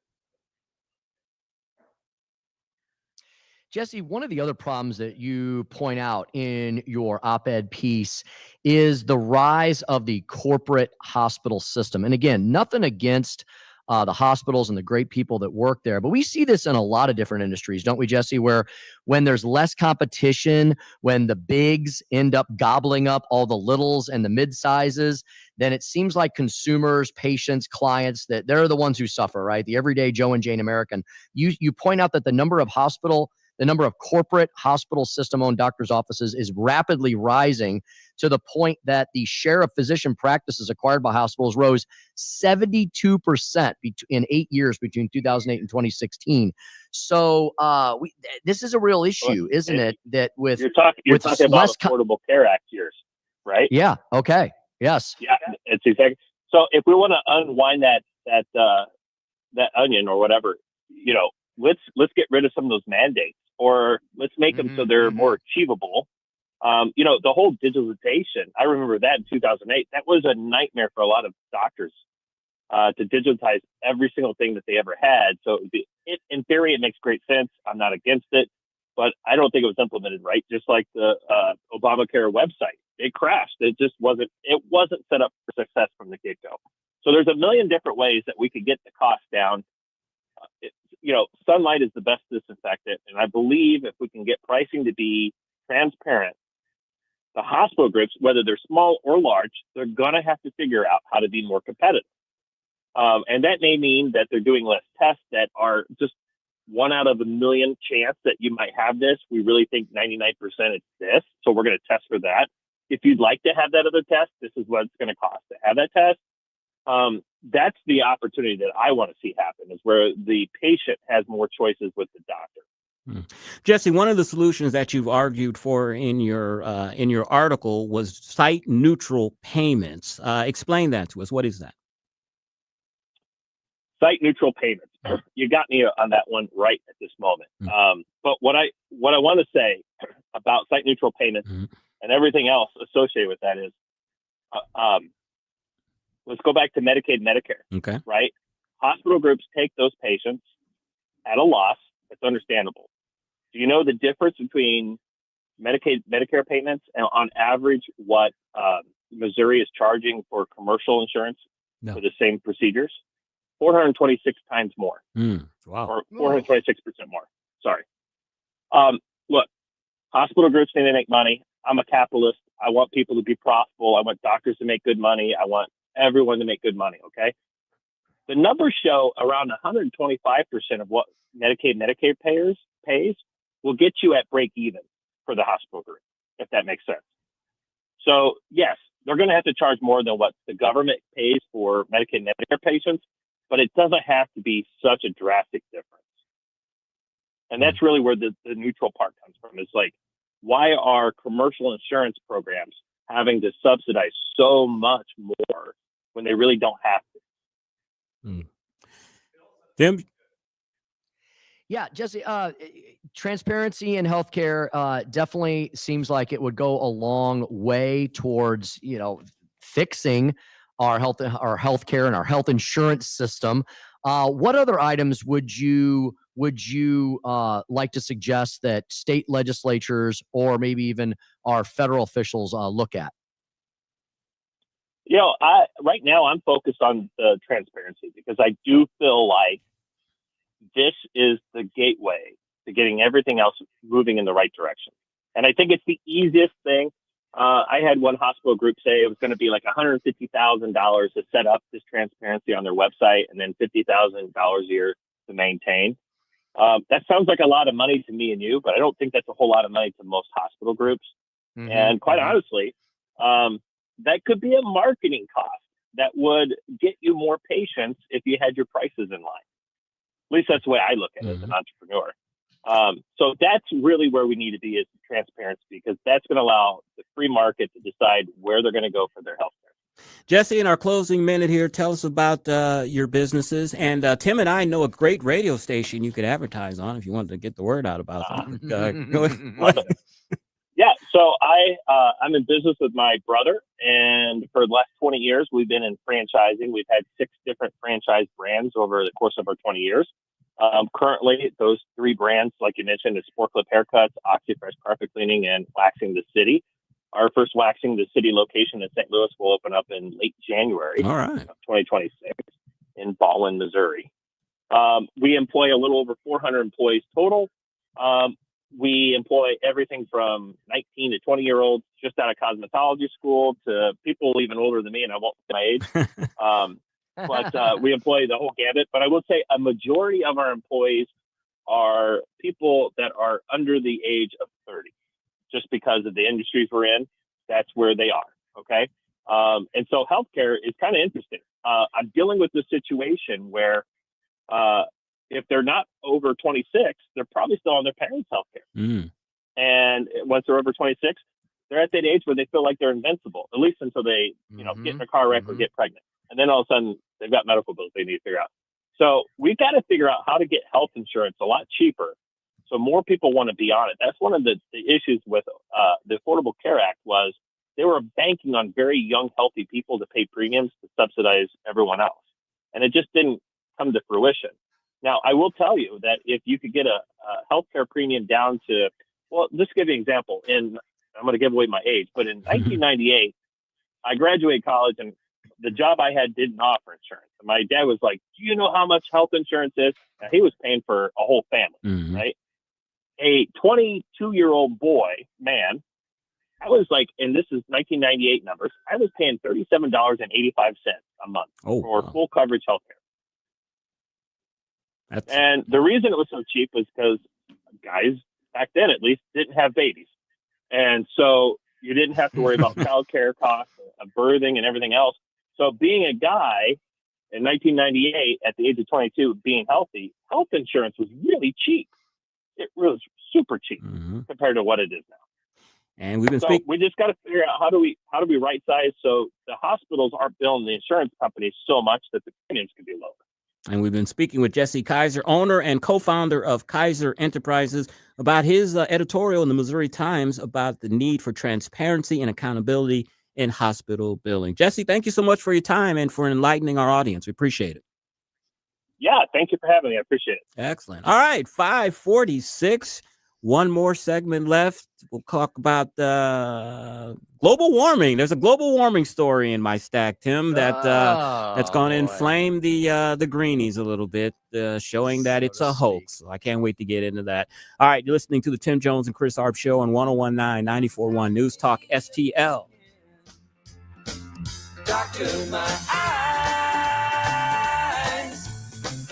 Jesse, one of the other problems that you point out in your op-ed piece is the rise of the corporate hospital system. And again, nothing against the hospitals and the great people that work there, but we see this in a lot of different industries, don't we, Jesse, where when there's less competition, when the bigs end up gobbling up all the littles and the mid-sizes, then it seems like consumers, patients, clients, that they're the ones who suffer, right? The everyday Joe and Jane American. You point out that the number of corporate hospital system-owned doctors' offices is rapidly rising to the point that the share of physician practices acquired by hospitals rose 72% in 8 years between 2008 and 2016. So this is a real issue, isn't it? That you're talking about Affordable Care Act years, right? Yeah. Okay. Yes. Yeah. It's exactly. So if we want to unwind that onion or whatever, let's get rid of some of those mandates, or let's make them so they're more achievable. The whole digitalization, I remember that in 2008, that was a nightmare for a lot of doctors to digitize every single thing that they ever had. So in theory, it makes great sense. I'm not against it, but I don't think it was implemented right. Just like the Obamacare website, it crashed. It wasn't set up for success from the get-go. So there's a million different ways that we could get the cost down. Sunlight is the best disinfectant. And I believe if we can get pricing to be transparent, the hospital groups, whether they're small or large, they're going to have to figure out how to be more competitive. And that may mean that they're doing less tests that are just 1 out of a million chance that you might have this. We really think 99% it's this. So we're going to test for that. If you'd like to have that other test, this is what it's going to cost to have that test. That's the opportunity that I want to see happen, is where the patient has more choices with the doctor. Jesse, one of the solutions that you've argued for in your article was site neutral payments. Explain that to us. What is that? Site neutral payments. You got me on that one right at this moment. But what I want to say about site neutral payments and everything else associated with that is, let's go back to Medicaid, Medicare. Okay. Right. Hospital groups take those patients at a loss. It's understandable. Do you know the difference between Medicaid, Medicare payments and on average what Missouri is charging for commercial insurance for the same procedures? 426 times more. Wow. Or 426% more. Sorry. Look, hospital groups need to make money. I'm a capitalist. I want people to be profitable. I want doctors to make good money. I want everyone to make good money. Okay. The numbers show around 125% of what Medicaid, Medicare pays will get you at break even for the hospital group, if that makes sense. So yes, they're going to have to charge more than what the government pays for Medicaid, Medicare patients, but it doesn't have to be such a drastic difference. And that's really where the neutral part comes from. It's like, why are commercial insurance programs having to subsidize so much more when they really don't have to? Tim? Yeah, Jesse, transparency in healthcare definitely seems like it would go a long way towards, fixing our healthcare and our health insurance system. What other items would you like to suggest that state legislatures or maybe even our federal officials look at? Right now I'm focused on the transparency because I do feel like this is the gateway to getting everything else moving in the right direction. And I think it's the easiest thing. I had one hospital group say it was going to be like $150,000 to set up this transparency on their website and then $50,000 a year to maintain. That sounds like a lot of money to me and you, but I don't think that's a whole lot of money to most hospital groups. And quite honestly, that could be a marketing cost that would get you more patients if you had your prices in line. At least that's the way I look at it as an entrepreneur. So that's really where we need to be is transparency, because that's going to allow the free market to decide where they're going to go for their healthcare. Jesse, in our closing minute here, tell us about your businesses. And Tim and I know a great radio station you could advertise on if you wanted to get the word out about it. Go ahead. Yeah, so I'm in business with my brother, and for the last 20 years, we've been in franchising. We've had 6 different franchise brands over the course of our 20 years. Currently, those 3 brands, like you mentioned, is Sport Clip Haircuts, OxyFresh Carpet Cleaning, and Waxing the City. Our first Waxing the City location in St. Louis will open up in late January of 2026 in Ballin, Missouri. We employ a little over 400 employees total. We employ everything from 19 to 20-year-olds just out of cosmetology school to people even older than me, and I won't say my age. But we employ the whole gamut. But I will say a majority of our employees are people that are under the age of 30, just because of the industries we're in. That's where they are. Okay. And so healthcare is kind of interesting. I'm dealing with this situation where if they're not over 26, they're probably still on their parents' healthcare. And once they're over 26, they're at that age where they feel like they're invincible, at least until they, get in a car wreck or get pregnant. And then all of a sudden they've got medical bills they need to figure out. So we've got to figure out how to get health insurance a lot cheaper so more people want to be on it. That's one of the issues with the Affordable Care Act was they were banking on very young, healthy people to pay premiums to subsidize everyone else. And it just didn't come to fruition. Now, I will tell you that if you could get a healthcare premium down to, well, just to give you an example, I'm going to give away my age, but in 1998, I graduated college and the job I had didn't offer insurance. And my dad was like, do you know how much health insurance is? Now, he was paying for a whole family, right? A 22-year-old man, I was like, and this is 1998 numbers, I was paying $37.85 a month for full coverage healthcare. And the reason it was so cheap was because guys back then, at least, didn't have babies. And so you didn't have to worry about childcare costs, birthing and everything else. So being a guy in 1998 at the age of 22, being healthy, health insurance was really cheap. it was super cheap compared to what it is now. And we've been So we just got to figure out how do we right size so the hospitals aren't billing the insurance companies so much that the premiums can be lower. And we've been speaking with Jesse Kaiser, owner and co-founder of Kaiser Enterprises, about his editorial in the Missouri Times about the need for transparency and accountability in hospital billing. Jesse, thank you so much for your time and for enlightening our audience. We appreciate it. Yeah, thank you for having me. I appreciate it. Excellent. All right, 5:46. One more segment left. We'll talk about global warming. There's a global warming story in my stack, Tim, that's going to inflame the greenies a little bit, showing that it's a hoax. So I can't wait to get into that. All right, you're listening to the Tim Jones and Chris Arps Show on 101.9, 94.1 News Talk STL. Doctor, my eyes,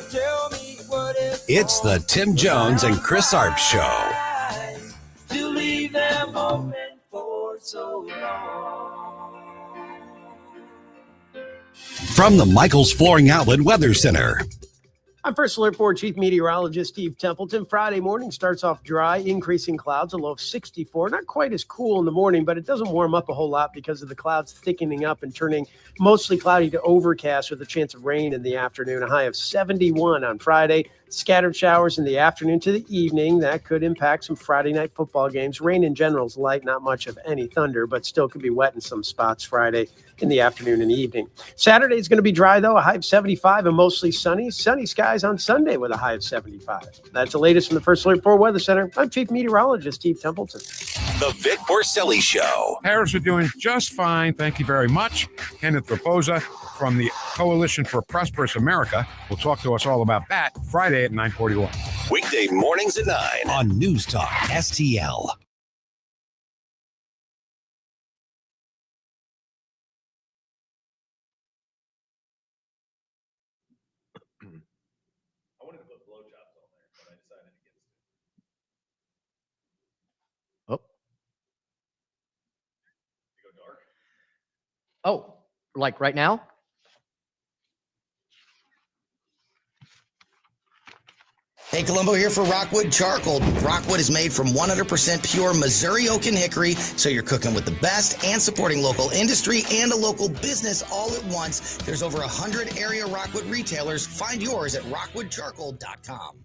tell me what is It's the Tim Jones and Chris Arps Show. to leave them open for so long. From the Michaels Flooring Outlet Weather Center. I'm First Alert 4 Chief Meteorologist Steve Templeton. Friday morning starts off dry, increasing clouds, a low of 64. Not quite as cool in the morning, but it doesn't warm up a whole lot because of the clouds thickening up and turning mostly cloudy to overcast with a chance of rain in the afternoon. A high of 71 on Friday. Scattered showers in the afternoon to the evening. That could impact some Friday night football games. Rain in general is light, not much of any thunder, but still could be wet in some spots Friday in the afternoon and evening. Saturday is going to be dry, though, a high of 75 and mostly sunny. Sunny skies on Sunday with a high of 75. That's the latest from the First Alert 4 Weather Center. I'm Chief Meteorologist Steve Templeton. The Vic Porcelli Show. Harris are doing just fine. Thank you very much. Kenneth Raposa from the Coalition for Prosperous America will talk to us all about that Friday at 9:41. Weekday mornings at 9 on News Talk STL. I wanted to put blowjobs on there, but I decided against it. Oh. You go dark? Oh, like right now? Hey, Columbo here for Rockwood Charcoal. Rockwood is made from 100% pure Missouri oak and hickory, so you're cooking with the best and supporting local industry and a local business all at once. There's over 100 area Rockwood retailers. Find yours at rockwoodcharcoal.com.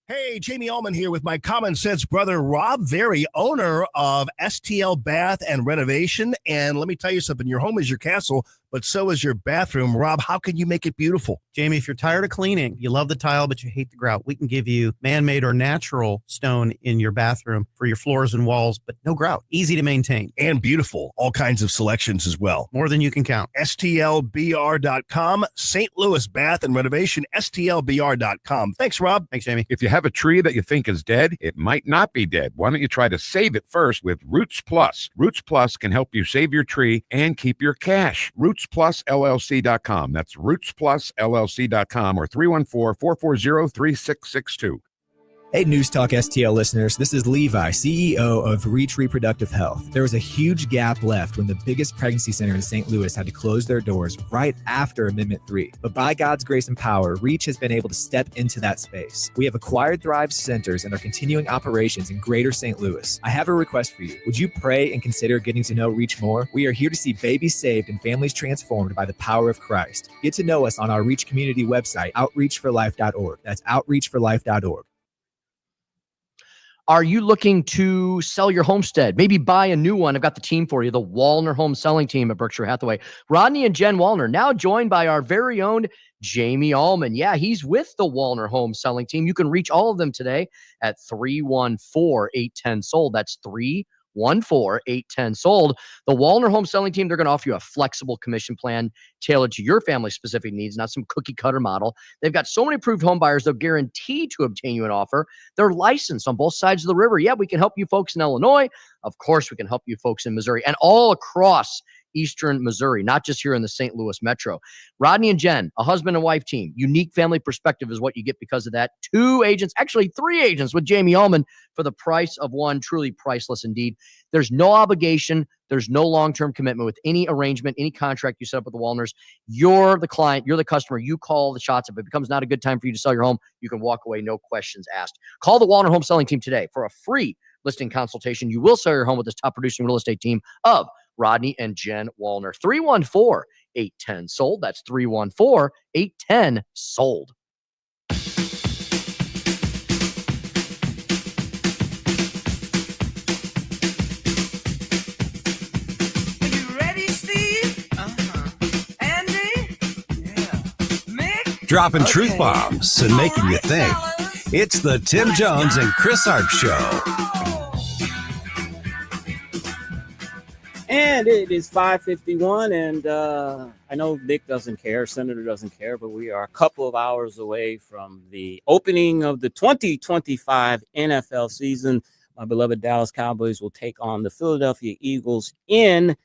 Hey, Jamie Allman here with my common sense brother, Rob Very, owner of STL Bath and Renovation. And let me tell you something, your home is your castle, but so is your bathroom. Rob, how can you make it beautiful? Jamie, if you're tired of cleaning, you love the tile, but you hate the grout, we can give you man-made or natural stone in your bathroom for your floors and walls, but no grout. Easy to maintain. And beautiful. All kinds of selections as well. More than you can count. STLBR.com, St. Louis Bath and Renovation, STLBR.com. Thanks, Rob. Thanks, Jamie. If you have a tree that you think is dead, it might not be dead. Why don't you try to save it first with Roots Plus? Roots Plus can help you save your tree and keep your cash. RootsPlusLLC.com. That's RootsPlusLLC.com or 314-440-3662. Hey, News Talk STL listeners, this is Levi, CEO of Reach Reproductive Health. There was a huge gap left when the biggest pregnancy center in St. Louis had to close their doors right after Amendment 3. But by God's grace and power, Reach has been able to step into that space. We have acquired Thrive centers and are continuing operations in greater St. Louis. I have a request for you. Would you pray and consider getting to know Reach more? We are here to see babies saved and families transformed by the power of Christ. Get to know us on our Reach community website, outreachforlife.org. That's outreachforlife.org. Are you looking to sell your homestead? Maybe buy a new one. I've got the team for you, the Wallner Home Selling Team at Berkshire Hathaway. Rodney and Jen Wallner, now joined by our very own Jamie Allman. Yeah, he's with the Wallner Home Selling Team. You can reach all of them today at 314-810-SOLD. That's 314-810-SOLD. The Wallner Home Selling Team, they're going to offer you a flexible commission plan tailored to your family's specific needs, not some cookie cutter model. They've got so many approved home buyers, they'll guarantee to obtain you an offer. They're licensed on both sides of the river. Yeah, we can help you folks in Illinois. Of course, we can help you folks in Missouri and all across Eastern Missouri, not just here in the St. Louis metro. Rodney and Jen, a husband and wife team. Unique family perspective is what you get because of that. 2 agents, actually 3 agents with Jamie Ullman for the price of one. Truly priceless indeed. There's no obligation. There's no long-term commitment with any arrangement, any contract you set up with the Wallners. You're the client. You're the customer. You call the shots. If it becomes not a good time for you to sell your home, you can walk away, no questions asked. Call the Wallner Home Selling Team today for a free listing consultation. You will sell your home with this top producing real estate team of Rodney and Jen Wallner. 314-810-SOLD. That's 314-810-SOLD. Dropping truth bombs and making you think. It's the Tim Jones and Chris Arps Show. And it is 5:51, and I know Nick doesn't care, Senator doesn't care, but we are a couple of hours away from the opening of the 2025 NFL season. My beloved Dallas Cowboys will take on the Philadelphia Eagles in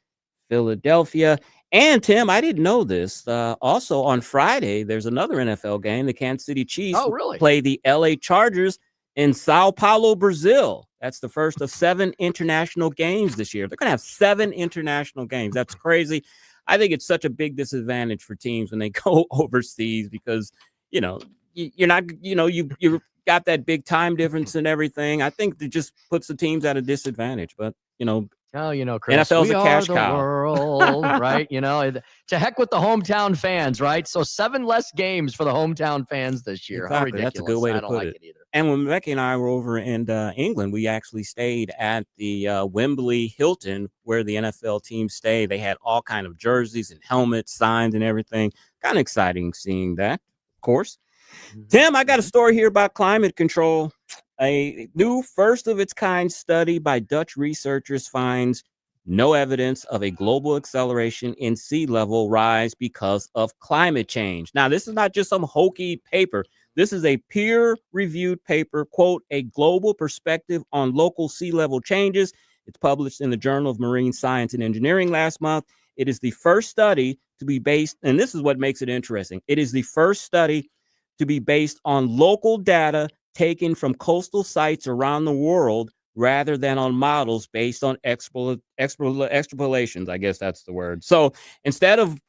Philadelphia. And Tim, I didn't know this. Also on Friday, there's another NFL game. The Kansas City Chiefs play the LA Chargers in Sao Paulo, Brazil. That's the first of 7 international games this year. They're going to have 7 international games. That's crazy. I think it's such a big disadvantage for teams when they go overseas because, you're not, you've got that big time difference and everything. I think it just puts the teams at a disadvantage. But, Chris, NFL's we a cash are the cow. world, right? To heck with the hometown fans, right? So 7 less games for the hometown fans this year. Exactly. How ridiculous. That's a good way to I don't put like it. it either. And when Becky and I were over in England, we actually stayed at the Wembley Hilton where the NFL team stay. They had all kind of jerseys and helmets, signs and everything. Kind of exciting seeing that, of course. Tim, I got a story here about climate control. A new first-of-its-kind study by Dutch researchers finds no evidence of a global acceleration in sea level rise because of climate change. Now, this is not just some hokey paper. This is a peer-reviewed paper, quote, a global perspective on local sea level changes. It's published in the Journal of Marine Science and Engineering last month. It is the first study to be based, and this is what makes it interesting. It is the first study to be based on local data taken from coastal sites around the world rather than on models based on extrapolations. I guess that's the word. So instead of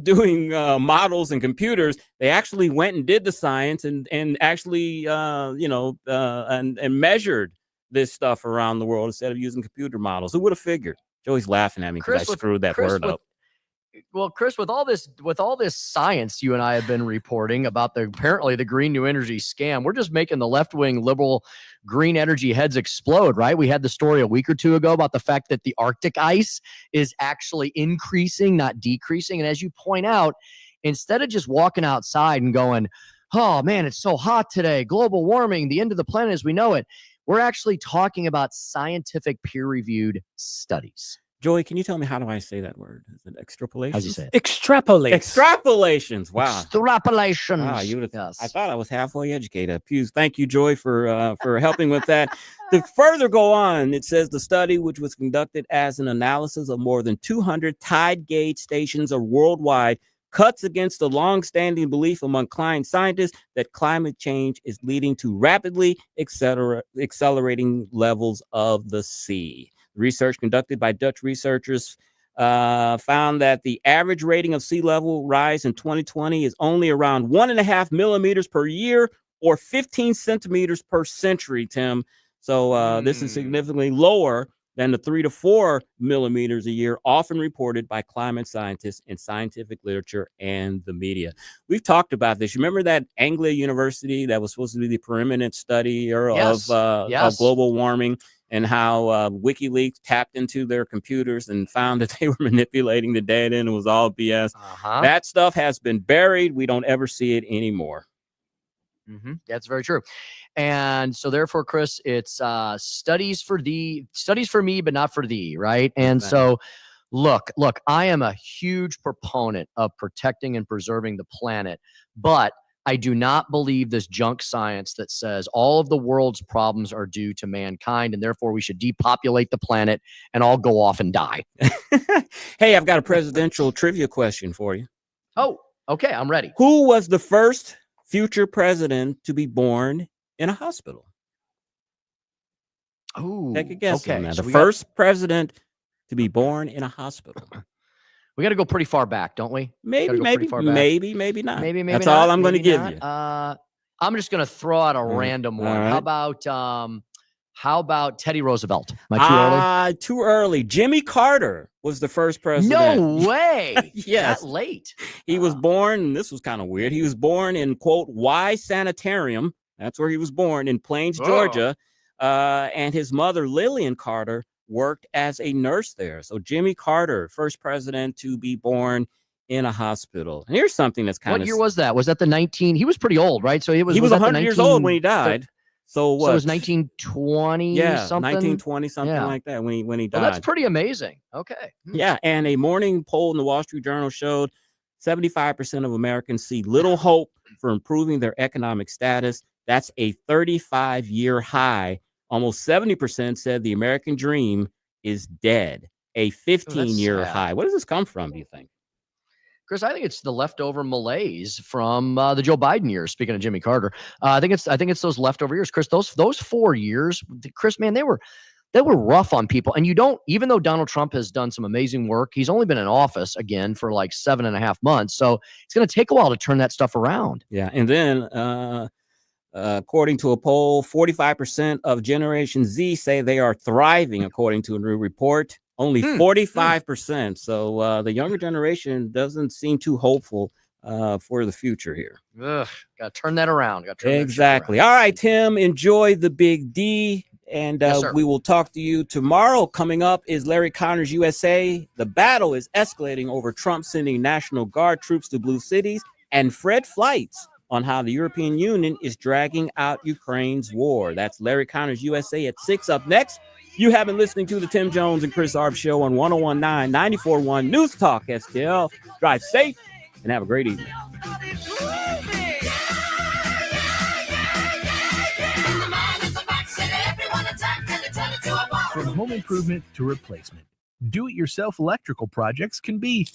doing models and computers, they actually went and did the science and actually and measured this stuff around the world instead of using computer models. Who would have figured? Joey's laughing at me because I screwed that word up. Well, Chris, with all this science you and I have been reporting about apparently the green new energy scam, we're just making the left-wing liberal green energy heads explode, right? We had the story a week or two ago about the fact that the Arctic ice is actually increasing, not decreasing. And as you point out, instead of just walking outside and going, oh man, it's so hot today, global warming, the end of the planet as we know it, we're actually talking about scientific peer-reviewed studies. Joey, can you tell me how do I say that word? Is it extrapolation? How'd you say it? Extrapolations. Wow. Extrapolations. Wow, Yes. I thought I was halfway educated. Thank you, Joy, for helping with that. To further go on, it says the study, which was conducted as an analysis of more than 200 tide gauge stations worldwide, cuts against the long-standing belief among climate scientists that climate change is leading to rapidly accelerating levels of the sea. Research conducted by Dutch researchers found that the average rating of sea level rise in 2020 is only around 1.5 millimeters per year or 15 centimeters per century, Tim. So this is significantly lower than the 3 to 4 millimeters a year, often reported by climate scientists in scientific literature and the media. We've talked about this. You remember that Anglia University that was supposed to be the preeminent study of global warming? And how WikiLeaks tapped into their computers and found that they were manipulating the data and it was all BS. That stuff has been buried. We don't ever see it anymore. Mm-hmm. That's very true. And so therefore, Chris, it's studies for me, but not for thee, right? And so look, I am a huge proponent of protecting and preserving the planet, but I do not believe this junk science that says all of the world's problems are due to mankind, and therefore we should depopulate the planet and all go off and die. Hey, I've got a presidential trivia question for you. Oh, okay, I'm ready. Who was the first future president to be born in a hospital? Ooh, take a guess on that. So The first president to be born in a hospital. We got to go pretty far back, don't we? Maybe not. Maybe That's not. all I'm going to Maybe give not. you. I'm just going to throw out a random one. Right. How about Teddy Roosevelt? Am I too early? Too early. Jimmy Carter was the first president. No way. Yes. That late. He was born, and this was kind of weird. He was born in, quote, Y Sanitarium. That's where he was born, in Plains, Georgia. And his mother, Lillian Carter, worked as a nurse there. So Jimmy Carter, first president to be born in a hospital. And here's something that's kind of... What year was that? Was that the 19... He was pretty old, right? So he was 100 years old when he died. So what? So it was 1920 something? 1920, something like that when he died. Well, that's pretty amazing. Okay. Yeah, and a morning poll in the Wall Street Journal showed 75% of Americans see little hope for improving their economic status. That's a 35-year high. Almost 70% said the American dream is dead. A 15-year high. Where does this come from, do you think? Chris, I think it's the leftover malaise from the Joe Biden years. Speaking of Jimmy Carter, I think it's those leftover years, Chris. Those 4 years, Chris, man, they were rough on people. And even though Donald Trump has done some amazing work, he's only been in office again for like 7.5 months. So it's going to take a while to turn that stuff around. Yeah, and then according to a poll, 45% of Generation Z say they are thriving, according to a new report. Only 45%. So the younger generation doesn't seem too hopeful for the future here. Got to turn that around. Exactly. All right, Tim, enjoy the Big D. And we will talk to you tomorrow. Coming up is Larry Connor's USA. The battle is escalating over Trump sending National Guard troops to blue cities, and Fred Flights on how the European Union is dragging out Ukraine's war. That's Larry Connor's USA at 6. Up next, you have been listening to the Tim Jones and Chris Arps Show on 101.9, 94.1 News Talk STL. Drive safe and have a great evening. From home improvement to replacement, do-it-yourself electrical projects can be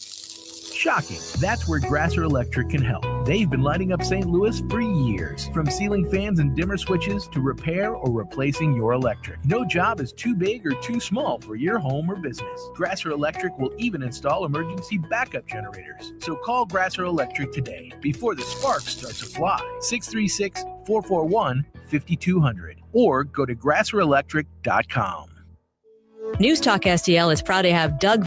shocking. That's where Grasser Electric can help. They've been lighting up St. Louis for years. From ceiling fans and dimmer switches to repair or replacing your electric. No job is too big or too small for your home or business. Grasser Electric will even install emergency backup generators. So call Grasser Electric today before the sparks start to fly. 636-441-5200 or go to grasserelectric.com. News Talk STL is proud to have Doug